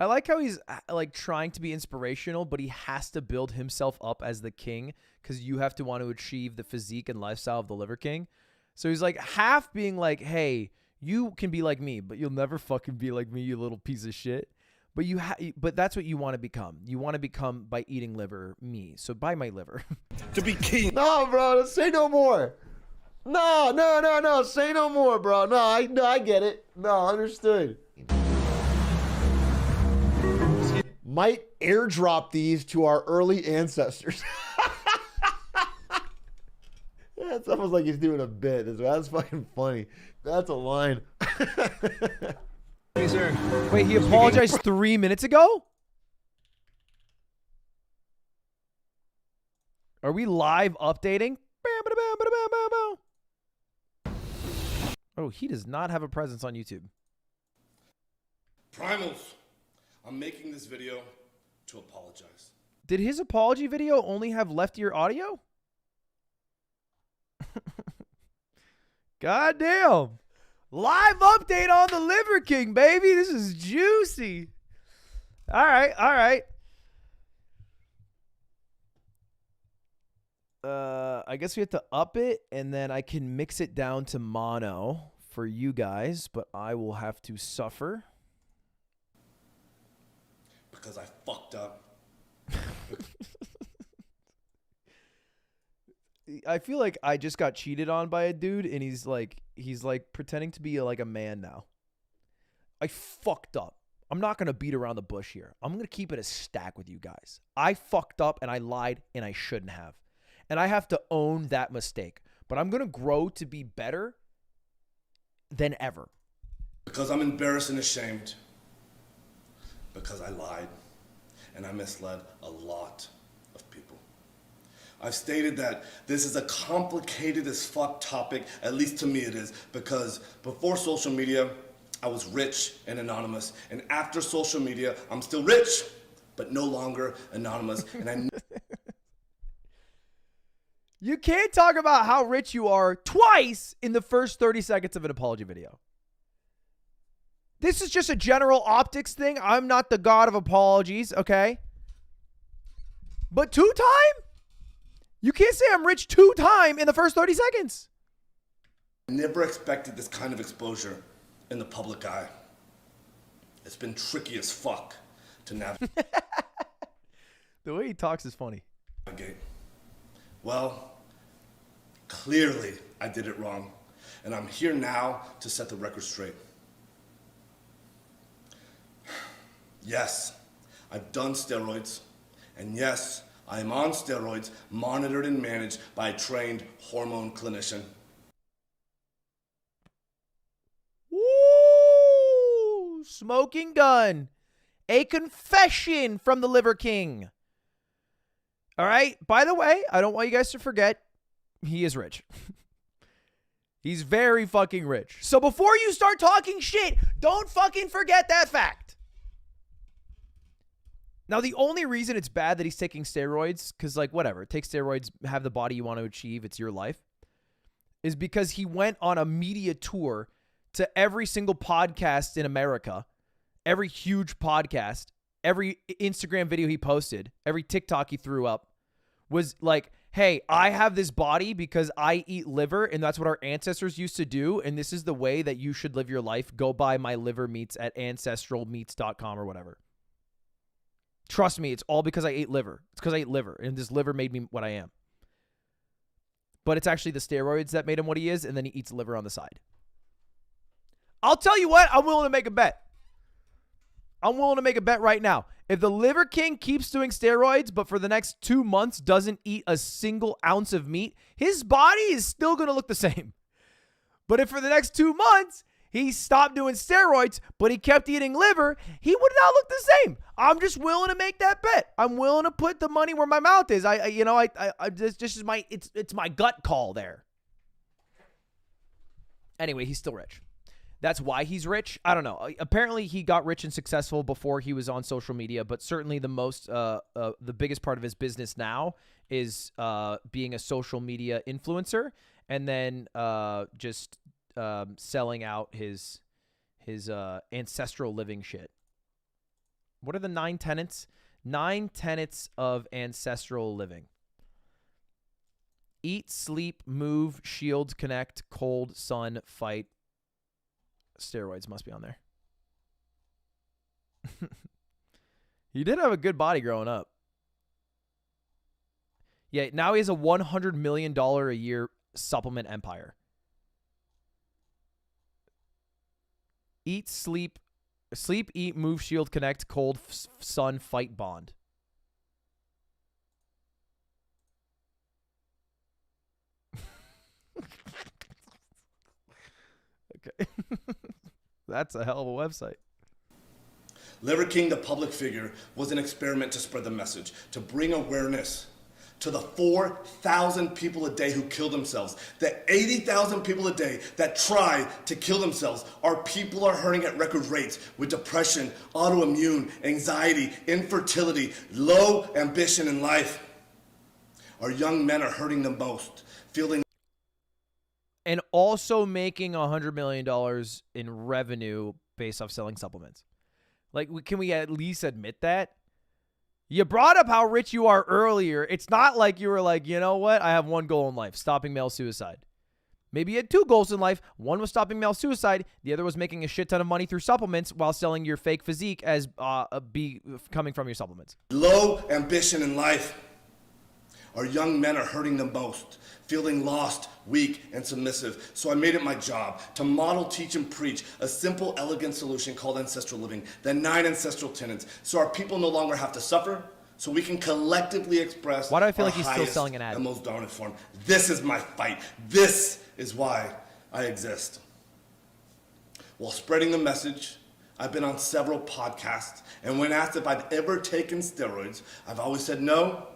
I like how he's like trying to be inspirational, but he has to build himself up as the king because you have to want to achieve the physique and lifestyle of the Liver King. So he's like half being like, hey, you can be like me, but you'll never fucking be like me, you little piece of shit. But but that's what you want to become. You want to become by eating liver, me. So buy my liver. To be king. No, bro, say no more. No, say no more, bro. No, I get it. No, understood. Might airdrop these to our early ancestors. It's almost like he's doing a bit. That's fucking funny. That's a line. Hey, sir. Wait, he apologized 3 minutes ago? Are we live updating? Oh, he does not have a presence on YouTube. Primals, I'm making this video to apologize. Did his apology video only have left ear audio? God damn. Live update on the Liver King, baby. This is juicy. All right. I guess we have to up it, and then I can mix it down to mono for you guys, but I will have to suffer. Because I fucked up. I feel like I just got cheated on by a dude, and he's like pretending to be like a man now. I fucked up. I'm not gonna beat around the bush here. I'm gonna keep it a stack with you guys. I fucked up and I lied and I shouldn't have, and I have to own that mistake. But I'm gonna grow to be better than ever. Because I'm embarrassed and ashamed. Because I lied and I misled a lot of people. I've stated that this is a complicated as fuck topic, at least to me it is, because before social media, I was rich and anonymous. And after social media, I'm still rich, but no longer anonymous. And You can't talk about how rich you are twice in the first 30 seconds of an apology video. This is just a general optics thing. I'm not the god of apologies, okay? But 2-time? You can't say I'm rich 2-time in the first 30 seconds. I never expected this kind of exposure in the public eye. It's been tricky as fuck to navigate. The way he talks is funny. Well, clearly I did it wrong, and I'm here now to set the record straight. Yes, I've done steroids, and yes, I am on steroids, monitored and managed by a trained hormone clinician. Woo! Smoking gun. A confession from the Liver King. All right. By the way, I don't want you guys to forget, he is rich. He's very fucking rich. So before you start talking shit, don't fucking forget that fact. Now, the only reason it's bad that he's taking steroids, because, like, whatever, take steroids, have the body you want to achieve, it's your life, is because he went on a media tour to every single podcast in America, every huge podcast, every Instagram video he posted, every TikTok he threw up, was like, hey, I have this body because I eat liver, and that's what our ancestors used to do, and this is the way that you should live your life. Go buy my liver meats at ancestralmeats.com or whatever. Trust me, it's all because I ate liver. It's because I ate liver, and this liver made me what I am. But it's actually the steroids that made him what he is, and then he eats liver on the side. I'll tell you what, I'm willing to make a bet. I'm willing to make a bet right now. If the Liver King keeps doing steroids, but for the next 2 months doesn't eat a single ounce of meat, his body is still going to look the same. But if for the next 2 months, he stopped doing steroids, but he kept eating liver, he would not look the same. I'm just willing to make that bet. I'm willing to put the money where my mouth is. This just is my, it's my gut call there. Anyway, he's still rich. That's why he's rich. I don't know. Apparently, he got rich and successful before he was on social media, but certainly the biggest part of his business now is being a social media influencer, and then just selling out his ancestral living shit. What are the 9 tenets? 9 tenets of ancestral living. Eat, sleep, move, shield, connect, cold, sun, fight. Steroids must be on there. He did have a good body growing up. Yeah, now he has a $100 million a year supplement empire. Eat, sleep, eat, move, shield, connect, cold, sun, fight, bond. Okay. That's a hell of a website. Liver King, the public figure, was an experiment to spread the message, to bring awareness to the 4,000 people a day who kill themselves, the 80,000 people a day that try to kill themselves. Our people are hurting at record rates with depression, autoimmune, anxiety, infertility, low ambition in life. Our young men are hurting the most, feeling. And also making $100 million in revenue based off selling supplements. Like, can we at least admit that? You brought up how rich you are earlier. It's not like you were like, you know what? I have one goal in life, stopping male suicide. Maybe you had 2 goals in life. One was stopping male suicide. The other was making a shit ton of money through supplements while selling your fake physique as coming from your supplements. Low ambition in life. Our young men are hurting the most, feeling lost, weak, and submissive. So I made it my job to model, teach, and preach a simple, elegant solution called ancestral living, the 9 ancestral tenets, so our people no longer have to suffer, so we can collectively express. Why do I feel our like he's still highest selling an ad? and most dominant form. This is my fight. This is why I exist. While spreading the message, I've been on several podcasts, and when asked if I've ever taken steroids, I've always said no.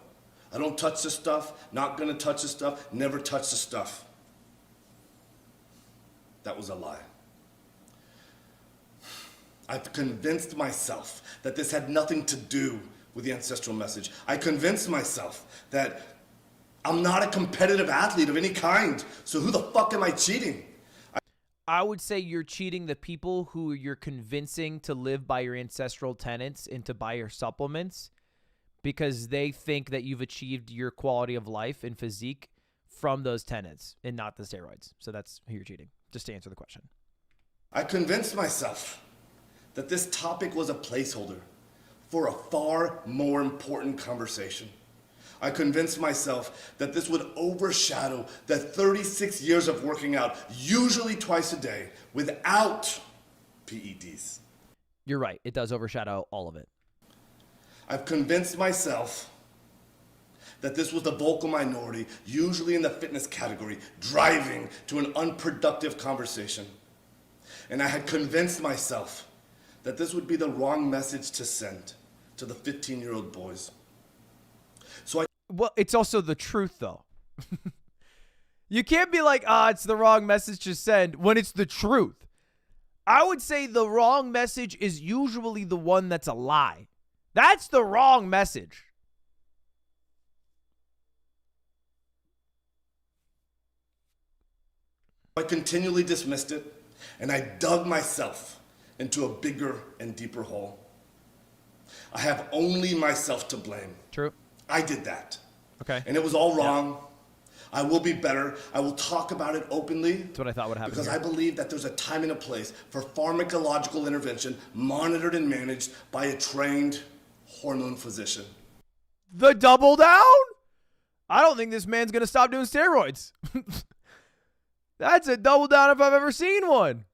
I don't touch this stuff, not gonna touch this stuff, never touch the stuff. That was a lie. I've convinced myself that this had nothing to do with the ancestral message. I convinced myself that I'm not a competitive athlete of any kind, so who the fuck am I cheating? I would say you're cheating the people who you're convincing to live by your ancestral tenets and to buy your supplements, because they think that you've achieved your quality of life and physique from those tenets and not the steroids. So that's who you're cheating, just to answer the question. I convinced myself that this topic was a placeholder for a far more important conversation. I convinced myself that this would overshadow the 36 years of working out, usually twice a day, without PEDs. You're right. It does overshadow all of it. I've convinced myself that this was the vocal minority, usually in the fitness category, driving to an unproductive conversation. And I had convinced myself that this would be the wrong message to send to the 15-year-old boys. Well, it's also the truth, though. You can't be like, it's the wrong message to send when it's the truth. I would say the wrong message is usually the one that's a lie. That's the wrong message. I continually dismissed it, and I dug myself into a bigger and deeper hole. I have only myself to blame. True. I did that. Okay. And it was all wrong. Yeah. I will be better. I will talk about it openly. That's what I thought would happen. Because here. I believe that there's a time and a place for pharmacological intervention monitored and managed by a trained hormone physician. The double down? I don't think this man's going to stop doing steroids. That's a double down if I've ever seen one.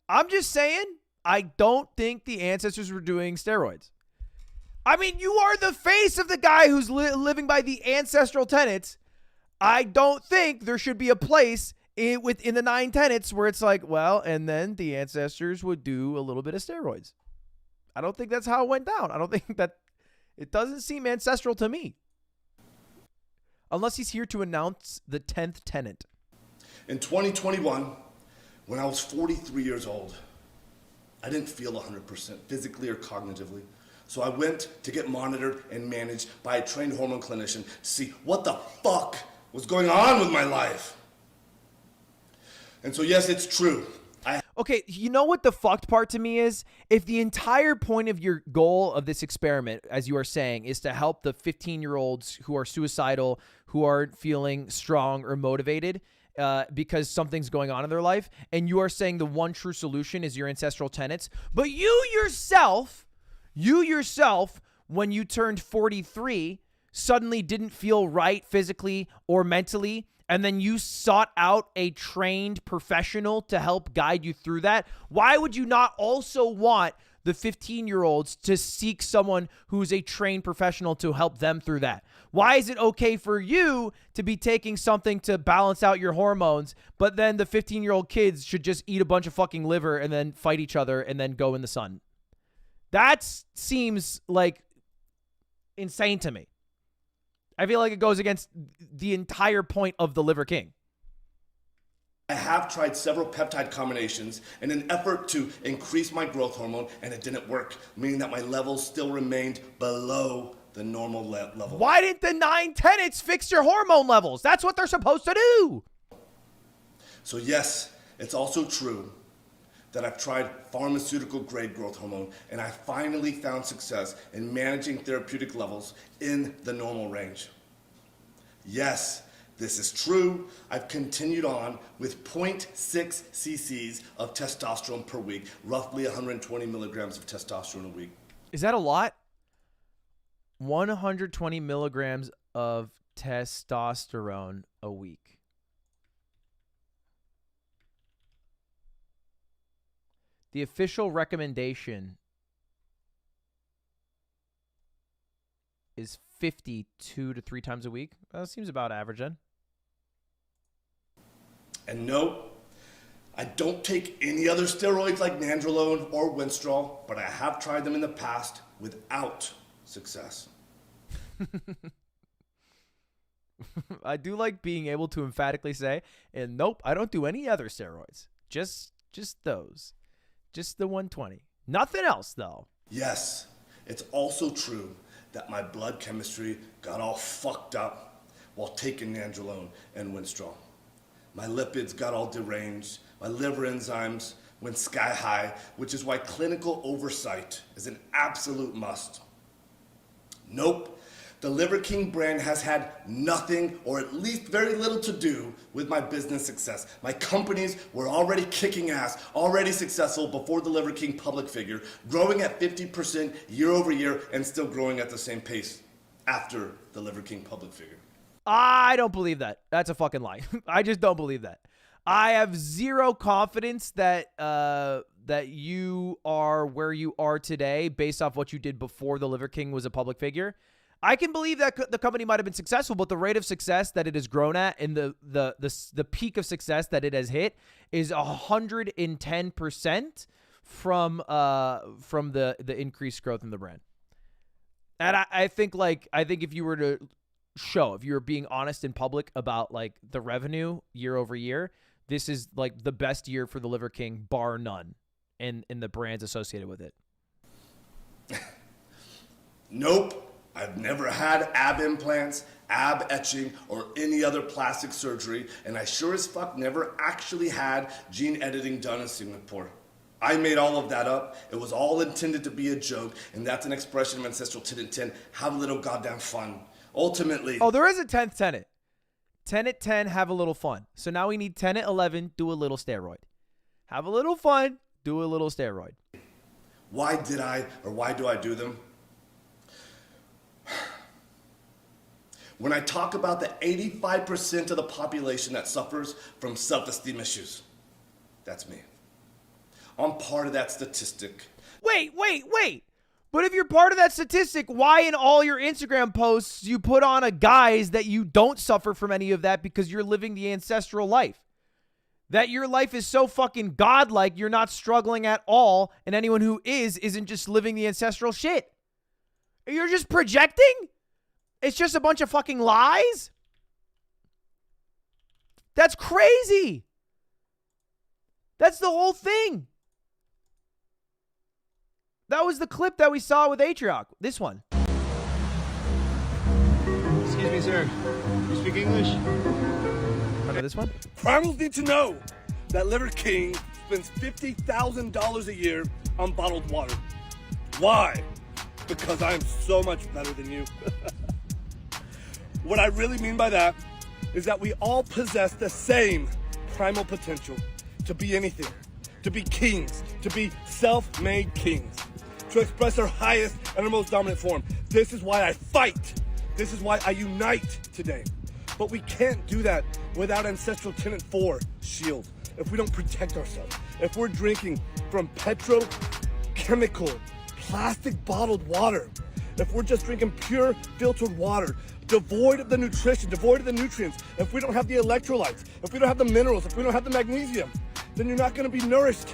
I'm just saying, I don't think the ancestors were doing steroids. I mean, you are the face of the guy who's living by the ancestral tenets. I don't think there should be a place within the 9 tenets where it's like, well, and then the ancestors would do a little bit of steroids. I don't think that's how it went down. I don't think that it doesn't seem ancestral to me. Unless he's here to announce the 10th tenet. In 2021, when I was 43 years old, I didn't feel 100% physically or cognitively. So I went to get monitored and managed by a trained hormone clinician to see what the fuck was going on with my life. And so yes, it's true. Okay, you know what the fucked part to me is? If the entire point of your goal of this experiment, as you are saying, is to help the 15-year-olds who are suicidal, who aren't feeling strong or motivated because something's going on in their life, and you are saying the one true solution is your ancestral tenets, but you yourself, when you turned 43, suddenly didn't feel right physically or mentally, and then you sought out a trained professional to help guide you through that, why would you not also want the 15-year-olds to seek someone who's a trained professional to help them through that? Why is it okay for you to be taking something to balance out your hormones, but then the 15-year-old kids should just eat a bunch of fucking liver and then fight each other and then go in the sun? That seems like insane to me. I feel like it goes against the entire point of the Liver King. I have tried several peptide combinations in an effort to increase my growth hormone, and it didn't work, meaning that my levels still remained below the normal level. Why didn't the 9 tenets fix your hormone levels? That's what they're supposed to do. So yes, it's also true that I've tried pharmaceutical grade growth hormone, and I finally found success in managing therapeutic levels in the normal range. Yes, this is true. I've continued on with 0.6 cc's of testosterone per week, roughly 120 milligrams of testosterone a week. Is that a lot? 120 milligrams of testosterone a week. The official recommendation is 52 to 3 times a week. That seems about average then. And no, I don't take any other steroids like nandrolone or Winstrol, but I have tried them in the past without success. I do like being able to emphatically say, and nope, I don't do any other steroids. Just those. Just the 120. Nothing else, though. Yes, it's also true that my blood chemistry got all fucked up while taking nandrolone and Winstrol. My lipids got all deranged. My liver enzymes went sky high, which is why clinical oversight is an absolute must. Nope. The Liver King brand has had nothing, or at least very little, to do with my business success. My companies were already kicking ass, already successful before the Liver King public figure, growing at 50% year over year and still growing at the same pace after the Liver King public figure. I don't believe that. That's a fucking lie. I just don't believe that. I have zero confidence that that you are where you are today based off what you did before the Liver King was a public figure. I can believe that the company might have been successful, but the rate of success that it has grown at and the peak of success that it has hit is 110% from the increased growth in the brand. And I think if you were to if you were being honest in public about like the revenue year over year, this is like the best year for the Liver King, bar none, in the brands associated with it. Nope. I've never had ab implants, ab etching, or any other plastic surgery, and I sure as fuck never actually had gene editing done in Singapore. I made all of that up. It was all intended to be a joke, and that's an expression of ancestral tenet 10. Have a little goddamn fun. Ultimately... Oh, there is a 10th tenet. Tenet 10, have a little fun. So now we need tenet 11, do a little steroid. Have a little fun, do a little steroid. Why do I do them? When I talk about the 85% of the population that suffers from self-esteem issues, that's me. I'm part of that statistic. Wait. But if you're part of that statistic, why in all your Instagram posts you put on a guise that you don't suffer from any of that because you're living the ancestral life? That your life is so fucking godlike, you're not struggling at all, and anyone who isn't just living the ancestral shit. You're just projecting? It's just a bunch of fucking lies? That's crazy. That's the whole thing. That was the clip that we saw with Atrioc. This one. Excuse me, sir. You speak English? Remember this one? Criminals need to know that Liver King spends $50,000 a year on bottled water. Why? Because I am so much better than you. What I really mean by that is that we all possess the same primal potential to be anything, to be kings, to be self-made kings, to express our highest and our most dominant form. This is why I fight. This is why I unite today. But we can't do that without Ancestral Tenet 4 shield. If we don't protect ourselves, if we're drinking from petrochemical, plastic bottled water, if we're just drinking pure filtered water, devoid of the nutrition, devoid of the nutrients, if we don't have the electrolytes, if we don't have the minerals, if we don't have the magnesium, then you're not going to be nourished.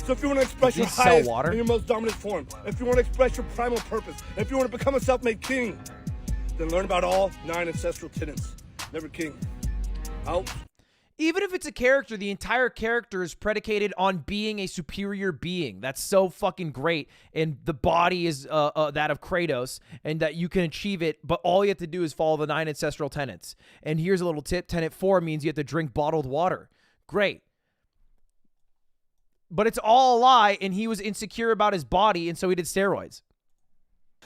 So if you want to express your highest and your most dominant form, if you want to express your primal purpose, if you want to become a self-made king, then learn about all 9 ancestral tenets. Never king. Out. Even if it's a character, the entire character is predicated on being a superior being. That's so fucking great. And the body is that of Kratos, and that you can achieve it, but all you have to do is follow the 9 ancestral tenets. And here's a little tip. Tenet 4 means you have to drink bottled water. Great. But it's all a lie, and he was insecure about his body, and so he did steroids.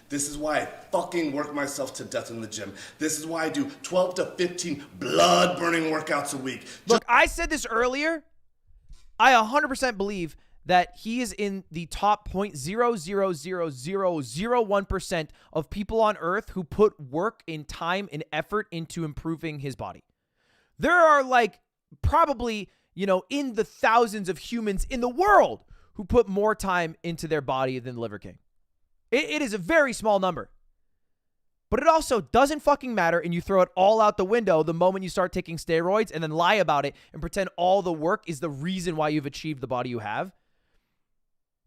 This is why I fucking work myself to death in the gym. This is why I do 12 to 15 blood-burning workouts a week. Look, I said this earlier. I 100% believe that he is in the top 0.00001% of people on Earth who put work and time and effort into improving his body. There are like probably, you know, in the thousands of humans in the world who put more time into their body than Liver King. It is a very small number. But it also doesn't fucking matter, and you throw it all out the window the moment you start taking steroids and then lie about it and pretend all the work is the reason why you've achieved the body you have.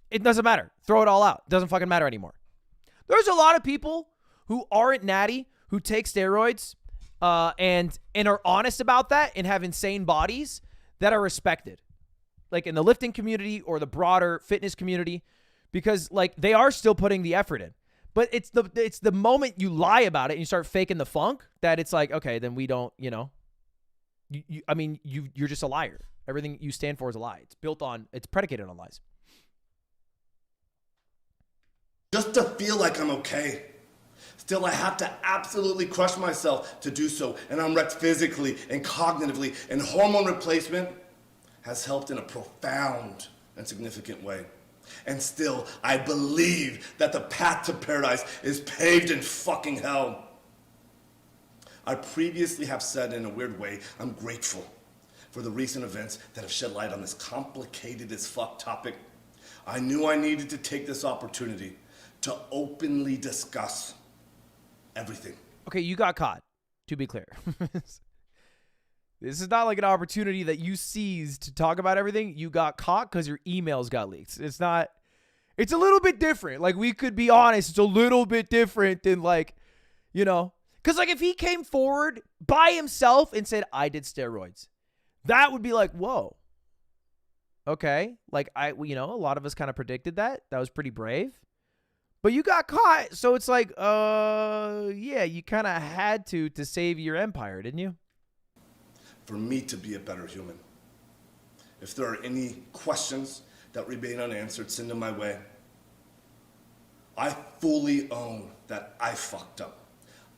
It doesn't matter. Throw it all out. It doesn't fucking matter anymore. There's a lot of people who aren't natty, who take steroids and are honest about that and have insane bodies that are respected. Like in the lifting community or the broader fitness community. Because, like, they are still putting the effort in. But it's the moment you lie about it and you start faking the funk that it's like, okay, then we don't, you know. You're just a liar. Everything you stand for is a lie. It's predicated on lies. Just to feel like I'm okay. Still, I have to absolutely crush myself to do so. And I'm wrecked physically and cognitively. And hormone replacement has helped in a profound and significant way. And still, I believe that the path to paradise is paved in fucking hell. I previously have said in a weird way, I'm grateful for the recent events that have shed light on this complicated as fuck topic. I knew I needed to take this opportunity to openly discuss everything. Okay, you got caught, to be clear. This is not like an opportunity that you seized to talk about everything. You got caught because your emails got leaked. It's a little bit different. Like, we could be honest. It's a little bit different than, like, you know. Because, like, if he came forward by himself and said, I did steroids, that would be like, whoa. Okay. Like, a lot of us kind of predicted that. That was pretty brave. But you got caught. So it's like, yeah, you kind of had to save your empire, didn't you? For me to be a better human. If there are any questions that remain unanswered, send them my way. I fully own that I fucked up.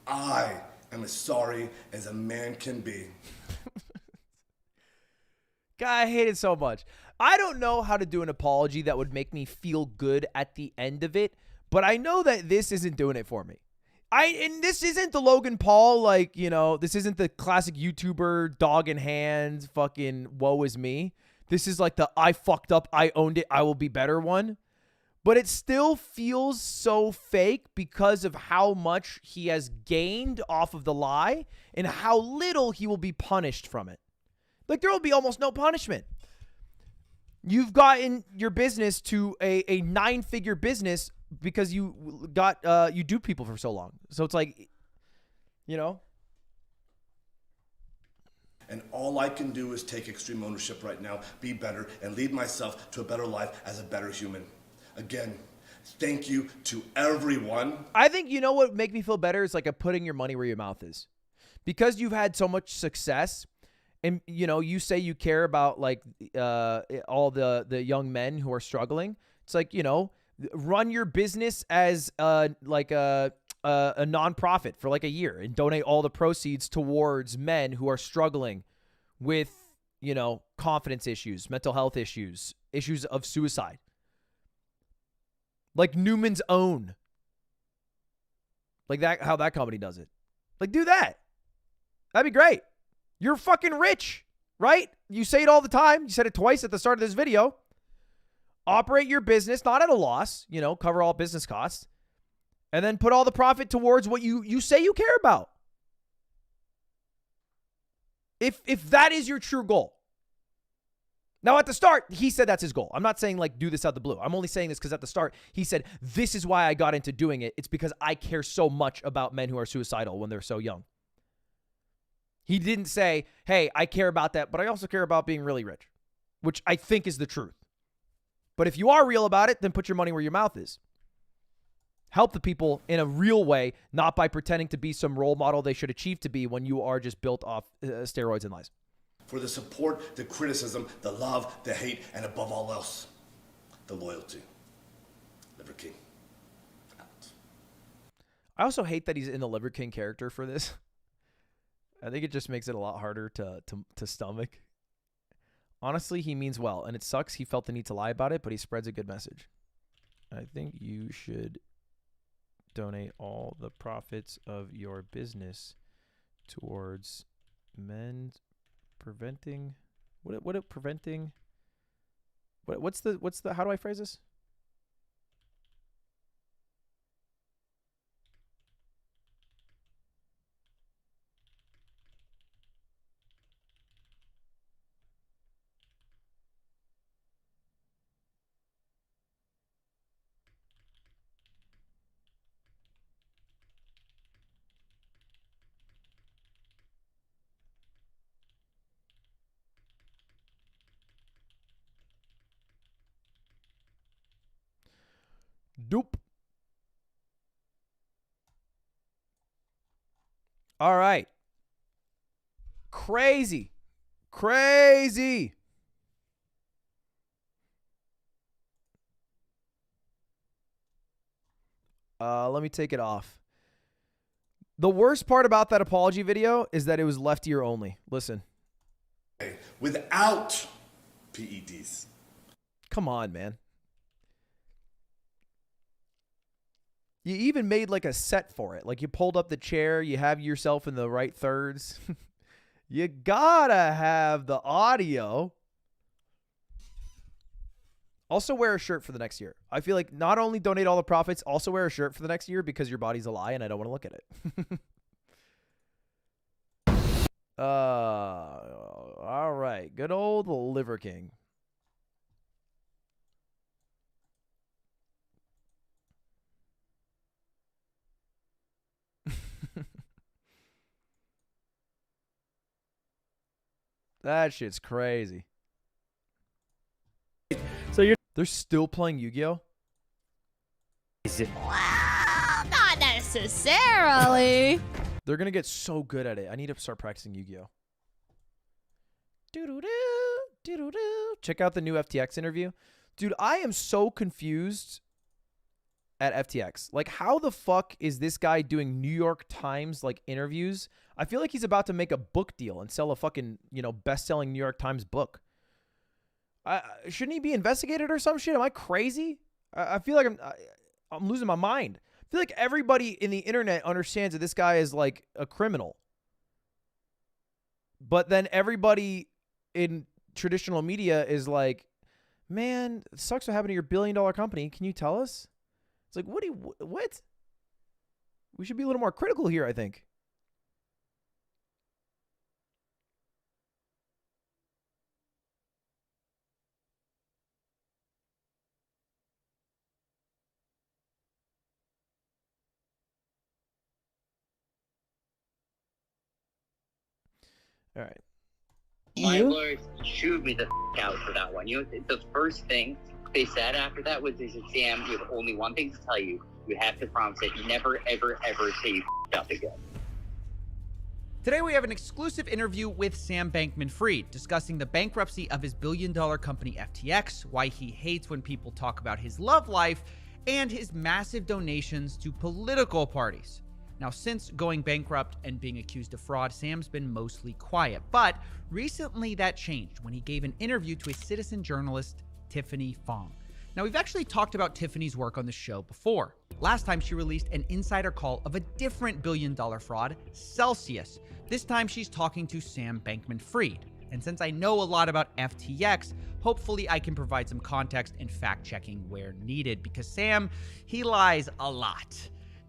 I am as sorry as a man can be. God, I hate it so much. I don't know how to do an apology that would make me feel good at the end of it, but I know that this isn't doing it for me. And this isn't the Logan Paul, like, you know, this isn't the classic YouTuber dog in hand fucking woe is me. This is like the I fucked up, I owned it, I will be better one. But it still feels so fake because of how much he has gained off of the lie and how little he will be punished from it. Like, there will be almost no punishment. You've gotten your business to a 9-figure business because you duped people for so long. So it's like, you know. And all I can do is take extreme ownership right now, be better, and lead myself to a better life as a better human. Again, thank you to everyone. I think, you know what would make me feel better is like putting your money where your mouth is. Because you've had so much success and you know, you say you care about like all the young men who are struggling. It's like, you know, run your business as like a nonprofit for like a year and donate all the proceeds towards men who are struggling with, you know, confidence issues, mental health issues, issues of suicide. Like Newman's Own. Like that, how that company does it. Like, do that. That'd be great. You're fucking rich, right? You say it all the time. You said it twice at the start of this video. Operate your business, not at a loss, you know, cover all business costs, and then put all the profit towards what you say you care about. If that is your true goal. Now, at the start, he said that's his goal. I'm not saying, like, do this out the blue. I'm only saying this because at the start, he said, this is why I got into doing it. It's because I care so much about men who are suicidal when they're so young. He didn't say, hey, I care about that, but I also care about being really rich, which I think is the truth. But if you are real about it, then put your money where your mouth is. Help the people in a real way, not by pretending to be some role model they should achieve to be when you are just built off steroids and lies. For the support, the criticism, the love, the hate, and above all else, the loyalty. Liver King. Out. I also hate that he's in the Liver King character for this. I think it just makes it a lot harder to stomach. Honestly, he means well, and it sucks he felt the need to lie about it, but he spreads a good message. I think you should donate all the profits of your business towards men preventing what's the how do I phrase this? Doop. All right. Crazy. Crazy. Let me take it off. The worst part about that apology video is that it was left ear only. Listen. Without PEDs. Come on, man. You even made like a set for it. Like you pulled up the chair, you have yourself in the right thirds. You gotta have the audio. Also wear a shirt for the next year. I feel like not only donate all the profits, also wear a shirt for the next year because your body's a lie and I don't want to look at it. All right. Good old Liver King. That shit's crazy. So they're still playing Yu-Gi-Oh? Well, not necessarily. They're gonna get so good at it. I need to start practicing Yu-Gi-Oh. Check out the new FTX interview. Dude, I am so confused at FTX. Like, how the fuck is this guy doing New York Times like interviews? I feel like he's about to make a book deal and sell a fucking, you know, best-selling New York Times book. Shouldn't he be investigated or some shit? Am I crazy? I feel like I'm losing my mind. I feel like everybody in the internet understands that this guy is like a criminal. But then everybody in traditional media is like, man, it sucks what happened to your billion-dollar company. Can you tell us? It's like, what? We should be a little more critical here, I think. All right. My lawyers chewed me the out for that one. You know, the first thing they said after that was, they said, Sam, you have only one thing to tell you. You have to promise that you never, ever, ever say you up again. Today we have an exclusive interview with Sam Bankman-Fried discussing the bankruptcy of his billion-dollar company FTX, why he hates when people talk about his love life, and his massive donations to political parties. Now, since going bankrupt and being accused of fraud, Sam's been mostly quiet, but recently that changed when he gave an interview to a citizen journalist, Tiffany Fong. Now, we've actually talked about Tiffany's work on the show before. Last time she released an insider call of a different billion-dollar fraud, Celsius. This time she's talking to Sam Bankman-Fried. And since I know a lot about FTX, hopefully I can provide some context and fact-checking where needed, because Sam, he lies a lot.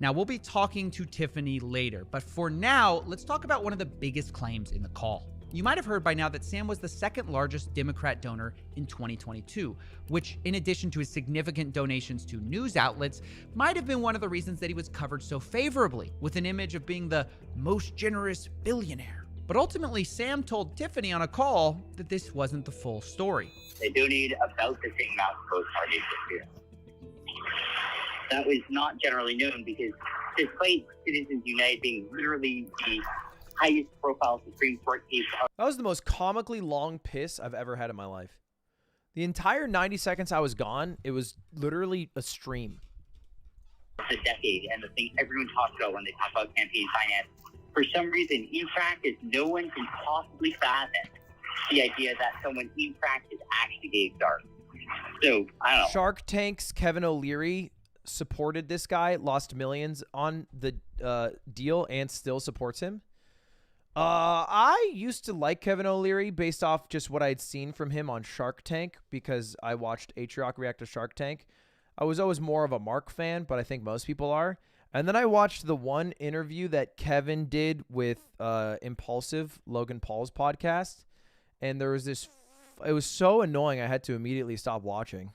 Now, we'll be talking to Tiffany later, but for now, let's talk about one of the biggest claims in the call. You might have heard by now that Sam was the second largest Democrat donor in 2022, which, in addition to his significant donations to news outlets, might have been one of the reasons that he was covered so favorably, with an image of being the most generous billionaire. But ultimately, Sam told Tiffany on a call that this wasn't the full story. They donated about the same amount to both parties this year. That was not generally known because despite Citizens United being literally the highest profile Supreme Court case. That was the most comically long piss I've ever had in my life. The entire 90 seconds I was gone, it was literally a stream. The decade, and the thing everyone talks about when they talk about campaign finance, for some reason, in practice, no one can possibly fathom the idea that someone in practice actually gave dark. So, I don't know. Shark Tank's Kevin O'Leary supported this guy, lost millions on the deal, and still supports him. I used to like Kevin O'Leary based off just what I'd seen from him on Shark Tank, because I watched Atrioc react to Shark Tank. I was always more of a Mark fan, but I think most people are. And then I watched the one interview that Kevin did with Impulsive, Logan Paul's podcast, and there was this, it was so annoying I had to immediately stop watching.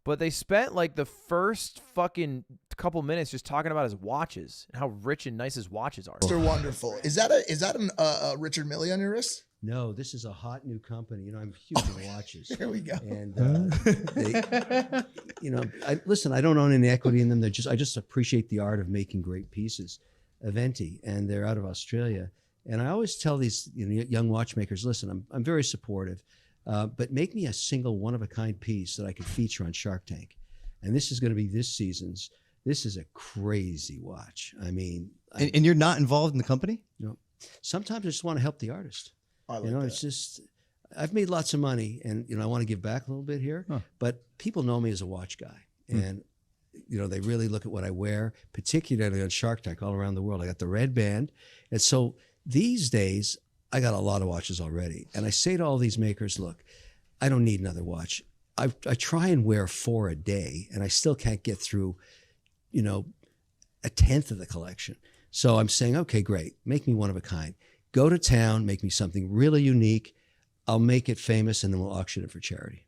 But they spent like the first fucking couple minutes just talking about his watches and how rich and nice his watches are. Mr. Wonderful. Is that a Richard Mille on your wrist? No, this is a hot new company. You know, I'm huge in watches. There we go. And you know, listen, I don't own any equity in them. I just appreciate the art of making great pieces. Aventi, and they're out of Australia. And I always tell these young watchmakers, listen, I'm very supportive. But make me a single one-of-a-kind piece that I could feature on Shark Tank. And this is going to be this season's. This is a crazy watch. I mean... And you're not involved in the company? No. Sometimes I just want to help the artist. I like that. It's just... I've made lots of money, and, I want to give back a little bit here. Huh. But people know me as a watch guy. And, they really look at what I wear, particularly on Shark Tank all around the world. I got the red band. And so these days... I got a lot of watches already. And I say to all these makers, look, I don't need another watch. I try and wear 4 a day, and I still can't get through, a tenth of the collection. So I'm saying, okay, great. Make me one of a kind. Go to town, make me something really unique. I'll make it famous, and then we'll auction it for charity.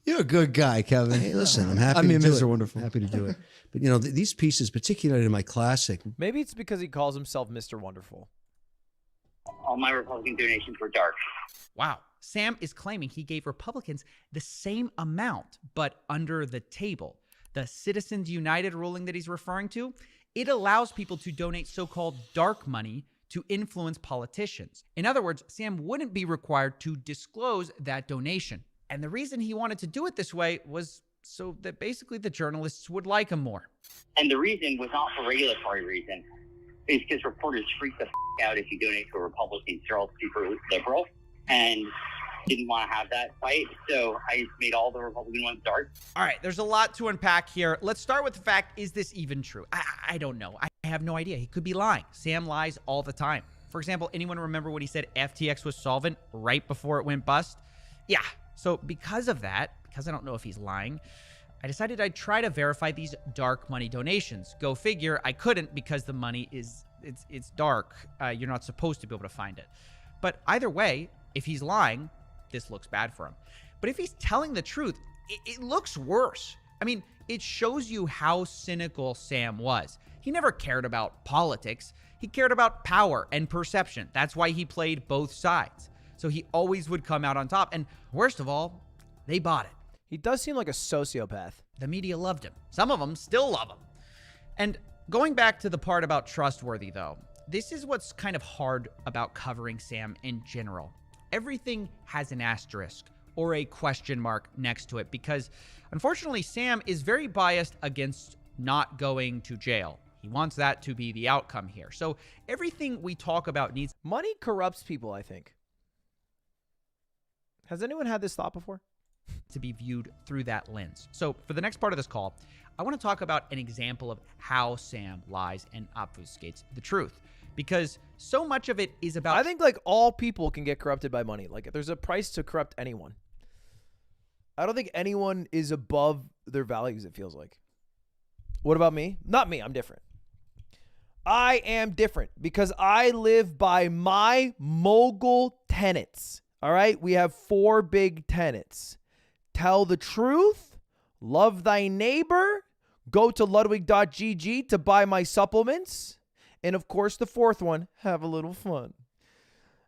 You're a good guy, Kevin. Hey, listen, I'm happy to do Mr. it. Wonderful. I'm happy to do it. But, these pieces, particularly in my classic. Maybe it's because he calls himself Mr. Wonderful. All my Republican donations were dark. Wow. Sam is claiming he gave Republicans the same amount, but under the table. The Citizens United ruling that he's referring to, it allows people to donate so-called dark money to influence politicians. In other words, Sam wouldn't be required to disclose that donation. And the reason he wanted to do it this way was so that basically the journalists would like him more. And the reason was not for regulatory reason. It's because reporters freak the out if you donate to a Republican. They're all super liberal and didn't want to have that fight. So I made all the Republican ones dark. All right, there's a lot to unpack here. Let's start with the fact, is this even true? I don't know. I have no idea. He could be lying. Sam lies all the time. For example, anyone remember when he said FTX was solvent right before it went bust? Yeah. So because of that, because I don't know if he's lying, I decided I'd try to verify these dark money donations. Go figure, I couldn't because the money it's dark. You're not supposed to be able to find it. But either way, if he's lying, this looks bad for him. But if he's telling the truth, it looks worse. I mean, it shows you how cynical Sam was. He never cared about politics. He cared about power and perception. That's why he played both sides. So he always would come out on top. And worst of all, they bought it. He does seem like a sociopath. The media loved him. Some of them still love him. And going back to the part about trustworthy, though, This is what's kind of hard about covering Sam in general. Everything has an asterisk or a question mark next to it because, unfortunately, Sam is very biased against not going to jail. He wants that to be the outcome here. So everything we talk about needs... Money corrupts people, I think. Has anyone had this thought before? ...to be viewed through that lens. So for the next part of this call, I want to talk about an example of how Sam lies and obfuscates the truth. Because so much of it is about... I think, like, all people can get corrupted by money. Like, there's a price to corrupt anyone. I don't think anyone is above their values, it feels like. What about me? Not me. I'm different. I am different because I live by my Mogul tenets. All right? We have 4 big tenets. Tell the truth. Love thy neighbor. Go to ludwig.gg to buy my supplements. And of course, the 4th one, have a little fun.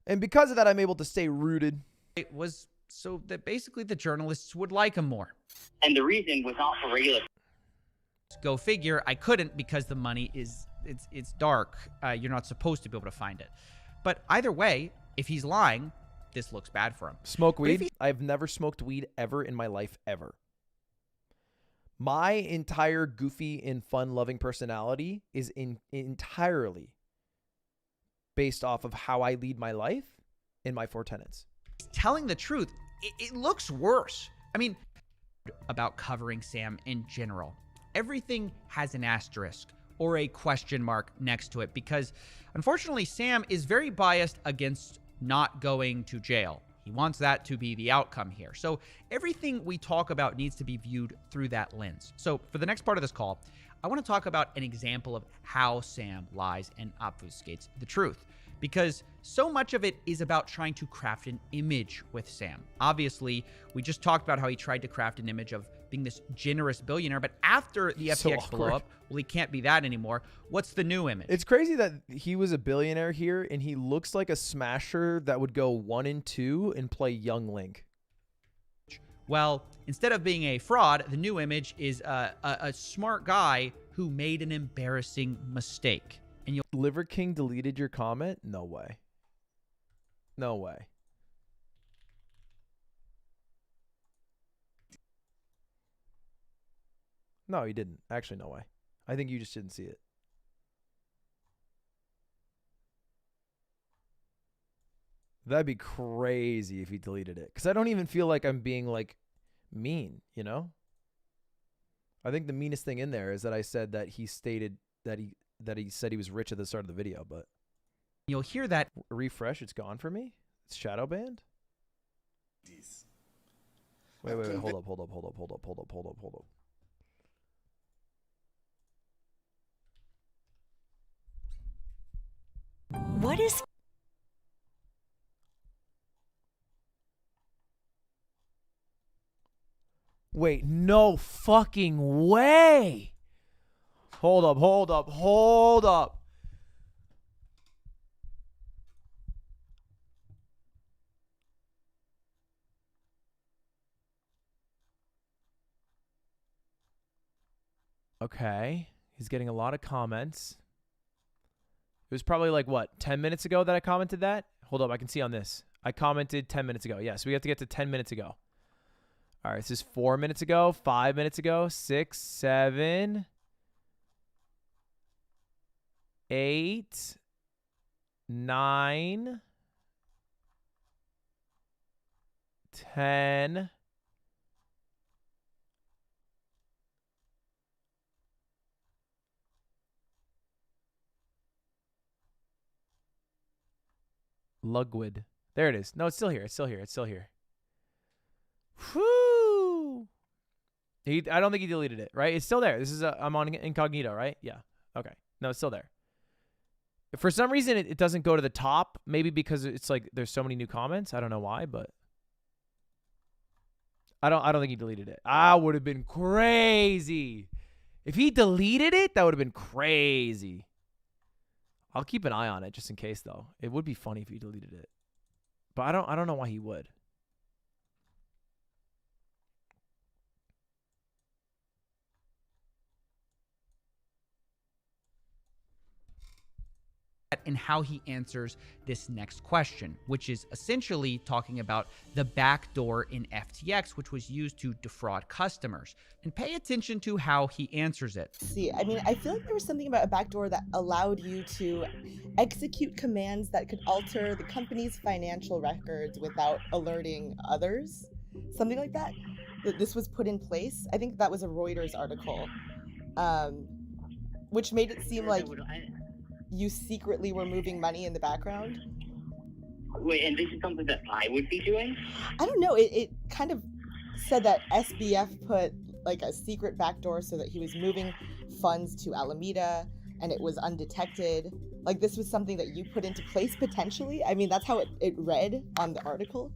And because of that, I'm able to stay rooted. It was so that basically the journalists would like him more. And the reason was not for regular. Go figure, I couldn't because the money is, it's dark. You're not supposed to be able to find it. But either way, if he's lying, this looks bad for him. Smoke weed? I've never smoked weed ever in my life, ever. My entire goofy and fun-loving personality is entirely based off of how I lead my life in my 4 tenets. Telling the truth, it looks worse. I mean, about covering Sam in general. Everything has an asterisk or a question mark next to it because, unfortunately, Sam is very biased against not going to jail. He wants that to be the outcome here. So everything we talk about needs to be viewed through that lens. So for the next part of this call, I want to talk about an example of how Sam lies and obfuscates the truth. Because so much of it is about trying to craft an image with Sam. Obviously, we just talked about how he tried to craft an image of being this generous billionaire, but after the FTX blow up, well, he can't be that anymore. What's the new image? It's crazy that he was a billionaire here, and he looks like a smasher that would go 1 and 2 and play Young Link. Well, instead of being a fraud, the new image is a smart guy who made an embarrassing mistake. And Liver King deleted your comment? No way. No way. No, he didn't. Actually, no way. I think you just didn't see it. That'd be crazy if he deleted it. Because I don't even feel like I'm being, like, mean, you know? I think the meanest thing in there is that I said that he stated that he said he was rich at the start of the video, but... You'll hear that... Refresh, it's gone for me? It's shadow banned? Wait, hold up. What is... Wait, no fucking way! Hold up. Okay. He's getting a lot of comments. It was probably like, what, 10 minutes ago that I commented that? Hold up, I can see on this. I commented 10 minutes ago. Yes, we have to get to 10 minutes ago. All right, this is 4 minutes ago, 5 minutes ago, 6, 7, 8, 9, 10. Ludwig. There it is. No, it's still here. Whoo! I don't think he deleted it, right? It's still there. This is I'm on incognito, right? Yeah. Okay. No, it's still there. For some reason, it doesn't go to the top. Maybe because it's like there's so many new comments. I don't know why, but I don't think he deleted it. Would have been crazy. If he deleted it, that would have been crazy. I'll keep an eye on it just in case, though. It would be funny if he deleted it. But I don't know why he would. in how he answers this next question, which is essentially talking about the back door in FTX, which was used to defraud customers. And pay attention to how he answers it. See, I mean, I feel like there was something about a backdoor that allowed you to execute commands that could alter the company's financial records without alerting others. Something like that. That this was put in place. I think that was a Reuters article, which made it seem like you secretly were moving money in the background. Wait, and this is something that I would be doing? I don't know. It kind of said that SBF put like a secret backdoor so that he was moving funds to Alameda and it was undetected. Like this was something that you put into place potentially. I mean, that's how it read on the article.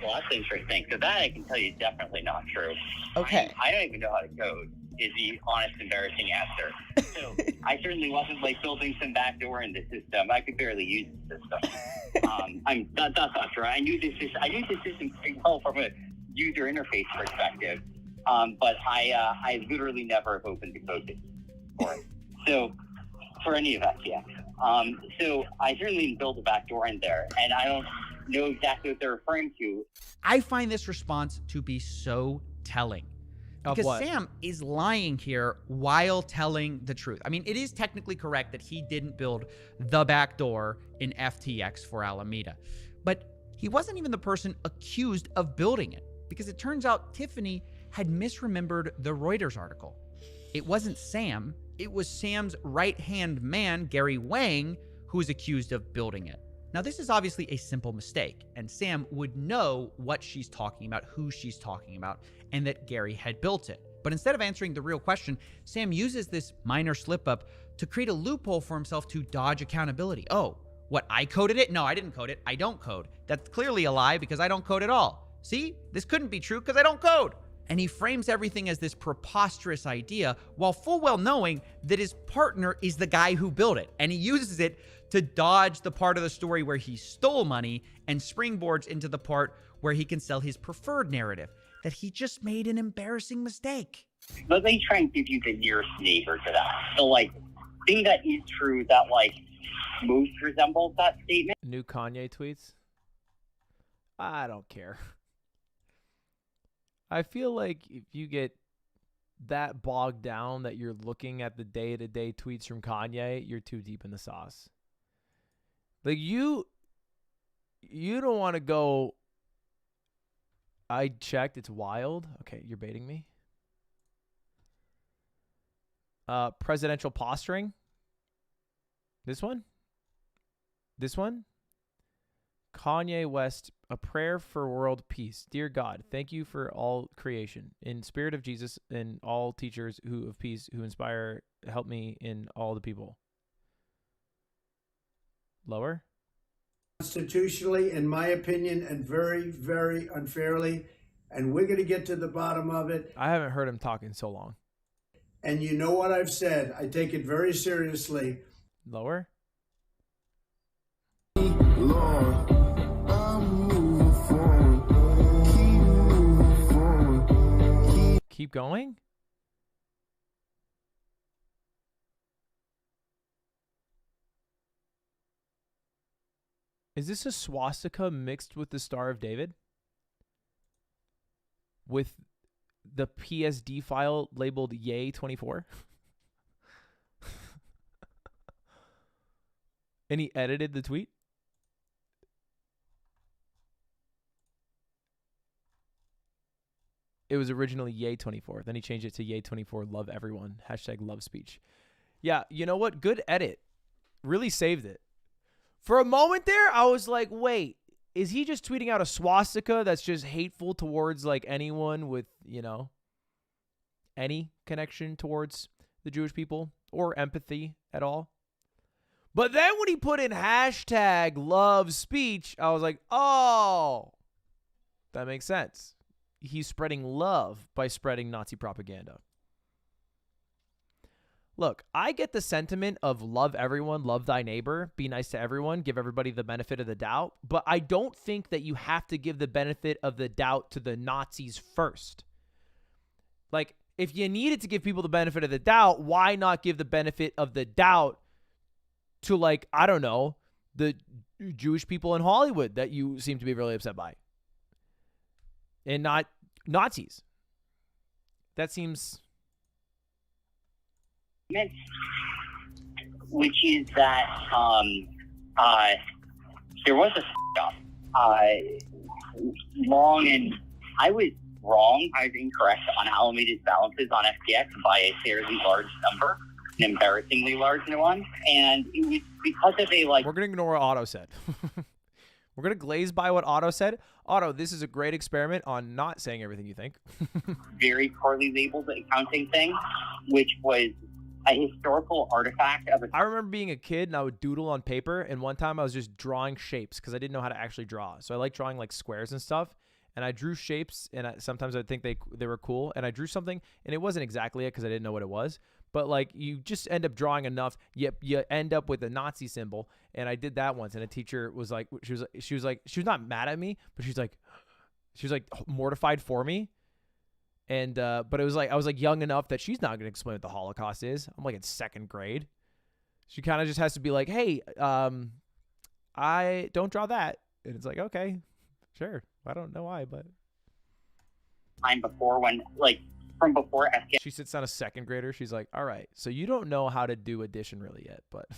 Well, that's interesting. So that I can tell you is definitely not true. Okay. I don't even know how to code, is the honest, embarrassing answer. So I certainly wasn't like building some backdoor in the system. I could barely use the system. That's not true. I knew the system pretty well from a user interface perspective, but I literally never have opened the code base for it. So for any of FTX. So I certainly didn't build a backdoor in there, and I don't know exactly what they're referring to. I find this response to be so telling. Because Sam is lying here while telling the truth. I mean, it is technically correct that he didn't build the backdoor in FTX for Alameda. But he wasn't even the person accused of building it. Because it turns out Tiffany had misremembered the Reuters article. It wasn't Sam. It was Sam's right-hand man, Gary Wang, who was accused of building it. Now, this is obviously a simple mistake, and Sam would know what she's talking about, who she's talking about, and that Gary had built it. But instead of answering the real question, Sam uses this minor slip-up to create a loophole for himself to dodge accountability. Oh, what, I coded it? No, I didn't code it. I don't code. That's clearly a lie because I don't code at all. See, this couldn't be true because I don't code. And he frames everything as this preposterous idea while full well knowing that his partner is the guy who built it. And he uses it to dodge the part of the story where he stole money and springboards into the part where he can sell his preferred narrative, that he just made an embarrassing mistake. Let me try and give you the nearest neighbor to that. So, like, thing that is true that, like, most resembles that statement. New Kanye tweets? I don't care. I feel like if you get that bogged down that you're looking at the day-to-day tweets from Kanye, you're too deep in the sauce. Like, you don't want to go, I checked, it's wild. Okay, you're baiting me. Presidential posturing. This one? This one? Kanye West, a prayer for world peace. Dear God, thank you for all creation. In spirit of Jesus and all teachers who of peace who inspire, help me in all the people. Lower? Constitutionally, in my opinion, and very, very unfairly, and we're going to get to the bottom of it. I haven't heard him talk in so long. And you know what I've said. I take it very seriously. Lower? Lord. Keep going? Is this a swastika mixed with the Star of David? With the PSD file labeled Yay 24? And he edited the tweet? It was originally Yay 24. Then he changed it to Yay 24 love everyone. # love speech. Yeah, you know what? Good edit. Really saved it. For a moment there, I was like, wait, is he just tweeting out a swastika that's just hateful towards like anyone with, you know, any connection towards the Jewish people or empathy at all? But then when he put in # love speech, I was like, oh, that makes sense. He's spreading love by spreading Nazi propaganda. Look, I get the sentiment of love everyone, love thy neighbor, be nice to everyone, give everybody the benefit of the doubt, but I don't think that you have to give the benefit of the doubt to the Nazis first. Like, if you needed to give people the benefit of the doubt, why not give the benefit of the doubt to like, I don't know, the Jewish people in Hollywood that you seem to be really upset by. And not Nazis. That seems... Which is that there was a stuff long, and I was wrong. I was incorrect on Alameda's balances on FTX by a fairly large number, an embarrassingly large one, and it was because of a like. We're gonna ignore what Otto said. We're gonna glaze by what Otto said. Otto, this is a great experiment on not saying everything you think. Very poorly labeled accounting thing, which was a historical artifact of a... I remember being a kid and I would doodle on paper, and one time I was just drawing shapes because I didn't know how to actually draw. So I like drawing like squares and stuff, and I drew shapes, and sometimes I'd think they were cool, and I drew something, and it wasn't exactly it because I didn't know what it was. But like you just end up drawing enough, you end up with a Nazi symbol, and I did that once, and a teacher was like, she was not mad at me, but she was like mortified for me. And, but it was like, I was like young enough that she's not going to explain what the Holocaust is. I'm like in 2nd grade. She kind of just has to be like, hey, I don't draw that. And it's like, okay, sure. I don't know why, but. Time before when, like, from before FTX. She sits down a 2nd grader. She's like, all right, so you don't know how to do addition really yet, but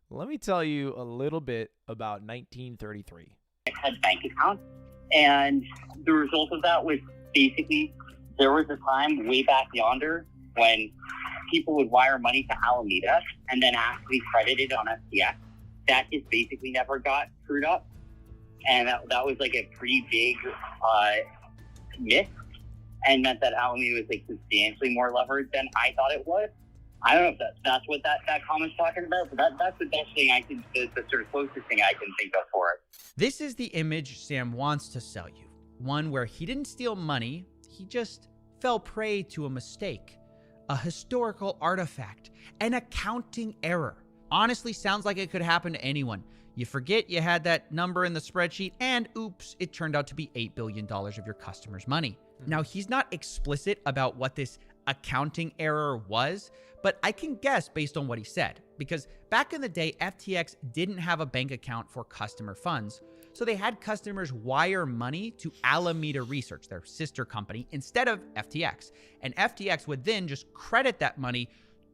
let me tell you a little bit about 1933. I had bank accounts, and the result of that was basically, there was a time way back yonder when people would wire money to Alameda and then ask to be credited on FTX. That just basically never got screwed up. And that was like a pretty big miss, and meant that Alameda was like substantially more levered than I thought it was. I don't know if that's what that comment's talking about, but that's the best thing I can, the sort of closest thing I can think of for it. This is the image Sam wants to sell you. One where he didn't steal money, he just fell prey to a mistake, a historical artifact, an accounting error. Honestly, sounds like it could happen to anyone. You forget you had that number in the spreadsheet, and oops, it turned out to be $8 billion of your customers' money. Now, he's not explicit about what this accounting error was, but I can guess based on what he said, because back in the day, FTX didn't have a bank account for customer funds. So they had customers wire money to Alameda Research, their sister company, instead of FTX. And FTX would then just credit that money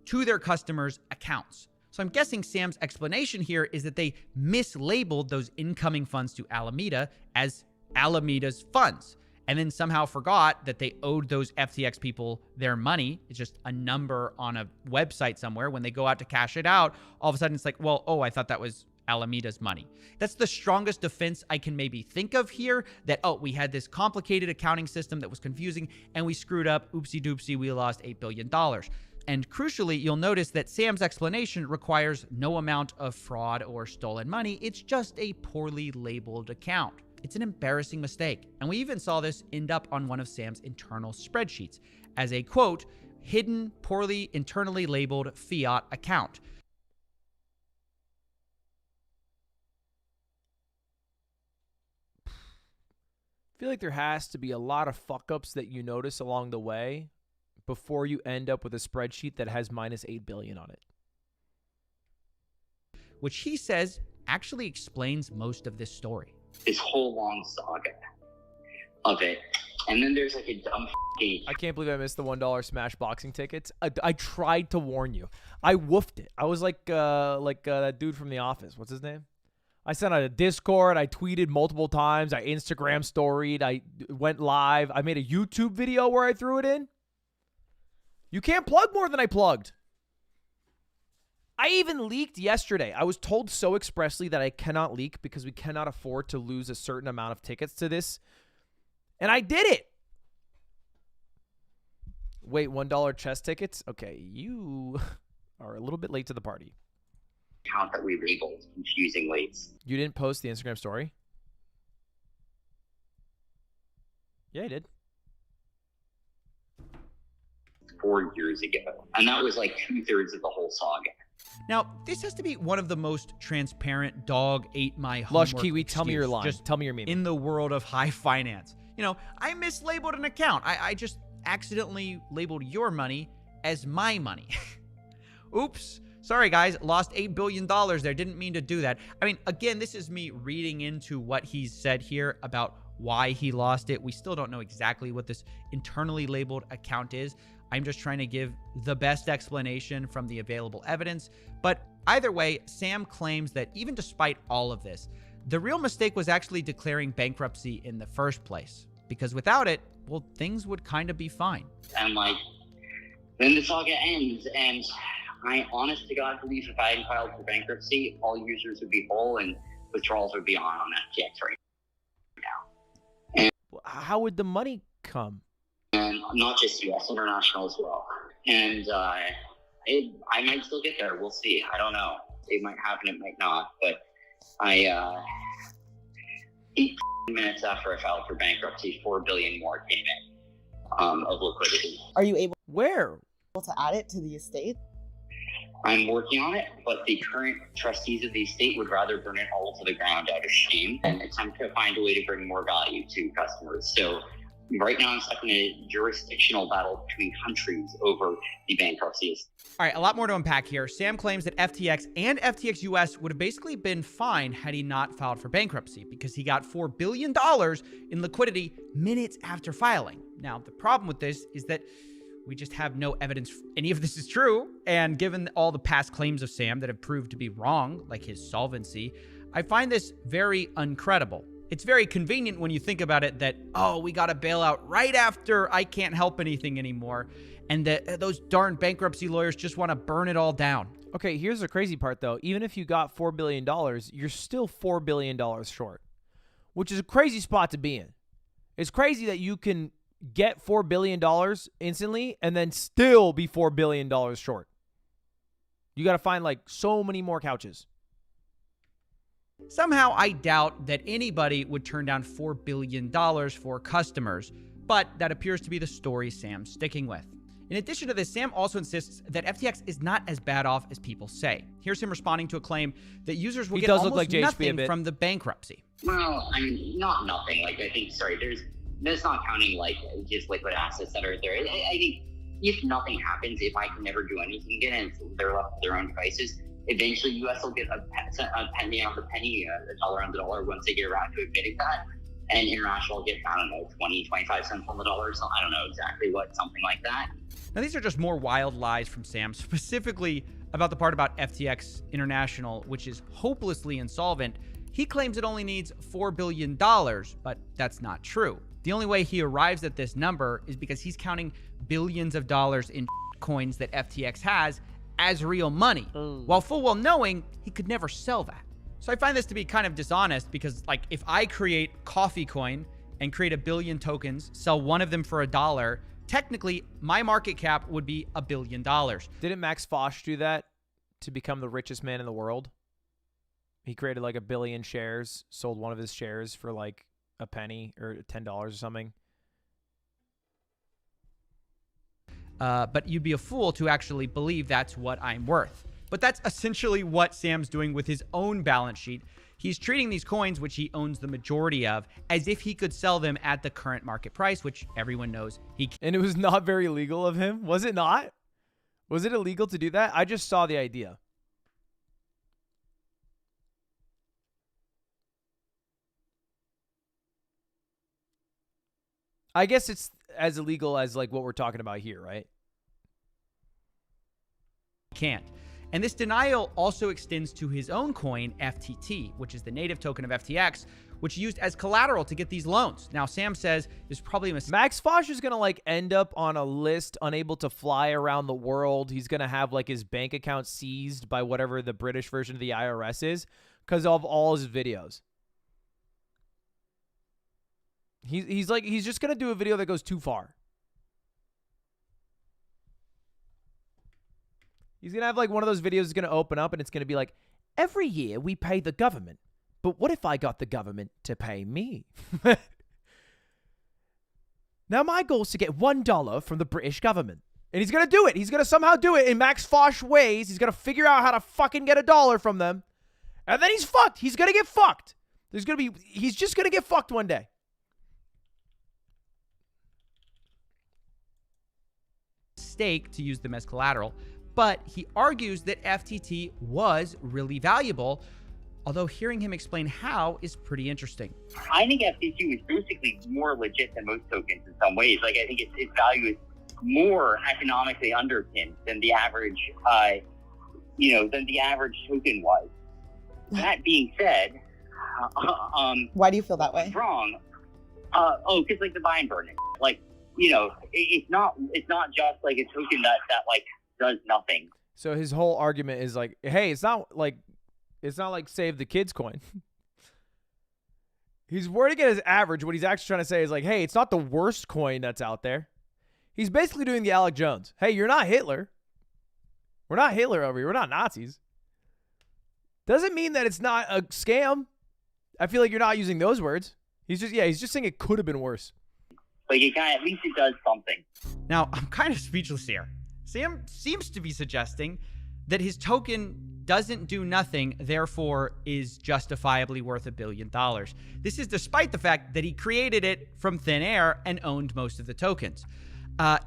to their customers' accounts. So I'm guessing Sam's explanation here is that they mislabeled those incoming funds to Alameda as Alameda's funds, and then somehow forgot that they owed those FTX people their money. It's just a number on a website somewhere. When they go out to cash it out, all of a sudden it's like, well, oh, I thought that was Alameda's money. That's the strongest defense I can maybe think of here, that, oh, we had this complicated accounting system that was confusing and we screwed up, oopsie doopsie, we lost $8 billion. And crucially, you'll notice that Sam's explanation requires no amount of fraud or stolen money. It's just a poorly labeled account. It's an embarrassing mistake. And we even saw this end up on one of Sam's internal spreadsheets as a, quote, hidden, poorly internally labeled fiat account. I feel like there has to be a lot of fuck-ups that you notice along the way before you end up with a spreadsheet that has minus 8 billion on it. Which he says actually explains most of this story. This whole long saga of it. And then there's like a dumb I can't believe I missed the $1 Smash boxing tickets. I tried to warn you. I woofed it. I was like that dude from The Office. What's his name? I sent out a Discord. I tweeted multiple times. I Instagram storied. I went live. I made a YouTube video where I threw it in. You can't plug more than I plugged. I even leaked yesterday. I was told so expressly that I cannot leak because we cannot afford to lose a certain amount of tickets to this. And I did it. Wait, $1 chess tickets? Okay, you are a little bit late to the party. Account that we labeled confusingly. You didn't post the Instagram story? Yeah, I did. 4 years ago. And that was like 2/3 of the whole saga. Now, this has to be one of the most transparent dog ate my homework Lush Kiwi, tell me your excuse, line. just tell me your meme. In the world of high finance. You know, I mislabeled an account. I just accidentally labeled your money as my money. Oops. Sorry, guys, lost $8 billion there. Didn't mean to do that. I mean, again, this is me reading into what he's said here about why he lost it. We still don't know exactly what this internally labeled account is. I'm just trying to give the best explanation from the available evidence. But either way, Sam claims that even despite all of this, the real mistake was actually declaring bankruptcy in the first place. Because without it, well, things would kind of be fine. And like, then the saga ends, and I honest to God believe if I hadn't filed for bankruptcy, all users would be whole and withdrawals would be on FTX right now. And how would the money come? And not just US, international as well. And I might still get there. We'll see. I don't know. It might happen. It might not. But 8 minutes after I filed for bankruptcy, $4 billion more came in of liquidity. Are you able to add it to the estate? I'm working on it, but the current trustees of the estate would rather burn it all to the ground out of shame and attempt to find a way to bring more value to customers. So right now I'm stuck in a jurisdictional battle between countries over the bankruptcies. All right, a lot more to unpack here. Sam claims that FTX and FTX US would have basically been fine had he not filed for bankruptcy because he got $4 billion in liquidity minutes after filing. Now, the problem with this is that we just have no evidence any of this is true. And given all the past claims of Sam that have proved to be wrong, like his solvency, I find this very uncredible. It's very convenient when you think about it that, oh, we got a bailout right after I can't help anything anymore. And that those darn bankruptcy lawyers just want to burn it all down. Okay, here's the crazy part, though. Even if you got $4 billion, you're still $4 billion short, which is a crazy spot to be in. It's crazy that you can get $4 billion instantly and then still be $4 billion short. You got to find like so many more couches. Somehow, I doubt that anybody would turn down $4 billion for customers, but that appears to be the story Sam's sticking with. In addition to this, Sam also insists that FTX is not as bad off as people say. Here's him responding to a claim that users will get almost nothing from the bankruptcy. Well, I mean, not nothing. Like, I think, that's not counting, like, just liquid assets that are there. I think if nothing happens, if I can never do anything again and they're left to their own devices, eventually US will get a penny on the penny, a dollar on the dollar once they get around to admitting that. And international will get, I don't know, 20, 25 cents on the dollar. So I don't know exactly what, something like that. Now, these are just more wild lies from Sam, specifically about the part about FTX International, which is hopelessly insolvent. He claims it only needs $4 billion, but that's not true. The only way he arrives at this number is because he's counting billions of dollars in coins that FTX has as real money, while full well knowing he could never sell that. So I find this to be kind of dishonest because, like, if I create Coffee Coin and create 1 billion tokens, sell one of them for $1, technically my market cap would be $1 billion. Didn't Max Fosh do that to become the richest man in the world? He created like 1 billion shares, sold one of his shares for like a penny or $10 or something. But you'd be a fool to actually believe that's what I'm worth. But that's essentially what Sam's doing with his own balance sheet. He's treating these coins, which he owns the majority of, as if he could sell them at the current market price, which everyone knows he can. And it was not very legal of him, was it not? Was it illegal to do that? I just saw the idea. I guess it's as illegal as like what we're talking about here, right? Can't. And this denial also extends to his own coin, FTT, which is the native token of FTX, which he used as collateral to get these loans. Now, Sam says there's probably a mistake. Max Fosh is going to like end up on a list, unable to fly around the world. He's going to have like his bank account seized by whatever the British version of the IRS is because of all his videos. He's just going to do a video that goes too far. He's going to have like one of those videos that's going to open up and it's going to be like, every year we pay the government. But what if I got the government to pay me? Now my goal is to get $1 from the British government. And he's going to do it. He's going to somehow do it in Max Fosh ways. He's going to figure out how to fucking get $1 from them. And then he's fucked. He's going to get fucked. He's just going to get fucked one day. Stake to use them as collateral. but he argues that FTT was really valuable, although hearing him explain how is pretty interesting. I think FTT was basically more legit than most tokens in some ways. Like, I think its value is more economically underpinned than the average, than the average token was. That being said, why do you feel that way? Wrong. Because like the buy and burn, like, it's not just like a token that like does nothing. So his whole argument is like, hey, it's not like Save the Kids coin. He's wording it as average. What he's actually trying to say is like, hey, it's not the worst coin that's out there. He's basically doing the Alec Jones. Hey, you're not Hitler. We're not Hitler over here. We're not Nazis. Doesn't mean that it's not a scam. I feel like you're not using those words. He's just saying it could have been worse. Like, at least it does something. Now, I'm kind of speechless here. Sam seems to be suggesting that his token doesn't do nothing, therefore is justifiably worth $1 billion. This is despite the fact that he created it from thin air and owned most of the tokens.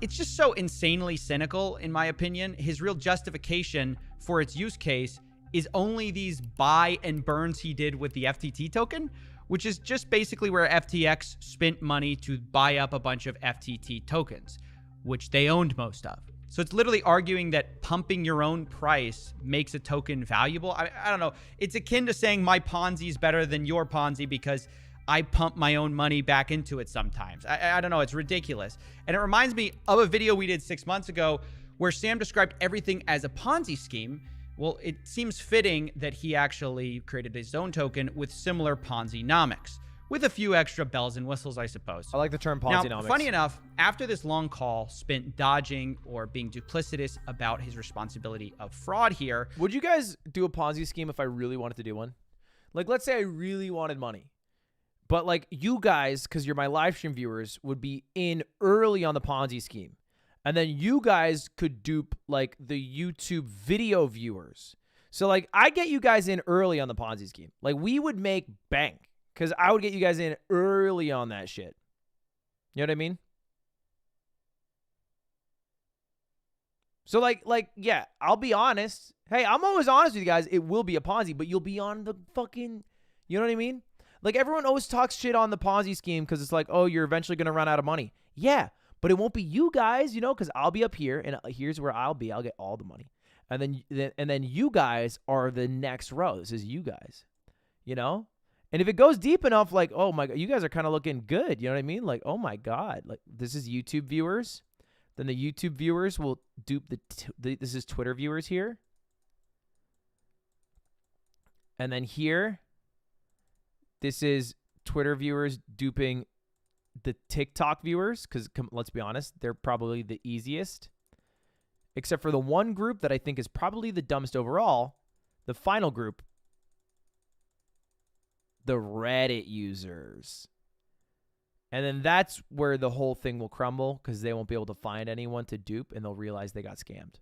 It's just so insanely cynical, in my opinion. His real justification for its use case is only these buy and burns he did with the FTT token, which is just basically where FTX spent money to buy up a bunch of FTT tokens, which they owned most of. So it's literally arguing that pumping your own price makes a token valuable. I don't know. It's akin to saying my Ponzi is better than your Ponzi because I pump my own money back into it sometimes. I don't know. It's ridiculous. And it reminds me of a video we did 6 months ago where Sam described everything as a Ponzi scheme. Well, it seems fitting that he actually created his own token with similar Ponzi-nomics, with a few extra bells and whistles, I suppose. I like the term Ponzi-nomics. Now, funny enough, after this long call spent dodging or being duplicitous about his responsibility of fraud here. Would you guys do a Ponzi scheme if I really wanted to do one? Like, let's say I really wanted money. But, like, you guys, because you're my live stream viewers, would be in early on the Ponzi scheme. And then you guys could dupe, like, the YouTube video viewers. So, like, I get you guys in early on the Ponzi scheme. Like, we would make bank. Because I would get you guys in early on that shit. You know what I mean? So, yeah, I'll be honest. Hey, I'm always honest with you guys. It will be a Ponzi, but you'll be on the fucking... You know what I mean? Like, everyone always talks shit on the Ponzi scheme because it's like, oh, you're eventually going to run out of money. Yeah, but it won't be you guys, you know, because I'll be up here, and here's where I'll be. I'll get all the money. And then you guys are the next row. This is you guys, you know? And if it goes deep enough, like, oh my God, you guys are kind of looking good. You know what I mean? Like, oh my God, like this is YouTube viewers. Then the YouTube viewers will dupe this is Twitter viewers here. And then here, this is Twitter viewers duping the TikTok viewers. Because let's be honest, they're probably the easiest. Except for the one group that I think is probably the dumbest overall, the final group. The Reddit users. And then that's where the whole thing will crumble because they won't be able to find anyone to dupe and they'll realize they got scammed.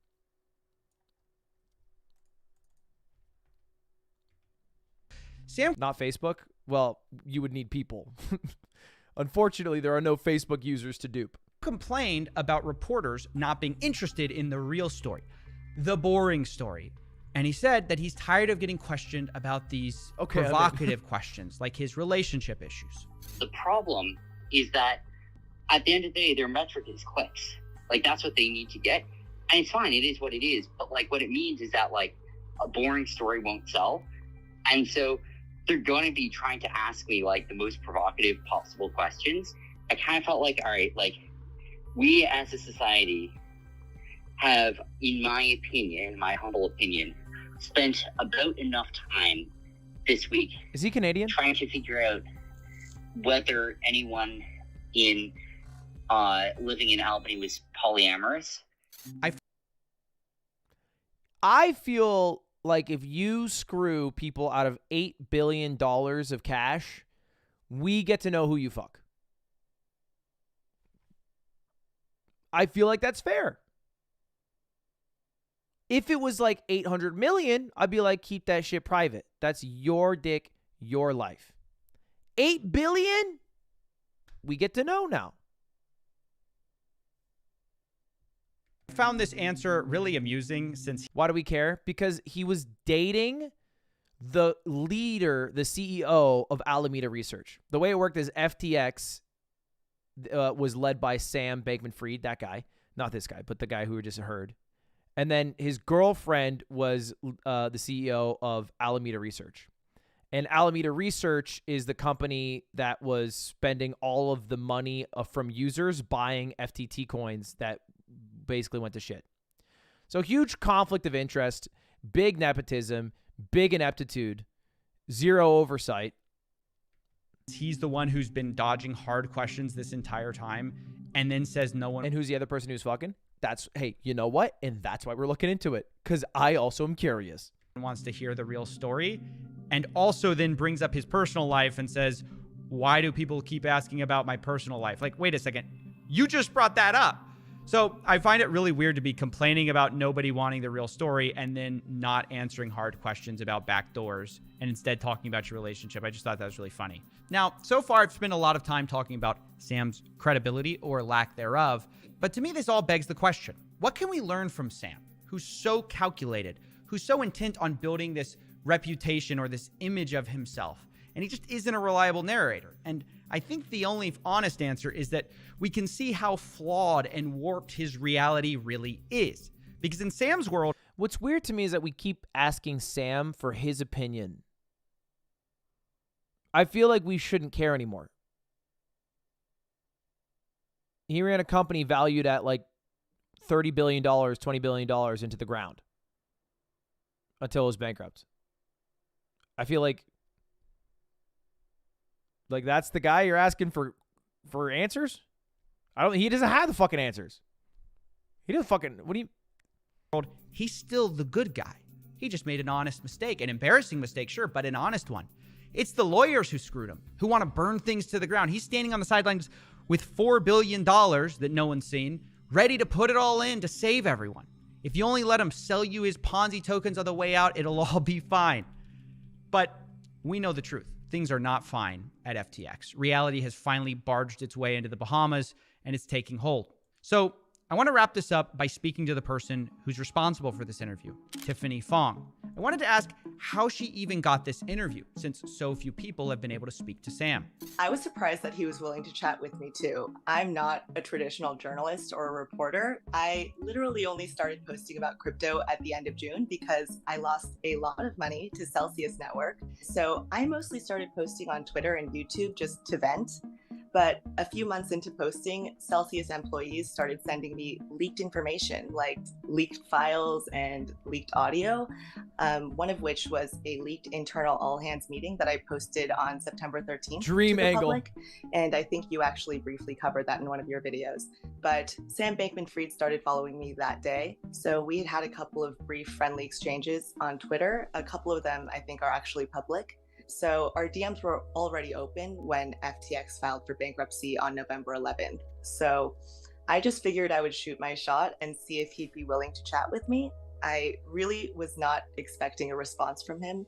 Sam, not Facebook. Well, you would need people. Unfortunately, there are no Facebook users to dupe. Complained about reporters not being interested in the real story, the boring story. And he said that he's tired of getting questioned about these provocative questions, like his relationship issues. The problem is that at the end of the day, their metric is clicks. Like, that's what they need to get. And it's fine. It is what it is. But, like, what it means is that, like, a boring story won't sell. And so they're going to be trying to ask me, like, the most provocative possible questions. I kind of felt like, all right, like, we as a society have, in my opinion, my humble opinion, spent about enough time this week. Is he Canadian? Trying to figure out whether anyone in living in Albany was polyamorous. I feel like if you screw people out of $8 billion of cash, we get to know who you fuck. I feel like that's fair. If it was like 800 million, I'd be like, keep that shit private. That's your dick, your life. 8 billion? We get to know now. I found this answer really amusing since... Why do we care? Because he was dating the leader, the CEO of Alameda Research. The way it worked is FTX was led by Sam Bankman-Fried, that guy. Not this guy, but the guy who we just heard. And then his girlfriend was the CEO of Alameda Research. And Alameda Research is the company that was spending all of the money from users buying FTT coins that basically went to shit. So huge conflict of interest, big nepotism, big ineptitude, zero oversight. He's the one who's been dodging hard questions this entire time and then says no one. And who's the other person who's fucking? That's, hey, you know what? And that's why we're looking into it, because I also am curious. Wants to hear the real story, and also then brings up his personal life and says, why do people keep asking about my personal life? Like, wait a second, you just brought that up. So I find it really weird to be complaining about nobody wanting the real story and then not answering hard questions about backdoors and instead talking about your relationship. I just thought that was really funny. Now, so far, I've spent a lot of time talking about Sam's credibility or lack thereof. But to me, this all begs the question, what can we learn from Sam, who's so calculated, who's so intent on building this reputation or this image of himself? And he just isn't a reliable narrator. And I think the only honest answer is that we can see how flawed and warped his reality really is. Because in Sam's world... What's weird to me is that we keep asking Sam for his opinion. I feel like we shouldn't care anymore. He ran a company valued at like $30 billion, $20 billion into the ground until it was bankrupt. I feel like that's the guy you're asking for answers? He doesn't have the fucking answers. He doesn't fucking, what do you? He's still the good guy. He just made an honest mistake, an embarrassing mistake, sure, but an honest one. It's the lawyers who screwed him, who want to burn things to the ground. He's standing on the sidelines with $4 billion that no one's seen, ready to put it all in to save everyone. If you only let him sell you his Ponzi tokens on the way out, it'll all be fine. But we know the truth. Things are not fine at FTX. Reality has finally barged its way into the Bahamas, and it's taking hold. So I want to wrap this up by speaking to the person who's responsible for this interview, Tiffany Fong. I wanted to ask how she even got this interview, since so few people have been able to speak to Sam. I was surprised that he was willing to chat with me too. I'm not a traditional journalist or a reporter. I literally only started posting about crypto at the end of June because I lost a lot of money to Celsius Network. So I mostly started posting on Twitter and YouTube just to vent. But a few months into posting, Celsius employees started sending me leaked information, like leaked files and leaked audio, one of which was a leaked internal all-hands meeting that I posted on September 13th. Dream to the angle. public, and I think you actually briefly covered that in one of your videos. But Sam Bankman-Fried started following me that day, so we had a couple of brief friendly exchanges on Twitter. A couple of them I think are actually public. So our DMs were already open when FTX filed for bankruptcy on November 11th. So I just figured I would shoot my shot and see if he'd be willing to chat with me. I really was not expecting a response from him,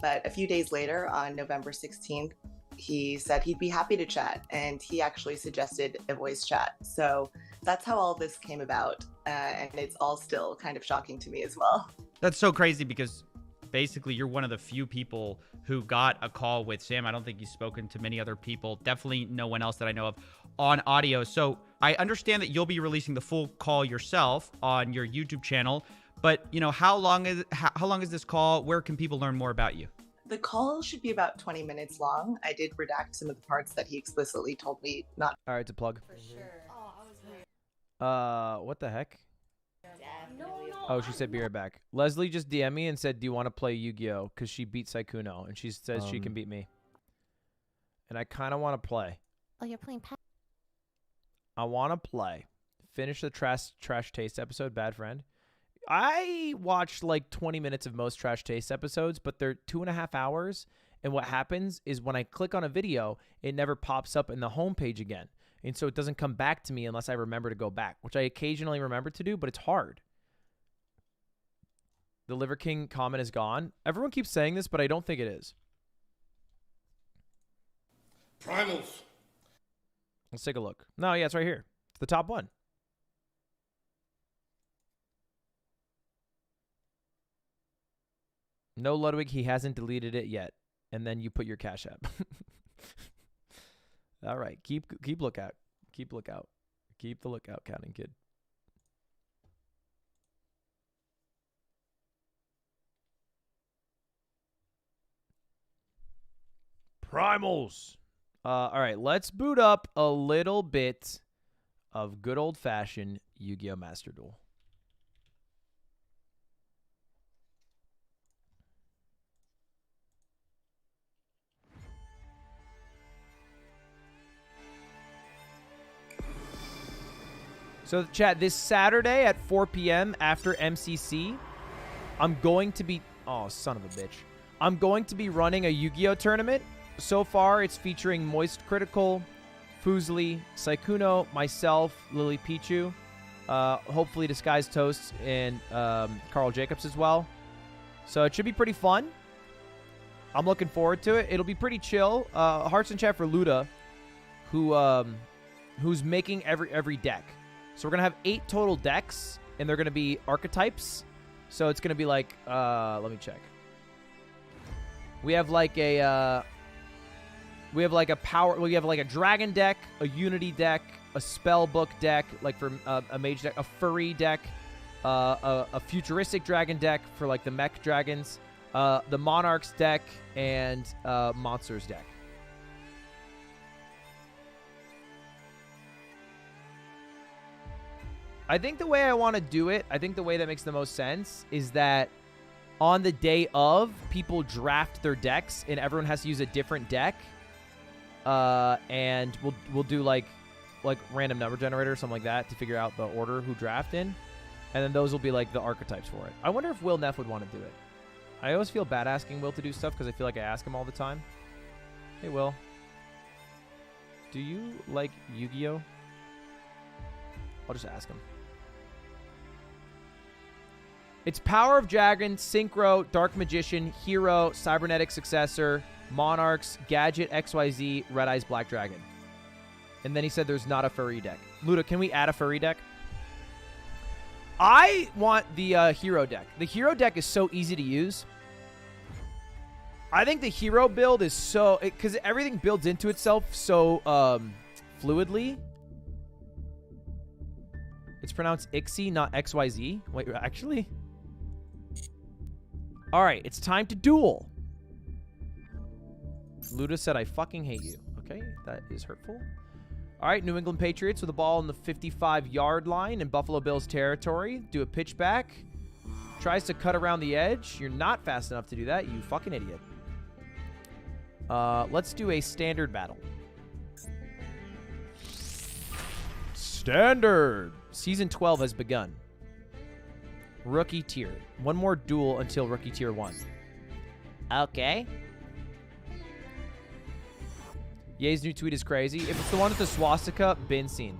but a few days later on November 16th, he said he'd be happy to chat, and he actually suggested a voice chat. So that's how all this came about, and it's all still kind of shocking to me as well. That's so crazy because basically you're one of the few people who got a call with Sam. I don't think he's spoken to many other people, definitely no one else that I know of on audio. So I understand that you'll be releasing the full call yourself on your YouTube channel, but you know, how long is this call? Where can people learn more about you? The call should be about 20 minutes long. I did redact some of the parts that he explicitly told me not. All right, to plug. For sure. Oh, I was right. What the heck? No. Oh, she said be right back. Leslie just DM'd me and said, do you want to play Yu-Gi-Oh? Because she beat Saikuno, and she says she can beat me. And I kind of want to play. Oh, you're playing I want to play. Finish the Trash Taste episode, Bad Friend. I watched like 20 minutes of most Trash Taste episodes, but they're 2.5 hours. And what happens is when I click on a video, it never pops up in the homepage again. And so it doesn't come back to me unless I remember to go back, which I occasionally remember to do, but it's hard. The Liver King comment is gone. Everyone keeps saying this, but I don't think it is. Primals. Let's take a look. No, yeah, it's right here. It's the top one. No, Ludwig, he hasn't deleted it yet. And then you put your Cash App. All right, keep lookout. Keep lookout. Keep the lookout, Counting Kid. Primals. All right, let's boot up a little bit of good old-fashioned Yu-Gi-Oh! Master Duel. So, chat, this Saturday at 4 p.m. after MCC, I'm going to be... Oh, son of a bitch. I'm going to be running a Yu-Gi-Oh! Tournament. So far, it's featuring Moist Critical, Fusli, Saikuno, myself, Lily Pichu, hopefully Disguised Toast, and Carl Jacobs as well. So it should be pretty fun. I'm looking forward to it. It'll be pretty chill. Hearts in chat for Luda, who's making every deck. So we're going to have 8 total decks, and they're going to be archetypes. So it's going to be like, let me check. We have like a power, we have like a dragon deck, a unity deck, a spell book deck, like for a mage deck, a furry deck, a futuristic dragon deck for like the mech dragons, the monarchs deck, and monsters deck. I think the way I want to do it, I think the way that makes the most sense is that on the day of, people draft their decks and everyone has to use a different deck. And we'll do like random number generator or something like that to figure out the order who draft in. And then those will be like the archetypes for it. I wonder if Will Neff would want to do it. I always feel bad asking Will to do stuff because I feel like I ask him all the time. Hey, Will. Do you like Yu-Gi-Oh? I'll just ask him. It's Power of Dragon, Synchro, Dark Magician, Hero, Cybernetic Successor, Monarchs, Gadget, XYZ, Red Eyes, Black Dragon. And then he said there's not a furry deck. Luda, can we add a furry deck? I want the hero deck. The hero deck is so easy to use. I think the hero build is so... Because everything builds into itself so fluidly. It's pronounced Ixie, not XYZ. Wait, actually? All right, it's time to duel. Luda said, I fucking hate you. Okay, that is hurtful. All right, New England Patriots with the ball on the 55-yard line in Buffalo Bills territory. Do a pitch back. Tries to cut around the edge. You're not fast enough to do that, you fucking idiot. Let's do a standard battle. Standard. Season 12 has begun. Rookie tier. One more duel until rookie tier 1. Okay. Ye's new tweet is crazy. If it's the one with the swastika, been seen.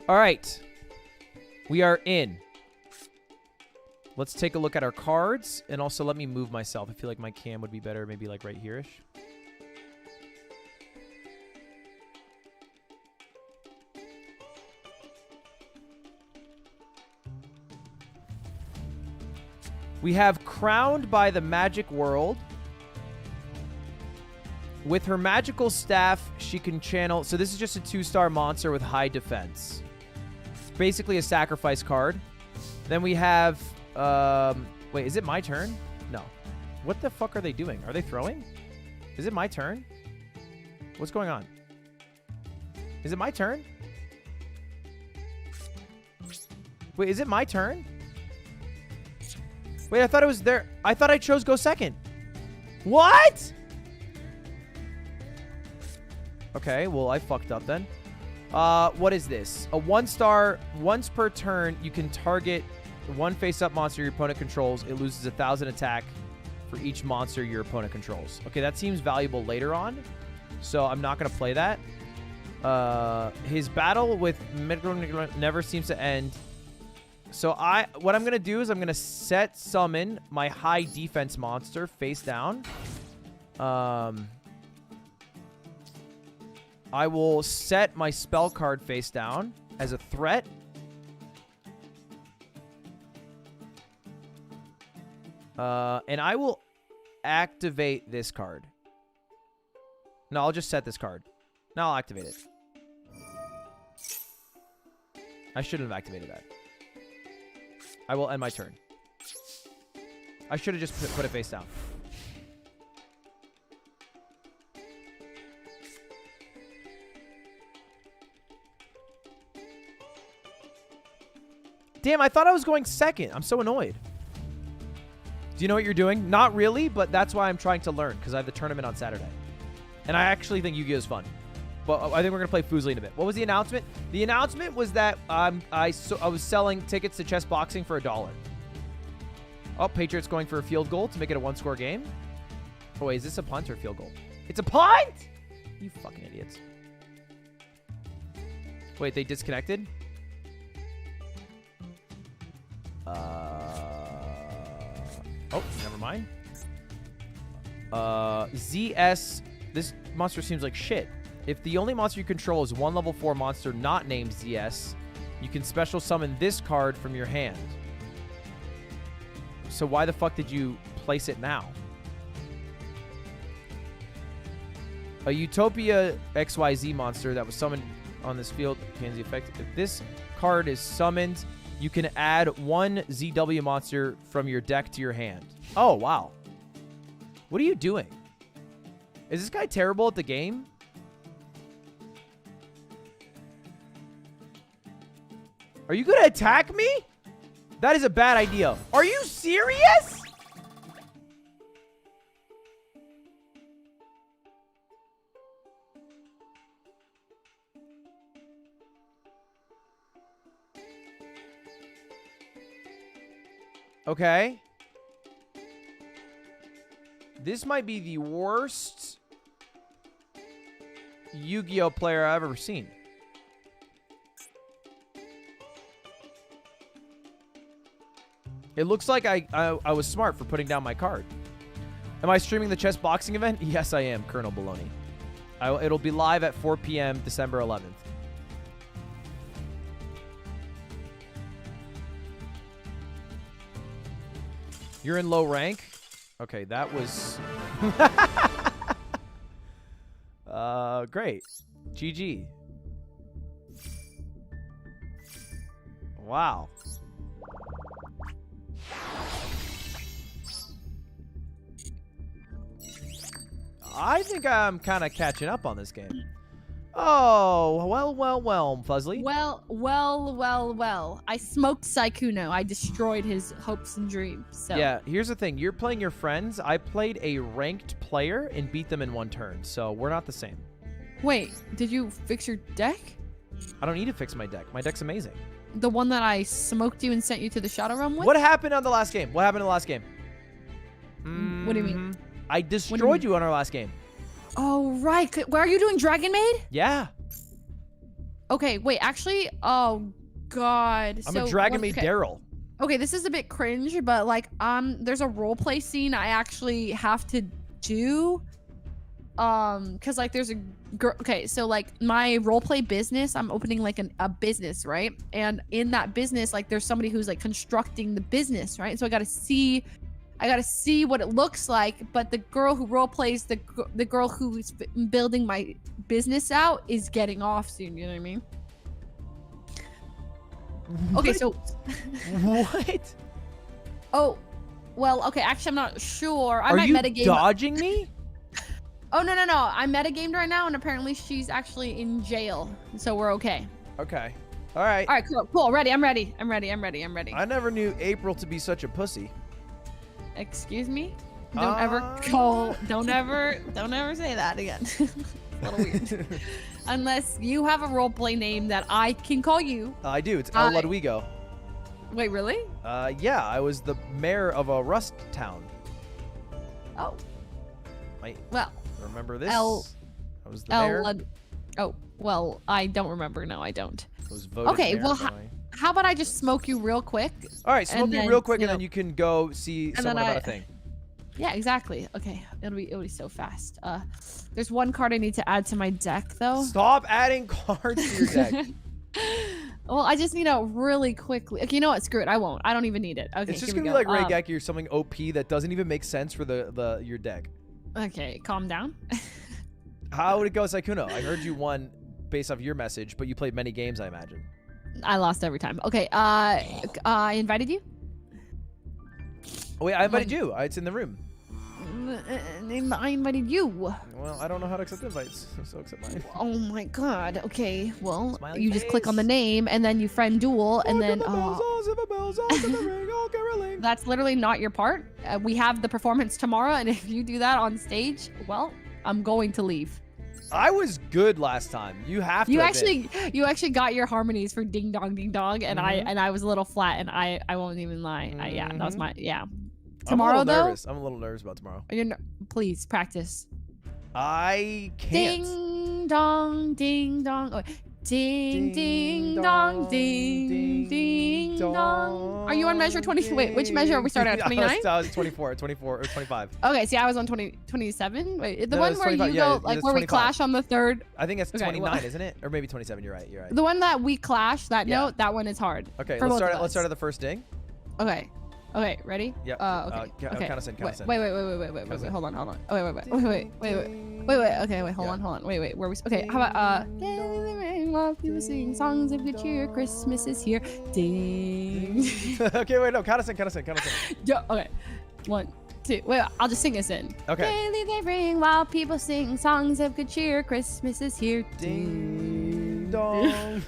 All right. We are in. Let's take a look at our cards. And also let me move myself. I feel like my cam would be better maybe like right here-ish. We have Crowned by the Magic World. With her magical staff, she can channel... So this is just a 2-star monster with high defense. Basically a sacrifice card. Then we have... wait, is it my turn? No. What the fuck are they doing? Are they throwing? Is it my turn? What's going on? Is it my turn? Wait, is it my turn? Wait, I thought it was there. I thought I chose go second. What? Okay, well, I fucked up then. What is this? A 1-star, once per turn, you can target one face-up monster your opponent controls, it loses 1,000 attack for each monster your opponent controls. Okay, that seems valuable later on, so I'm not going to play that. His battle with Mogul never seems to end. So what I'm going to do is I'm going to set summon my high defense monster face down. I will set my spell card face down as a threat. And I will activate this card. No, I'll just set this card. No, I'll activate it. I shouldn't have activated that. I will end my turn. I should have just put it face down. Damn, I thought I was going second. I'm so annoyed. Do you know what you're doing? Not really, but that's why I'm trying to learn, because I have the tournament on Saturday. And I actually think Yu-Gi-Oh! Is fun. But I think we're going to play Fuslie in a bit. What was the announcement? The announcement was that I was selling tickets to chess boxing for $1. Oh, Patriots going for a field goal to make it a one-score game. Oh, wait, is this a punt or a field goal? It's a punt! You fucking idiots. Wait, they disconnected? Oh, never mind. ZS. This monster seems like shit. If the only monster you control is one level 4 monster not named ZS, you can special summon this card from your hand. So why the fuck did you place it now? A Utopia XYZ monster that was summoned on this field gains the effect. If this card is summoned, you can add one ZW monster from your deck to your hand. Oh, wow. What are you doing? Is this guy terrible at the game? Are you gonna attack me? That is a bad idea. Are you serious? Okay. This might be the worst Yu-Gi-Oh! Player I've ever seen. It looks like I was smart for putting down my card. Am I streaming the chess boxing event? Yes, I am, Colonel Baloney. It'll be live at 4 p.m. December 11th. You're in low rank? Okay, that was... great. GG. Wow. I think I'm kind of catching up on this game. Oh, well, Fuzzly. Well. I smoked Saikuno. I destroyed his hopes and dreams. So. Yeah, here's the thing. You're playing your friends. I played a ranked player and beat them in one turn, so we're not the same. Wait, did you fix your deck? I don't need to fix my deck. My deck's amazing. The one that I smoked you and sent you to the Shadow Realm with? What happened on the last game? What happened in the last game? What do you mean? I destroyed you on our last game. Oh, right. Where are you doing Dragon Maid? Yeah. Okay, wait, actually, oh, God. I'm a Dragon Maid Daryl. Okay, this is a bit cringe, but, like, there's a roleplay scene I actually have to do. Because, like, there's a girl. Okay, so, like, my roleplay business, I'm opening, like, a business, right? And in that business, like, there's somebody who's, like, constructing the business, right? So I gotta see what it looks like, but the girl who role plays the girl who's building my business out is getting off soon. You know what I mean? What? Okay, so what? Oh, well, okay. Actually, I'm not sure. Are you dodging me? Oh no! I'm metagamed right now, and apparently she's actually in jail, so we're okay. Okay. All right. All right. Cool. Ready. I'm ready. I never knew April to be such a pussy. Excuse me? Don't ever say that again. It's a little weird. Unless you have a roleplay name that I can call you. I do. It's El Ludwigo. Wait, really? Yeah, I was the mayor of a rust town. Oh. Wait. Well. Remember this? I was the mayor. Oh, well, I don't remember. No, I don't. I was voted Okay, mayor well, by- how about I just smoke you real quick? All right, smoke and me then, real quick, you and then know- you can go see and someone then about I- a thing. Yeah, exactly. Okay, it'll be so fast. There's one card I need to add to my deck though. Stop adding cards to your deck. Well, I just need to really quickly. Okay, you know what? Screw it. I won't. I don't even need it. Okay, It's just here gonna we be go. like Reigeki or something OP that doesn't even make sense for your deck. Okay, calm down. How would it go, Saikuno? I heard you won based off your message, but you played many games, I imagine. I lost every time. Okay, I invited you. Oh wait, I invited you. It's in the room. I invited you. Well, I don't know how to accept invites, so accept mine. Oh my god. Okay, well, Smiley you just click on the name and then you friend duel and then that's literally not your part. We have the performance tomorrow, and if you do that on stage, well, I'm going to leave. I was good last time. You have to. You admit. actually got your harmonies for ding dong, and I was a little flat, and I won't even lie. Yeah, that was my Tomorrow I'm a little though, nervous. I'm a little nervous about tomorrow. Please practice. I can't. Ding dong, ding dong. Oh, ding ding dong, ding dong. Are you on measure 20? Wait, which measure are we starting at? 29? I was 24 or 25. Okay, see, I was on 27. Wait, the No, one it's where 25. you Yeah, go, it's like, where we 25. clash on the third. I think it's Okay, 29, well- isn't it? Or maybe 27. You're right. You're right. The one that we clash, that Yeah. note, that one is hard. Okay, for let's both start. of Let's us. start at the first ding. Okay. Okay, ready? Yeah. Okay. Okay. Count us in. Count us in. Wait. Hold on. Oh, wait. Okay, wait. Hold on. Wait. Where we? Okay. How about while people sing songs of good cheer, Christmas is here. Ding. Okay, wait. No, count us in. Yo. Okay. 1, 2. Wait. I'll just sing us in. Okay. Daily they ring while people sing songs of good cheer, Christmas is here. Ding dong.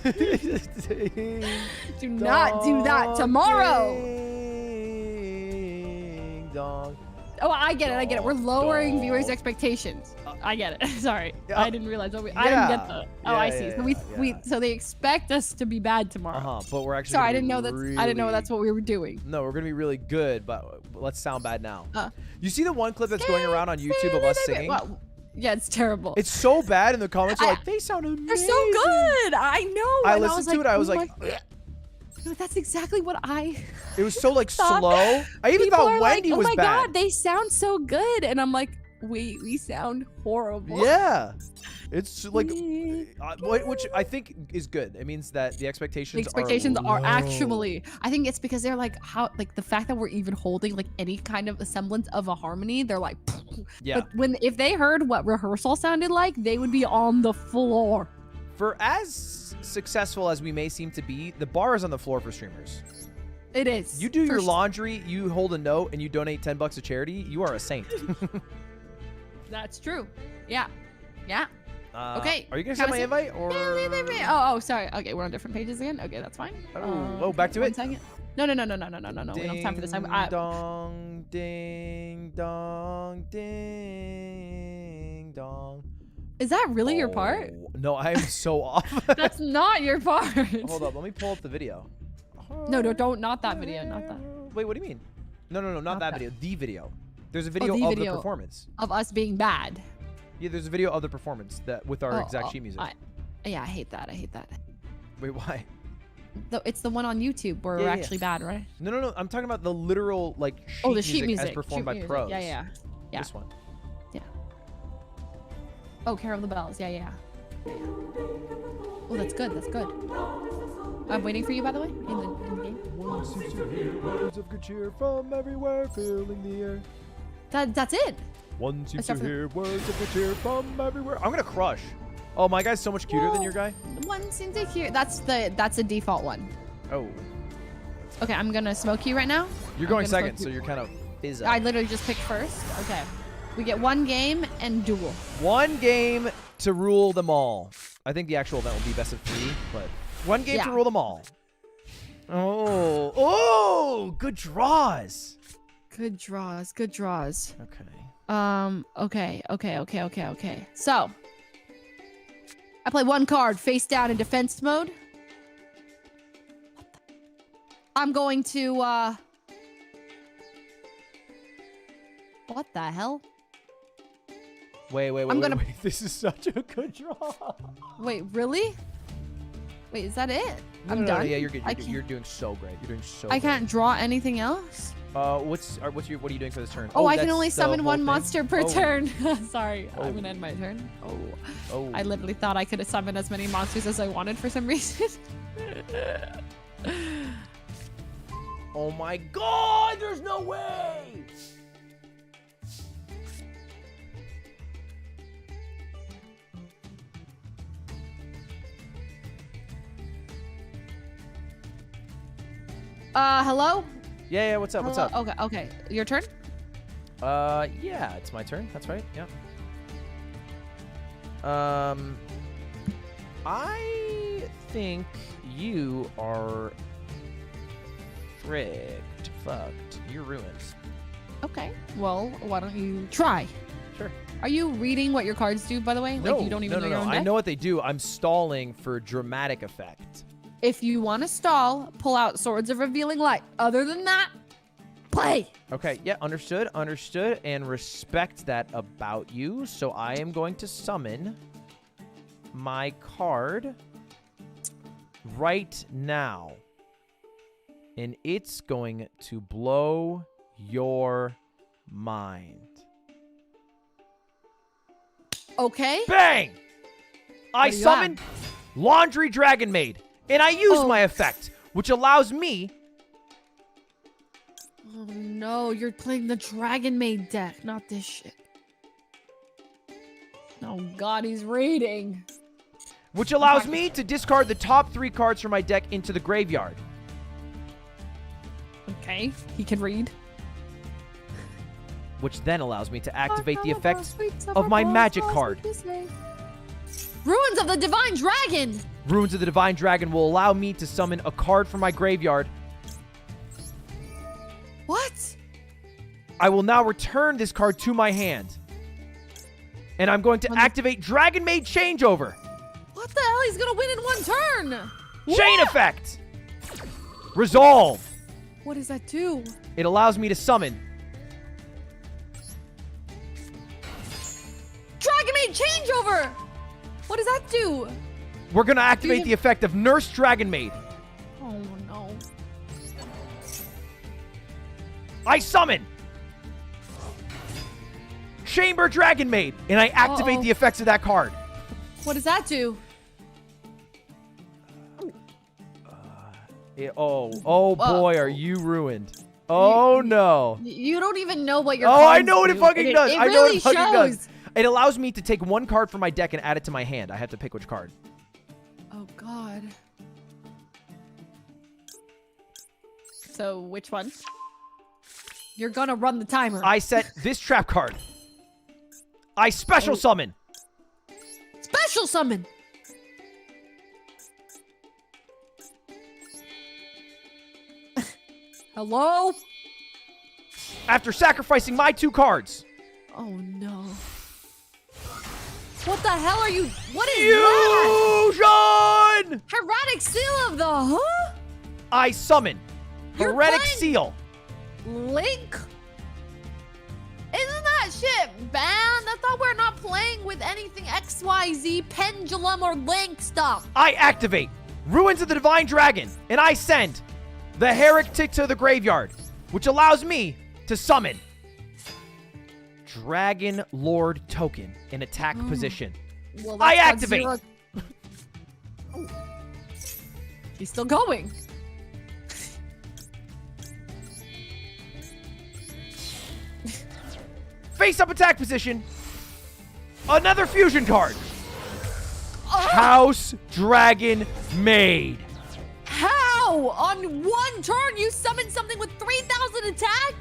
Do not do that tomorrow. Ding dong. Oh, I get it. We're lowering viewers' expectations. I get it. Sorry, I didn't realize. I didn't get the. Oh, I see. So so they expect us to be bad tomorrow. But we're actually. Sorry, I gonna didn't know be that's. I didn't know really- that's what we were doing. No, we're gonna be really good, but let's sound bad now. You see the one clip that's going around on YouTube of us singing? Well, yeah, it's terrible. It's so bad, and the comments are like, "They sound amazing." They're so good. I know. I and listened to it. I was oh like, my- No, that's exactly what I. it was so like thought. slow. I even People thought are Wendy like, was oh my bad. god, they sound so good, and I'm like, wait, we sound horrible. Yeah, it's like, which I think is good. It means that the expectations. Are low. actually. I think it's because they're like the fact that we're even holding like any kind of a semblance of a harmony. They're like, Yeah. But if they heard what rehearsal sounded like, they would be on the floor. For as successful as we may seem to be, the bar is on the floor for streamers. It is. You do your laundry, you hold a note, and you donate $10 to charity. You are a saint. That's true. Yeah. Yeah. Okay. Are you gonna send my invite or? Oh, sorry. Okay, we're on different pages again. Okay, that's fine. Back to one it. Second. No. We don't have time for this. Ding dong, ding dong. Is that really your part? No, I am so off. That's not your part. Hold up, let me pull up the video. No, don't. Not that video. Not that. Wait, what do you mean? No, not that video. The video. There's a video the of video the performance. Of us being bad. Yeah, there's a video of the performance that with our exact sheet music. Yeah, I hate that. Wait, why? It's the one on YouTube where we're actually bad, right? No. I'm talking about the literal like sheet the sheet music as performed sheet by music. pros. Yeah. This one. Yeah. Oh, Carol of the Bells. Yeah. Oh, that's good. I'm waiting for you, by the way, in the game. One seems to hear words of good cheer from everywhere, filling the air. That's it. One seems to hear words of good cheer from everywhere. I'm gonna crush. Oh, my guy's so much cuter than your guy. One seems to hear. That's the default one. Oh. Okay, I'm gonna smoke you right now. You're going second, so you're kind of fizz up. I literally just picked first. Okay. We get one game and duel. One game to rule them all. I think the actual event will be best of 3, but one game to rule them all. Oh, good draws. Good draws. Okay. Okay. So, I play one card face down in defense mode. I'm going to, what the hell? Wait. This is such a good draw. Wait, really? Wait, is that it? I'm No, done. yeah, you're good. You're doing so great. You're doing so. I can't draw anything else. What are you doing for this turn? Oh, I can that's only the summon whole one thing? monster per Oh. turn. Sorry, Oh. I'm gonna end my turn. Oh. I literally thought I could have summoned as many monsters as I wanted for some reason. Oh my God! There's no way. Hello? Yeah. What's up? What's up? Okay. Your turn? Yeah, it's my turn. That's right. Yeah. I think you are fucked. You're ruined. Okay. Well, why don't you try? Sure. Are you reading what your cards do, by the way? Like, you don't even know your own I deck? know what they do. I'm stalling for dramatic effect. If you want to stall, pull out Swords of Revealing Light. Other than that, play. Okay, yeah, understood, and respect that about you. So I am going to summon my card right now. And it's going to blow your mind. Okay. Bang! I What do you summon Laundry Dragon Maid, and I use my effect, which allows me... Oh no, you're playing the Dragon Maid deck, not this shit. Oh god, he's reading. Which allows me to discard the top 3 cards from my deck into the graveyard. Okay, he can read. Which then allows me to activate the effect of my magic card. Ruins of the Divine Dragon! Ruins of the Divine Dragon will allow me to summon a card from my graveyard. What? I will now return this card to my hand. And I'm going to activate Dragon Maid Changeover. What the hell? He's gonna win in one turn! Chain effect! Resolve! What does that do? It allows me to summon Dragon Maid Changeover! What does that do? We're going to activate the effect of Nurse Dragon Maid. Oh no. I summon Chamber Dragon Maid, and I activate the effects of that card. What does that do? Oh boy, are you ruined. Oh no. You don't even know what your I cards know what it do, fucking and does. It I know what really it fucking shows. does. It allows me to take one card from my deck and add it to my hand. I have to pick which card. Oh god. So which one? You're gonna run the timer. I set this trap card. I special summon. Special summon. Hello? After sacrificing my 2 cards. Oh no. What the hell are you? What is that? Fusion! Heretic Seal of the huh? I summon You're Heretic playing- Seal. Link? Isn't that shit banned? I thought we're not playing with anything XYZ, Pendulum, or Link stuff. I activate Ruins of the Divine Dragon, and I send the Heretic to the graveyard, which allows me to summon Dragon Lord token in attack position. Well, I that's got activate. 0. He's still going. Face up attack position. Another fusion card. House Dragon Maid. How? On one turn, you summon something with 3,000 attack?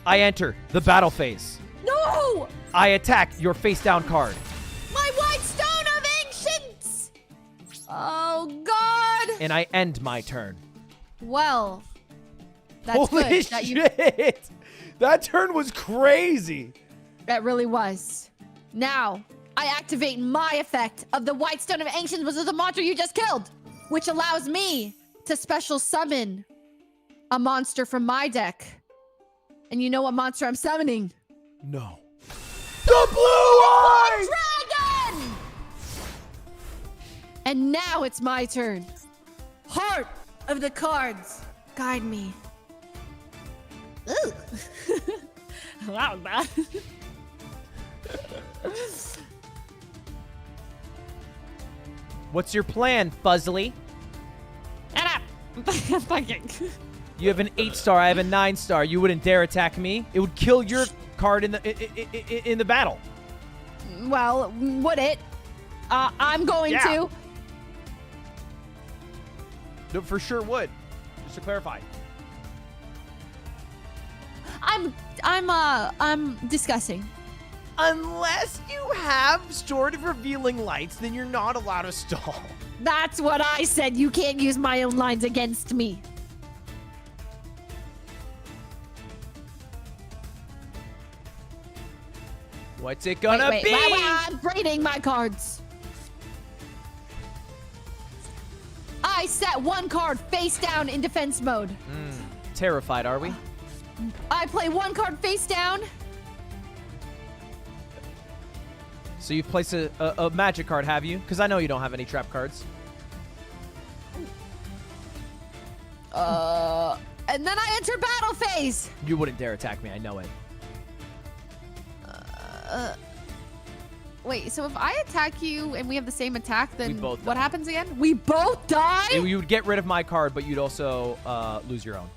I enter the battle phase. No! I attack your face down card. My White Stone of Ancients! Oh, God. And I end my turn. Well, that's Holy good. That you- shit! That turn was crazy. That really was. Now, I activate my effect of the White Stone of Ancients, which is the monster you just killed, which allows me to special summon a monster from my deck. And you know what monster I'm summoning? No. The blue eyes! Dragon! And now it's my turn. Heart of the cards, guide me. Ooh. That was bad. What's your plan, Fuzzly? You have an 8-star. I have a 9-star. You wouldn't dare attack me. It would kill your card in the battle. Well, would it? I'm going to. No, for sure would. Just to clarify. I'm discussing. Unless you have Sword of Revealing Lights, then you're not allowed to stall. That's what I said. You can't use my own lines against me. What's it gonna be? Wait, I'm grading my cards. I set one card face down in defense mode. Terrified, are we? I play one card face down. So you've placed a magic card, have you? Because I know you don't have any trap cards. And then I enter battle phase. You wouldn't dare attack me, I know it. Wait, so if I attack you and we have the same attack, then both what die. happens again? We both die? You would get rid of my card, but you'd also lose your own.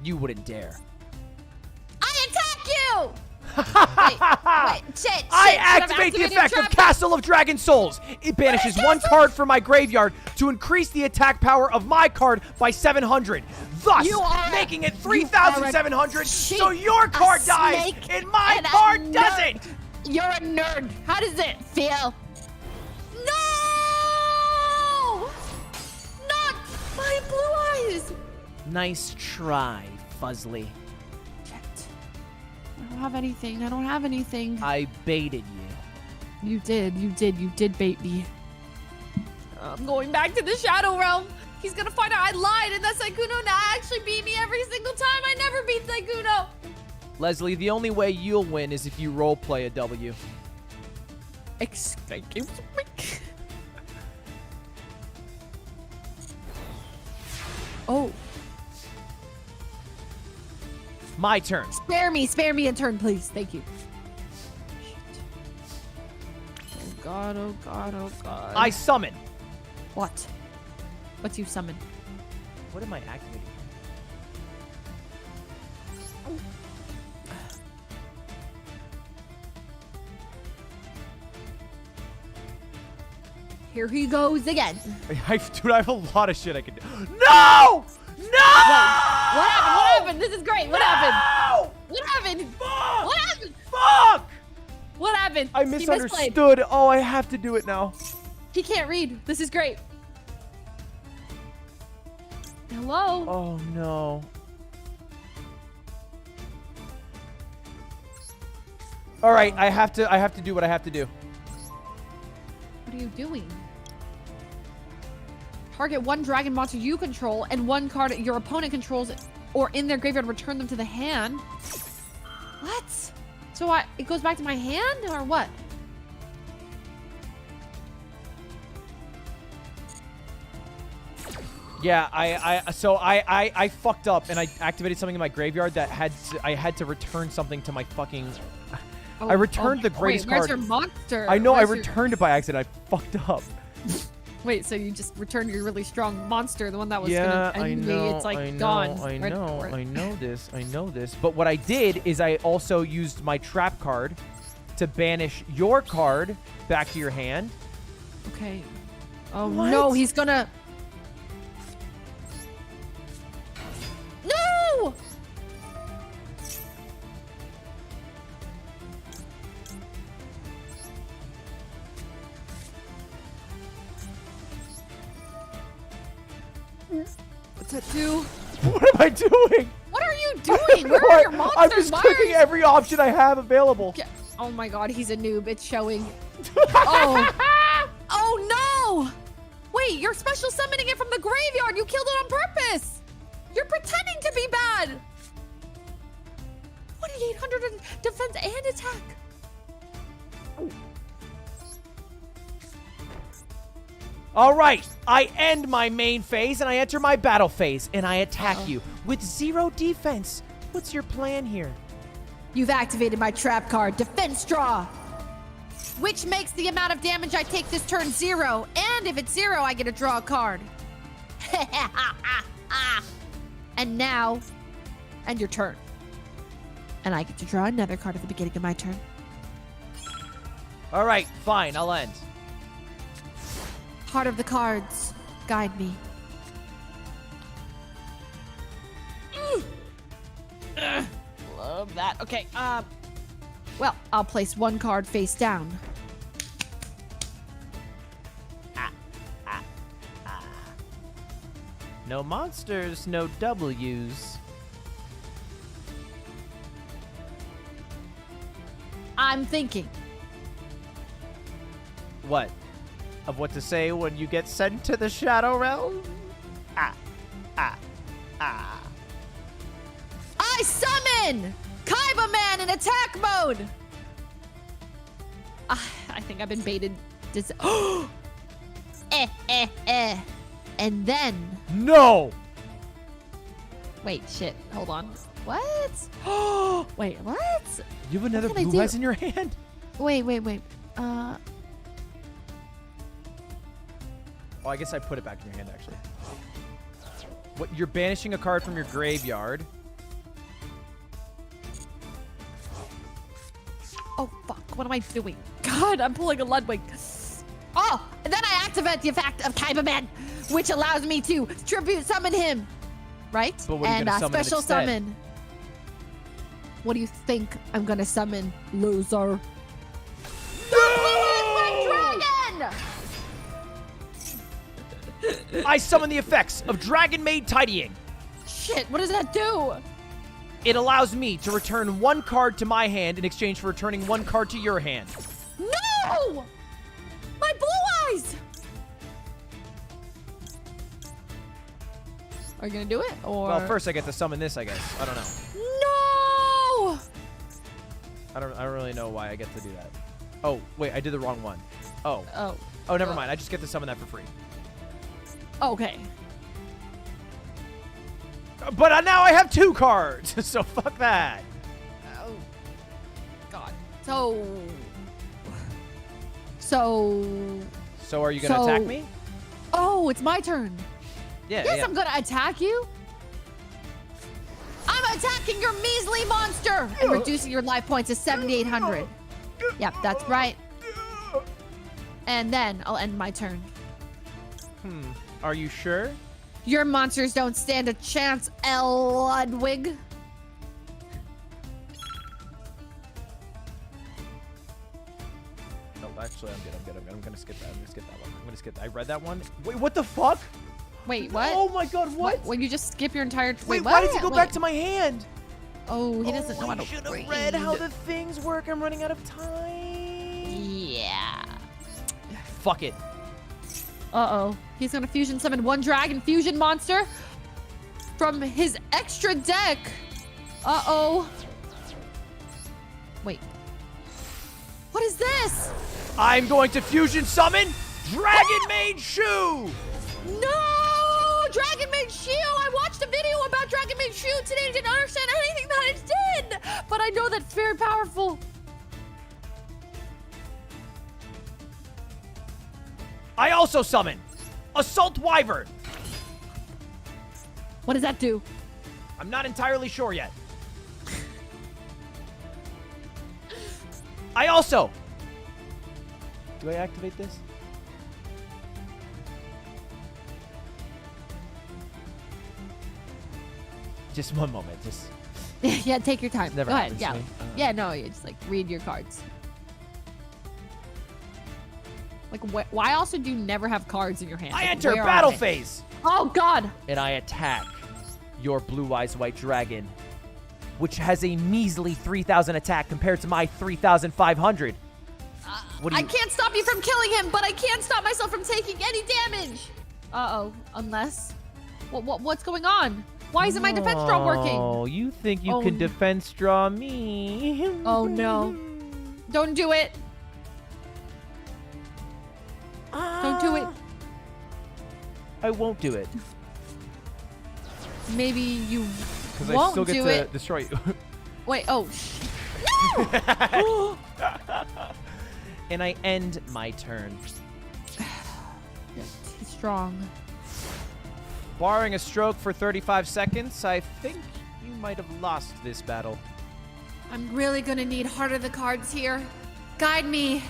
You wouldn't dare. I attack you! wait, shit, I activate the effect of Castle of Dragon Souls. It banishes one card from my graveyard to increase the attack power of my card by 700, thus making it 3,700. So your card dies and my card doesn't. You're a nerd. How does it feel? No! Not my blue eyes. Nice try, Fuzzly. I don't have anything. I don't have anything. I baited you. You did bait me. I'm going back to the Shadow Realm. He's gonna find out I lied and that Saikuno actually beat me every single time. I never beat Saikuno. Leslie, the only way you'll win is if you roleplay a W. Excuse me. Oh. My turn. Spare me a turn, please. Thank you. Oh god, oh god, oh god. I summon. What? What's you summon? What am I activating? Here he goes again. Dude, I have a lot of shit I can do. No! No! What happened? What happened? This is great. What happened? What happened? Fuck! What happened? Fuck! What happened? I He misunderstood. Oh, I have to do it now. He can't read. This is great. Hello? Oh, no. All right, I have to do what I have to do. What are you doing? Target one dragon monster you control and one card your opponent controls or in their graveyard, return them to the hand. What? So it goes back to my hand or what? Yeah, I fucked up and I activated something in my graveyard that I had to return something to my fucking. I returned the greatest where's card. your monster? I know Where's I returned it by accident. I fucked up. Wait, so you just returned your really strong monster, the one that was Yeah, gonna end me. It's like gone. I know this. But what I did is I also used my trap card to banish your card back to your hand. Okay. Oh What? no, he's gonna. No! What's that do? What am I doing? What are you doing? Where are your monsters? I'm just Why are clicking you- every option I have available. Oh my god, he's a noob. It's showing. Oh. Oh no! You're special summoning it from the graveyard. You killed it on purpose. You're pretending to be bad. 2,800 in defense and attack. All right, I end my main phase and I enter my battle phase and I attack you with 0 defense. What's your plan here? You've activated my trap card, Defense Draw, which makes the amount of damage I take this turn 0. And if it's 0, I get to draw a card. And now, end your turn. And I get to draw another card at the beginning of my turn. All right, fine, I'll end. Heart of the cards, guide me. Love that. Okay, well, I'll place 1 card face down. No monsters, no W's. I'm thinking. What? Of what to say when you get sent to the Shadow Realm? I summon Kaiba Man in attack mode. I think I've been baited. And then. No! Wait, shit. Hold on. What? Wait, what? You have another blue eyes in your hand? Wait. Oh, I guess I put it back in your hand, actually. What? You're banishing a card from your graveyard. Oh, fuck. What am I doing? God, I'm pulling a Ludwig. Oh, and then I activate the effect of Kaiba Man, which allows me to tribute summon him. Right? But what are you gonna summon special instead? summon. What do you think I'm gonna summon, loser? The dragon! I summon the effects of Dragon Maid Tidying. Shit, what does that do? It allows me to return 1 card to my hand in exchange for returning 1 card to your hand. No! My blue eyes! Are you gonna do it, or? Well, first I get to summon this, I guess. I don't know. No! I don't really know why I get to do that. Oh, wait, I did the wrong one. Oh, never mind. I just get to summon that for free. Okay. But now I have 2 cards, so fuck that. Oh, God. So are you gonna attack me? Oh, it's my turn. Yeah. Yes, yeah. I'm gonna attack you. I'm attacking your measly monster and reducing your life points to 7,800. Yep, that's right. And then I'll end my turn. Are you sure? Your monsters don't stand a chance, Ludwig. No, actually, I'm good. I'm gonna skip that. I'm gonna skip that. I read that one. Wait, what the fuck? Wait, what? Oh my god, what? When you just skip your entire... Wait, what? why did you go back to my hand? Oh, he doesn't know how to should have read. read how the things work. I'm running out of time. Yeah. Fuck it. Uh-oh. He's gonna fusion summon 1 dragon fusion monster from his extra deck. Uh-oh. Wait. What is this? I'm going to fusion summon Dragon Maid Shoe. No! Dragon Maid Shoe! I watched a video about Dragon Maid Shoe today and didn't understand anything that it did! But I know that's very powerful. I also summon Assault Wyvern. What does that do? I'm not entirely sure yet. I also... Do I activate this? Just one moment. Just... Yeah, take your time. Never Go ahead. happens to Yeah. me. Yeah, no, you just like read your cards. Like, why also do you never have cards in your hand? I Like, enter where are battle they? phase. Oh, God. And I attack your Blue Eyes White Dragon, which has a measly 3,000 attack compared to my 3,500. What do I you... can't stop you from killing him, but I can't stop myself from taking any damage. Uh-oh. Unless... What's going on? Why isn't my defense draw working? Oh, you think you can defense draw me? Oh, no. Don't do it. Don't do it. I won't do it. Maybe you Because won't I still get do to it. destroy you. Wait, oh, no! And I end my turn. He's strong. Barring a stroke for 35 seconds, I think you might have lost this battle. I'm really gonna need Heart of the Cards here. Guide me.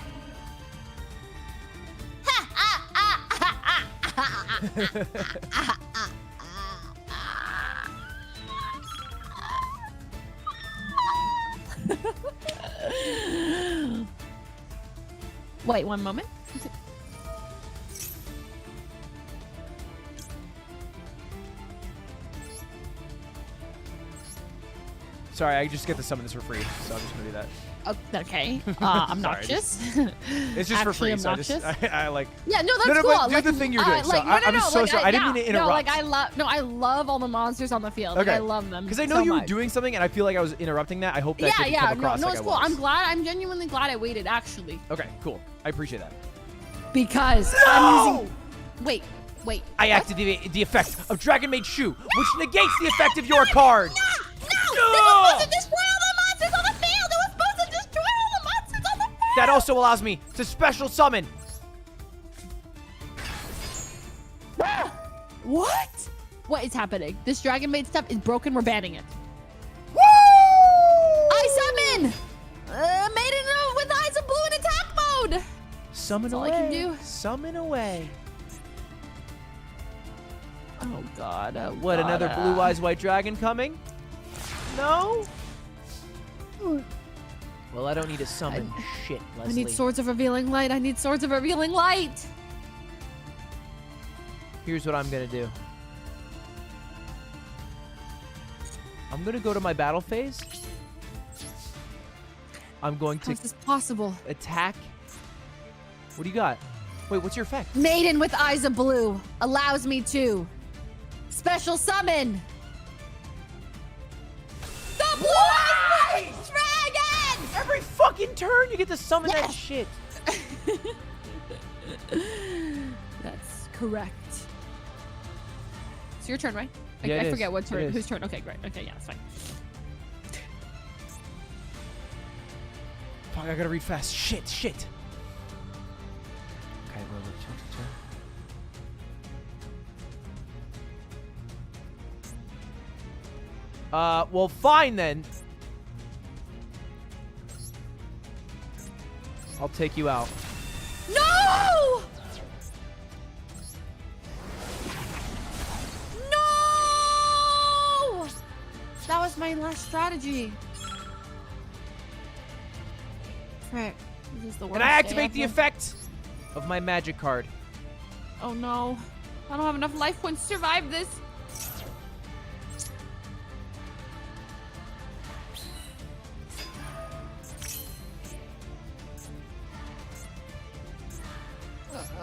Wait, one moment. Sorry, I just get to summon this for free, so I'm just gonna do that. Okay. Sorry, Obnoxious. It's just for free, Obnoxious. so I like. Yeah, no, that's no, cool. but do the thing you're doing. So like, I'm so sorry. I didn't mean to interrupt. No, I love all the monsters on the field. Okay. Like, I love them. Because I know so you were much. doing something, and I feel like I was interrupting that. I hope that didn't come across no, like it's I cool. was. I'm glad. I'm genuinely glad I waited, actually. Okay, cool. I appreciate that. Because I'm using... Wait. I activate the effect of Dragon Maid Shoe, which negates the effect of your card. No! This was supposed to destroy all the monsters on the field! It was supposed to destroy all the monsters on the field! That also allows me to special summon. What? What is happening? This Dragon Maid stuff is broken. We're banning it. Woo! I summon! Maiden with eyes of blue in attack mode! Summon That's all away. I can do. Summon away. Oh, God. What, another Blue Eyes White Dragon coming? No? Well, I don't need to summon shit, Leslie. I need Swords of Revealing Light. I need Swords of Revealing Light. Here's what I'm going to do. I'm going to go to my battle phase. I'm going to... How is this possible? Attack. What do you got? Wait, what's your effect? Maiden with eyes of blue allows me to special summon the Blue Eyes White Dragon! Every fucking turn you get to summon that shit. That's correct. It's your turn, right? Yeah, it I is. forget what It turn. is. Whose turn? Okay, great. Okay, yeah, that's fine. Fuck, I gotta read fast. Shit. Okay, chill. Well, fine then. I'll take you out. No! No! That was my last strategy. Frick. This is the worst And I activate day the ever. effect of my magic card. Oh no. I don't have enough life points to survive this.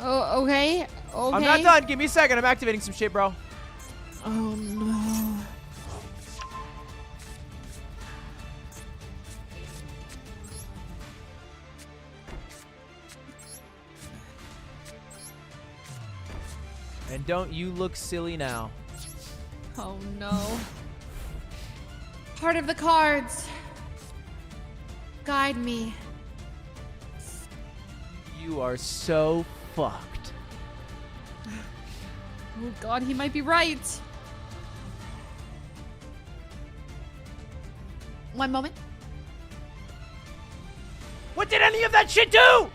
Oh, okay. I'm not done. Give me a second. I'm activating some shit, bro. Oh no. And don't you look silly now. Oh no. Heart of the Cards. Guide me. You are so fucked. Oh god, he might be right. One moment. What did any of that shit do?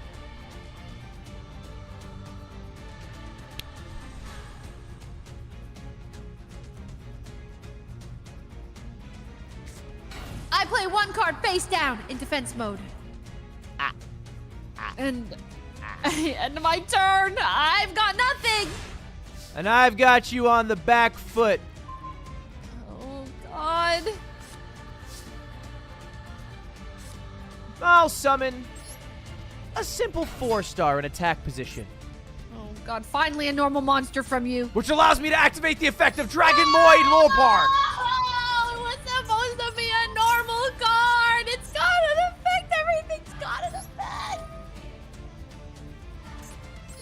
I play one card face down in defense mode. And end my turn. I've got nothing. And I've got you on the back foot. Oh god. I'll summon a simple 4-star in attack position. Oh God, finally a normal monster from you. Which allows me to activate the effect of Dragonmoid Lorpar. Oh, it was supposed to be a normal card. It's got an effect. Everything's got an effect.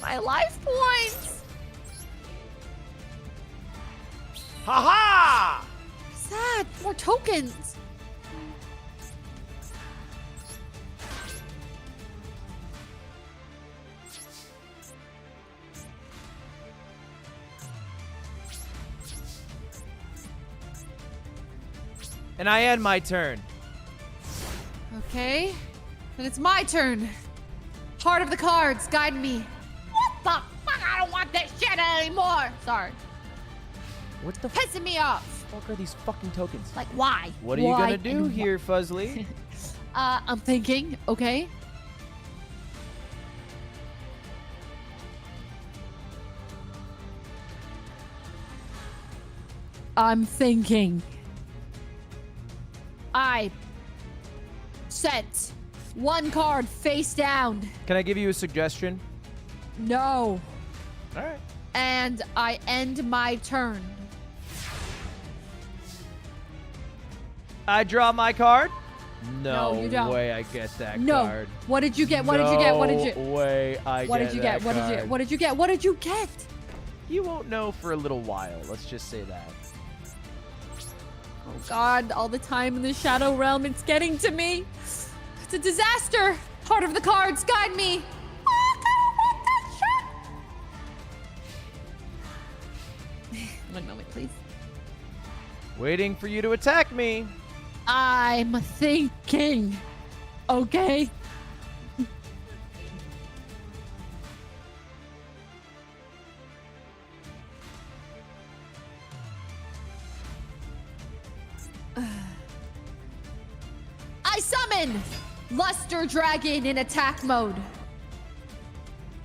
My life points. Ha-ha! Sad. More tokens. And I end my turn. Okay. Then it's my turn. Heart of the cards, guide me. What the fuck? I don't want this shit anymore. Sorry. What the Pissing me off. fuck are these fucking tokens? Like, why? What are you Why gonna do and here, Fuzzly? I'm thinking, okay. I'm thinking. I sent one card face down. Can I give you a suggestion? No. All right. And I end my turn. I draw my card? No, you don't. way I get that No. card. What did you get? What did you get? What did you? No way I What get did you get? that What did you? card. What did you get? What did you get? You won't know for a little while. Let's just say that. Oh God! All the time in the Shadow Realm, it's getting to me. It's a disaster. Heart of the cards, guide me. Oh, I don't want that shit. 1 moment, please. Waiting for you to attack me. I'm thinking. Okay. I summon Luster Dragon in attack mode.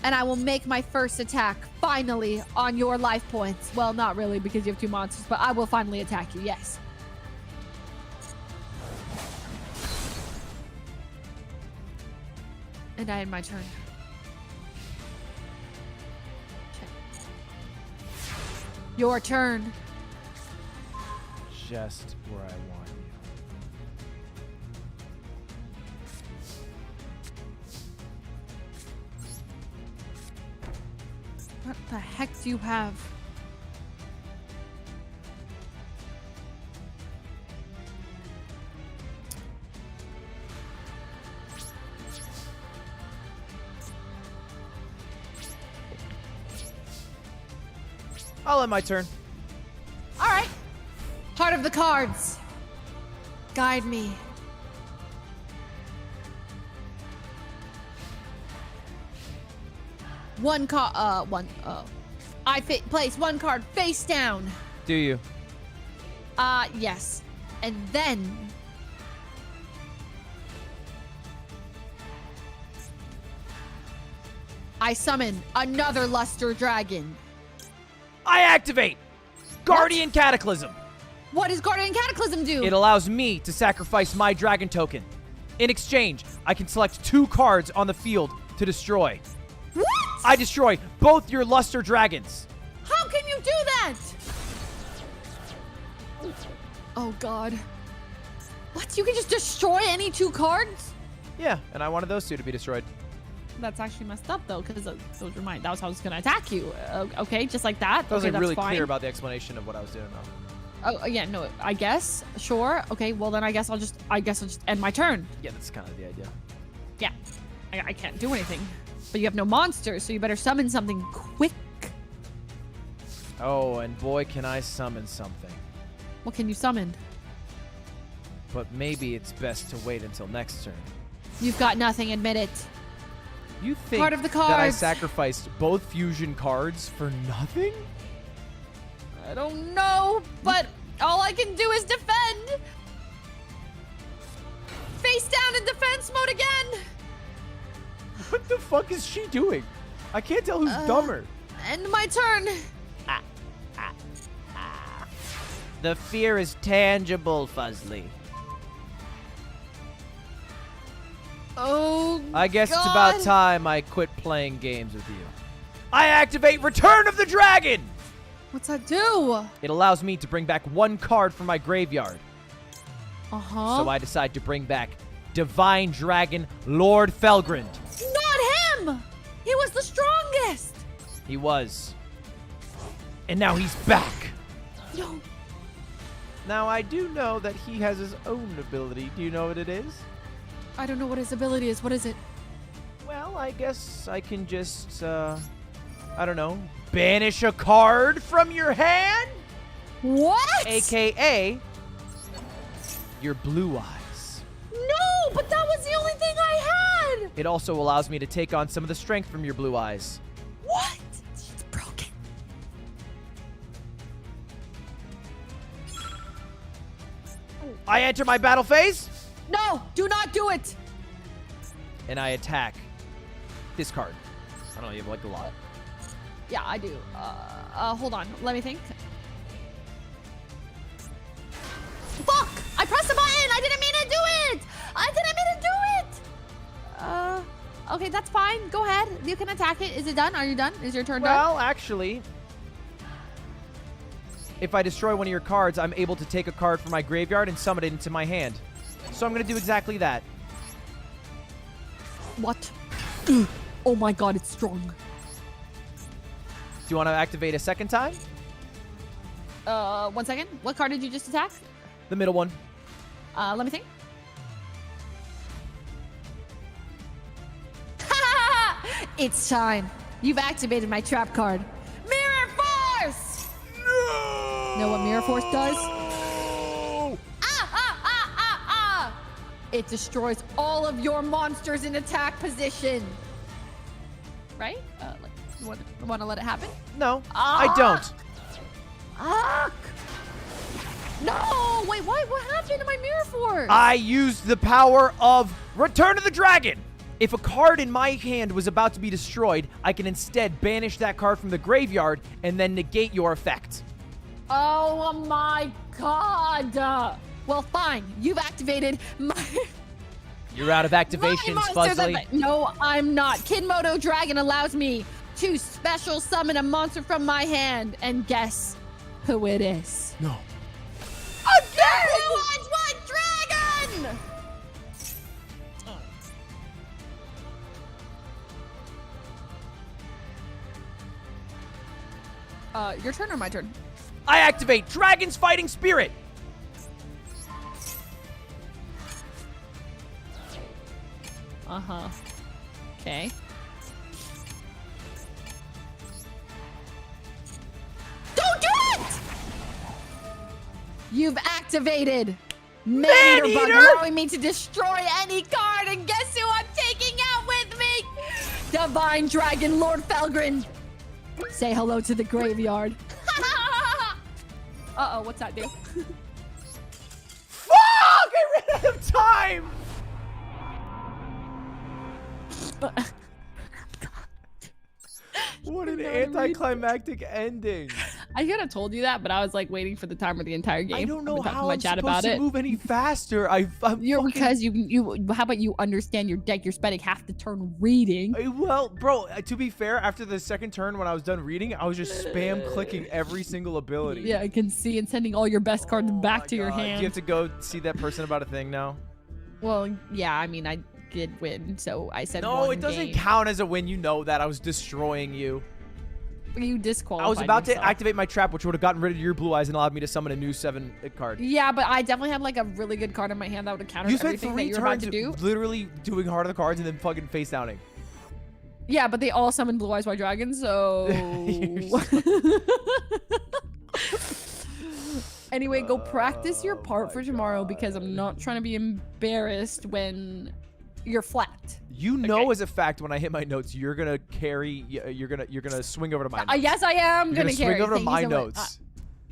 And I will make my first attack finally on your life points. Well, not really because you have 2 monsters, but I will finally attack you, yes. And I end my turn. Okay. Your turn. Just where I want you. What the heck do you have? I'll end my turn. All right. Heart of the cards. Guide me. I place 1 card face down. Do you? Yes. And then I summon another Luster Dragon. I activate Guardian Cataclysm. What does Guardian Cataclysm do? It allows me to sacrifice my dragon token. In exchange, I can select 2 cards on the field to destroy. What? I destroy both your Luster Dragons. How can you do that? Oh God. What? You can just destroy any 2 cards? Yeah, and I wanted those 2 to be destroyed. That's actually messed up though, because those were mine. That was how I was gonna attack you. Okay, just like that. I was okay, like really that's fine. clear about the explanation of what I was doing though. Oh yeah, no, I guess. Sure. Okay, well then I guess I'll just end my turn. Yeah, that's kind of the idea. Yeah. I can't do anything. But you have no monsters, so you better summon something quick. Oh, and boy can I summon something. What can you summon? But maybe it's best to wait until next turn. You've got nothing, admit it. You think Card of the that I cards. sacrificed both fusion cards for nothing? I don't know, but all I can do is defend. Face down in defense mode again. What the fuck is she doing? I can't tell who's dumber. End my turn. The fear is tangible, Fuzzly. Oh, I guess it's God. about time I quit playing games with you. I activate Return of the Dragon. What's that do? It allows me to bring back one card from my graveyard. Uh-huh. So I decide to bring back Divine Dragon Lord Felgrind. Not him! He was the strongest! He was. And now he's back. No. Now, I do know that he has his own ability. Do you know what it is? I don't know what his ability is. What is it? Well, I guess I can just, I don't know, banish a card from your hand? What? AKA your blue eyes. No, but that was the only thing I had. It also allows me to take on some of the strength from your blue eyes. What? It's broken. I enter my battle phase. No, do not do it. And I attack this card. I don't know, you have like a lot. Yeah, I do. Hold on. Let me think. Fuck! I pressed the button! I didn't mean to do it! I didn't mean to do it! Okay, that's fine. Go ahead. You can attack it. Is it done? Are you done? Is your turn done? Well, actually, if I destroy one of your cards, I'm able to take a card from my graveyard and summon it into my hand. So I'm going to do exactly that. What? Oh my god, it's strong. Do you want to activate a second time? 1 second. What card did you just attack? The middle one. Let me think. It's time. You've activated my trap card. Mirror Force! No! Know what Mirror Force does? It destroys all of your monsters in attack position. Right? You want to let it happen? No, I don't. No! Wait, what happened to my Mirror Force? I used the power of Return of the Dragon. If a card in my hand was about to be destroyed, I can instead banish that card from the graveyard and then negate your effect. Oh my god! Well, fine. You've activated my... You're out of activations, Fuzzly. No, I'm not. Kidmodo Dragon allows me to special summon a monster from my hand. And guess who it is? No. Again! Blue Eyes White Dragon! Your turn or my turn? I activate Dragon's Fighting Spirit. Uh-huh. Okay. Don't do it! You've activated Man-Eater, allowing me to destroy any card, and guess who I'm taking out with me? Divine Dragon Lord Felgrind. Say hello to the graveyard. Uh-oh, what's that do? Fuck! I ran out of time! What an anticlimactic ending. I could have told you that, but I was like waiting for the timer the entire game. I don't know how I'm I'm chat supposed about to it. move any faster. Because you how about you understand your deck? You're spending half the turn reading. Well, bro, to be fair, after the second turn when I was done reading, I was just spam clicking every single ability. Yeah, I can see, and sending all your best cards back to your hand. Do you have to go see that person about a thing now? Well, yeah, I mean, I did win, so I said no, it doesn't count as a win. You know that. I was destroying you. You disqualified I was about yourself. to activate my trap, which would have gotten rid of your blue eyes and allowed me to summon a new 7 card. Yeah, but I definitely had like a really good card in my hand that would have countered everything that you're about to do. Literally doing Heart of the Cards and then fucking face downing. Yeah, but they all summoned Blue Eyes White Dragon, so... Anyway, go practice your part for tomorrow because I'm not trying to be embarrassed when you're flat. You know, as a fact, when I hit my notes, you're gonna carry. You're gonna swing over to my notes. Yes, I am gonna carry. Swing over to Thank you my so much. notes.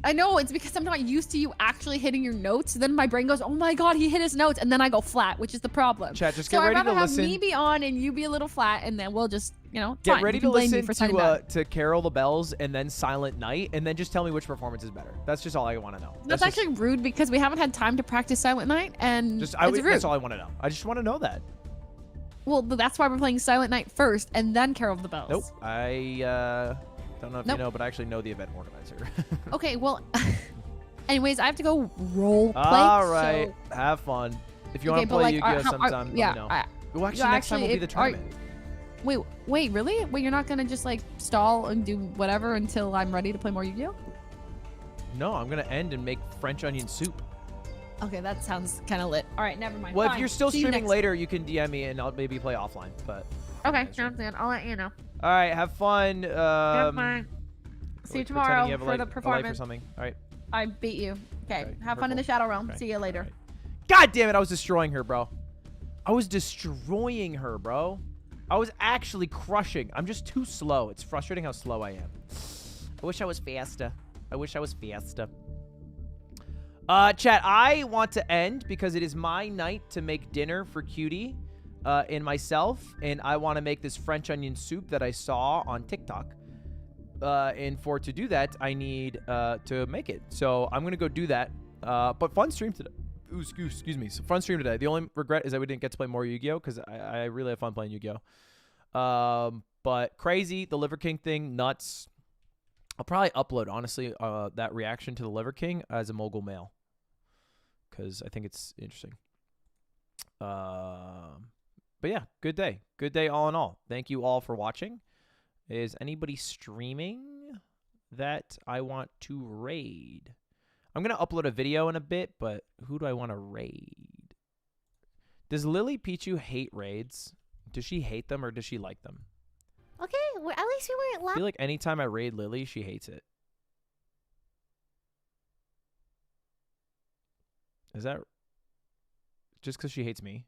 I know, it's because I'm not used to you actually hitting your notes. Then my brain goes, oh my god, he hit his notes, and then I go flat, which is the problem. Chat, just so get ready I'd rather to have listen. me be on and you be a little flat, and then we'll just, Get fine. ready You to can blame me listen for signing that. to Carol the Bells and then Silent Night, and then just tell me which performance is better. That's just all I want to know. That's actually rude because we haven't had time to practice Silent Night, and it's rude. That's all I want to know. I just want to know that. Well, that's why we're playing Silent Night first, and then Carol of the Bells. Nope. I don't know if you know, but I actually know the event organizer. Okay, well, anyways, I have to go role play. All right. Have fun. If you want to but, play like, Yu-Gi-Oh sometime, let me know. Well, actually, next time will be the tournament. Wait, really? Wait, you're not gonna just like stall and do whatever until I'm ready to play more Yu-Gi-Oh? No, I'm gonna end and make French onion soup. Okay, that sounds kind of lit. All right, never mind. Well, Fine. if you're still See you streaming next- later, you can DM me and I'll maybe play offline. But Okay, sounds good. I'll let you know. all right, have fun. Have fun. See you pretending tomorrow you have for a the life or performance. something. All right. I beat you. Okay, have fun in the Shadow Realm. See you later. God damn it! I was destroying her, bro. I was destroying her, bro. I was actually crushing. I'm just too slow. It's frustrating how slow I am. I wish I was faster. I wish I was faster. Chat, I want to end because it is my night to make dinner for Cutie and myself, and I want to make this French onion soup that I saw on TikTok. And to do that, I need to make it. So I'm going to go do that. But fun stream today. Ooh, excuse me. So fun stream today. The only regret is that we didn't get to play more Yu-Gi-Oh! Because I really have fun playing Yu-Gi-Oh! But crazy, the Liver King thing, nuts. I'll probably upload, honestly, that reaction to the Liver King as a Mogul mail. Because I think it's interesting. But yeah, good day. Good day all in all. Thank you all for watching. Is anybody streaming that I want to raid? I'm going to upload a video in a bit, but who do I want to raid? Does Lily Pichu hate raids? Does she hate them or does she like them? Okay, well, at least we weren't I loud. feel like anytime I raid Lily, she hates it. Is that just because she hates me?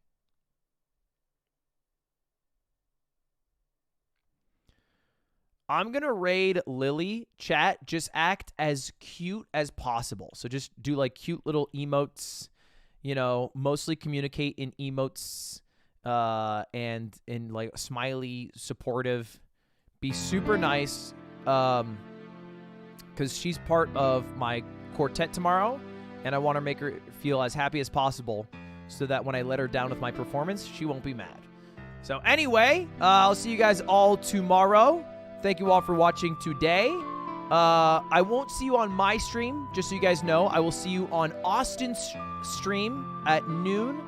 I'm going to raid Lily. Chat, just act as cute as possible. So just do like cute little emotes, you know, mostly communicate in emotes and in like smiley, supportive. Be super nice because she's part of my quartet tomorrow and I want to make her feel as happy as possible so that when I let her down with my performance, she won't be mad. So anyway, I'll see you guys all tomorrow. Thank you all for watching today. I won't see you on my stream, just so you guys know. I will see you on Austin's stream at noon.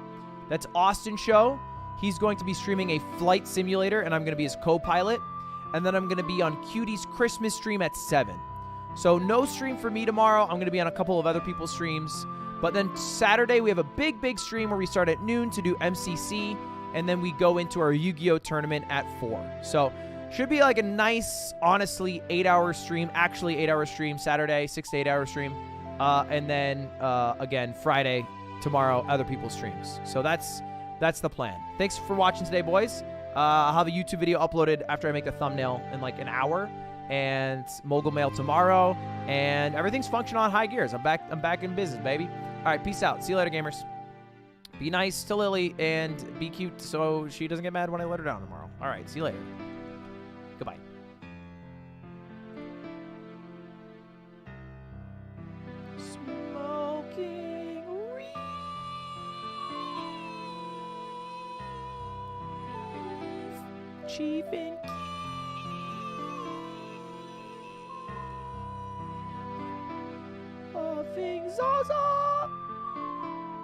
That's Austin's show. He's going to be streaming a flight simulator, and I'm going to be his co-pilot. And then I'm going to be on Cutie's Christmas stream at 7. So no stream for me tomorrow. I'm going to be on a couple of other people's streams. But then Saturday, we have a big stream where we start at noon to do MCC. And then we go into our Yu-Gi-Oh! Tournament at 4. So should be like a nice, honestly, 8-hour stream. Actually, 8-hour stream Saturday, 6 to 8 hour stream. And then, again, Friday, tomorrow, other people's streams. So that's the plan. Thanks for watching today, boys. I'll have a YouTube video uploaded after I make the thumbnail in like an hour. And Mogul Mail tomorrow. And everything's functioning on high gears. I'm back in business, baby. All right, peace out. See you later, gamers. Be nice to Lily and be cute so she doesn't get mad when I let her down tomorrow. All right, see you later. Goodbye. Smoking Chief and Key. All things awesome.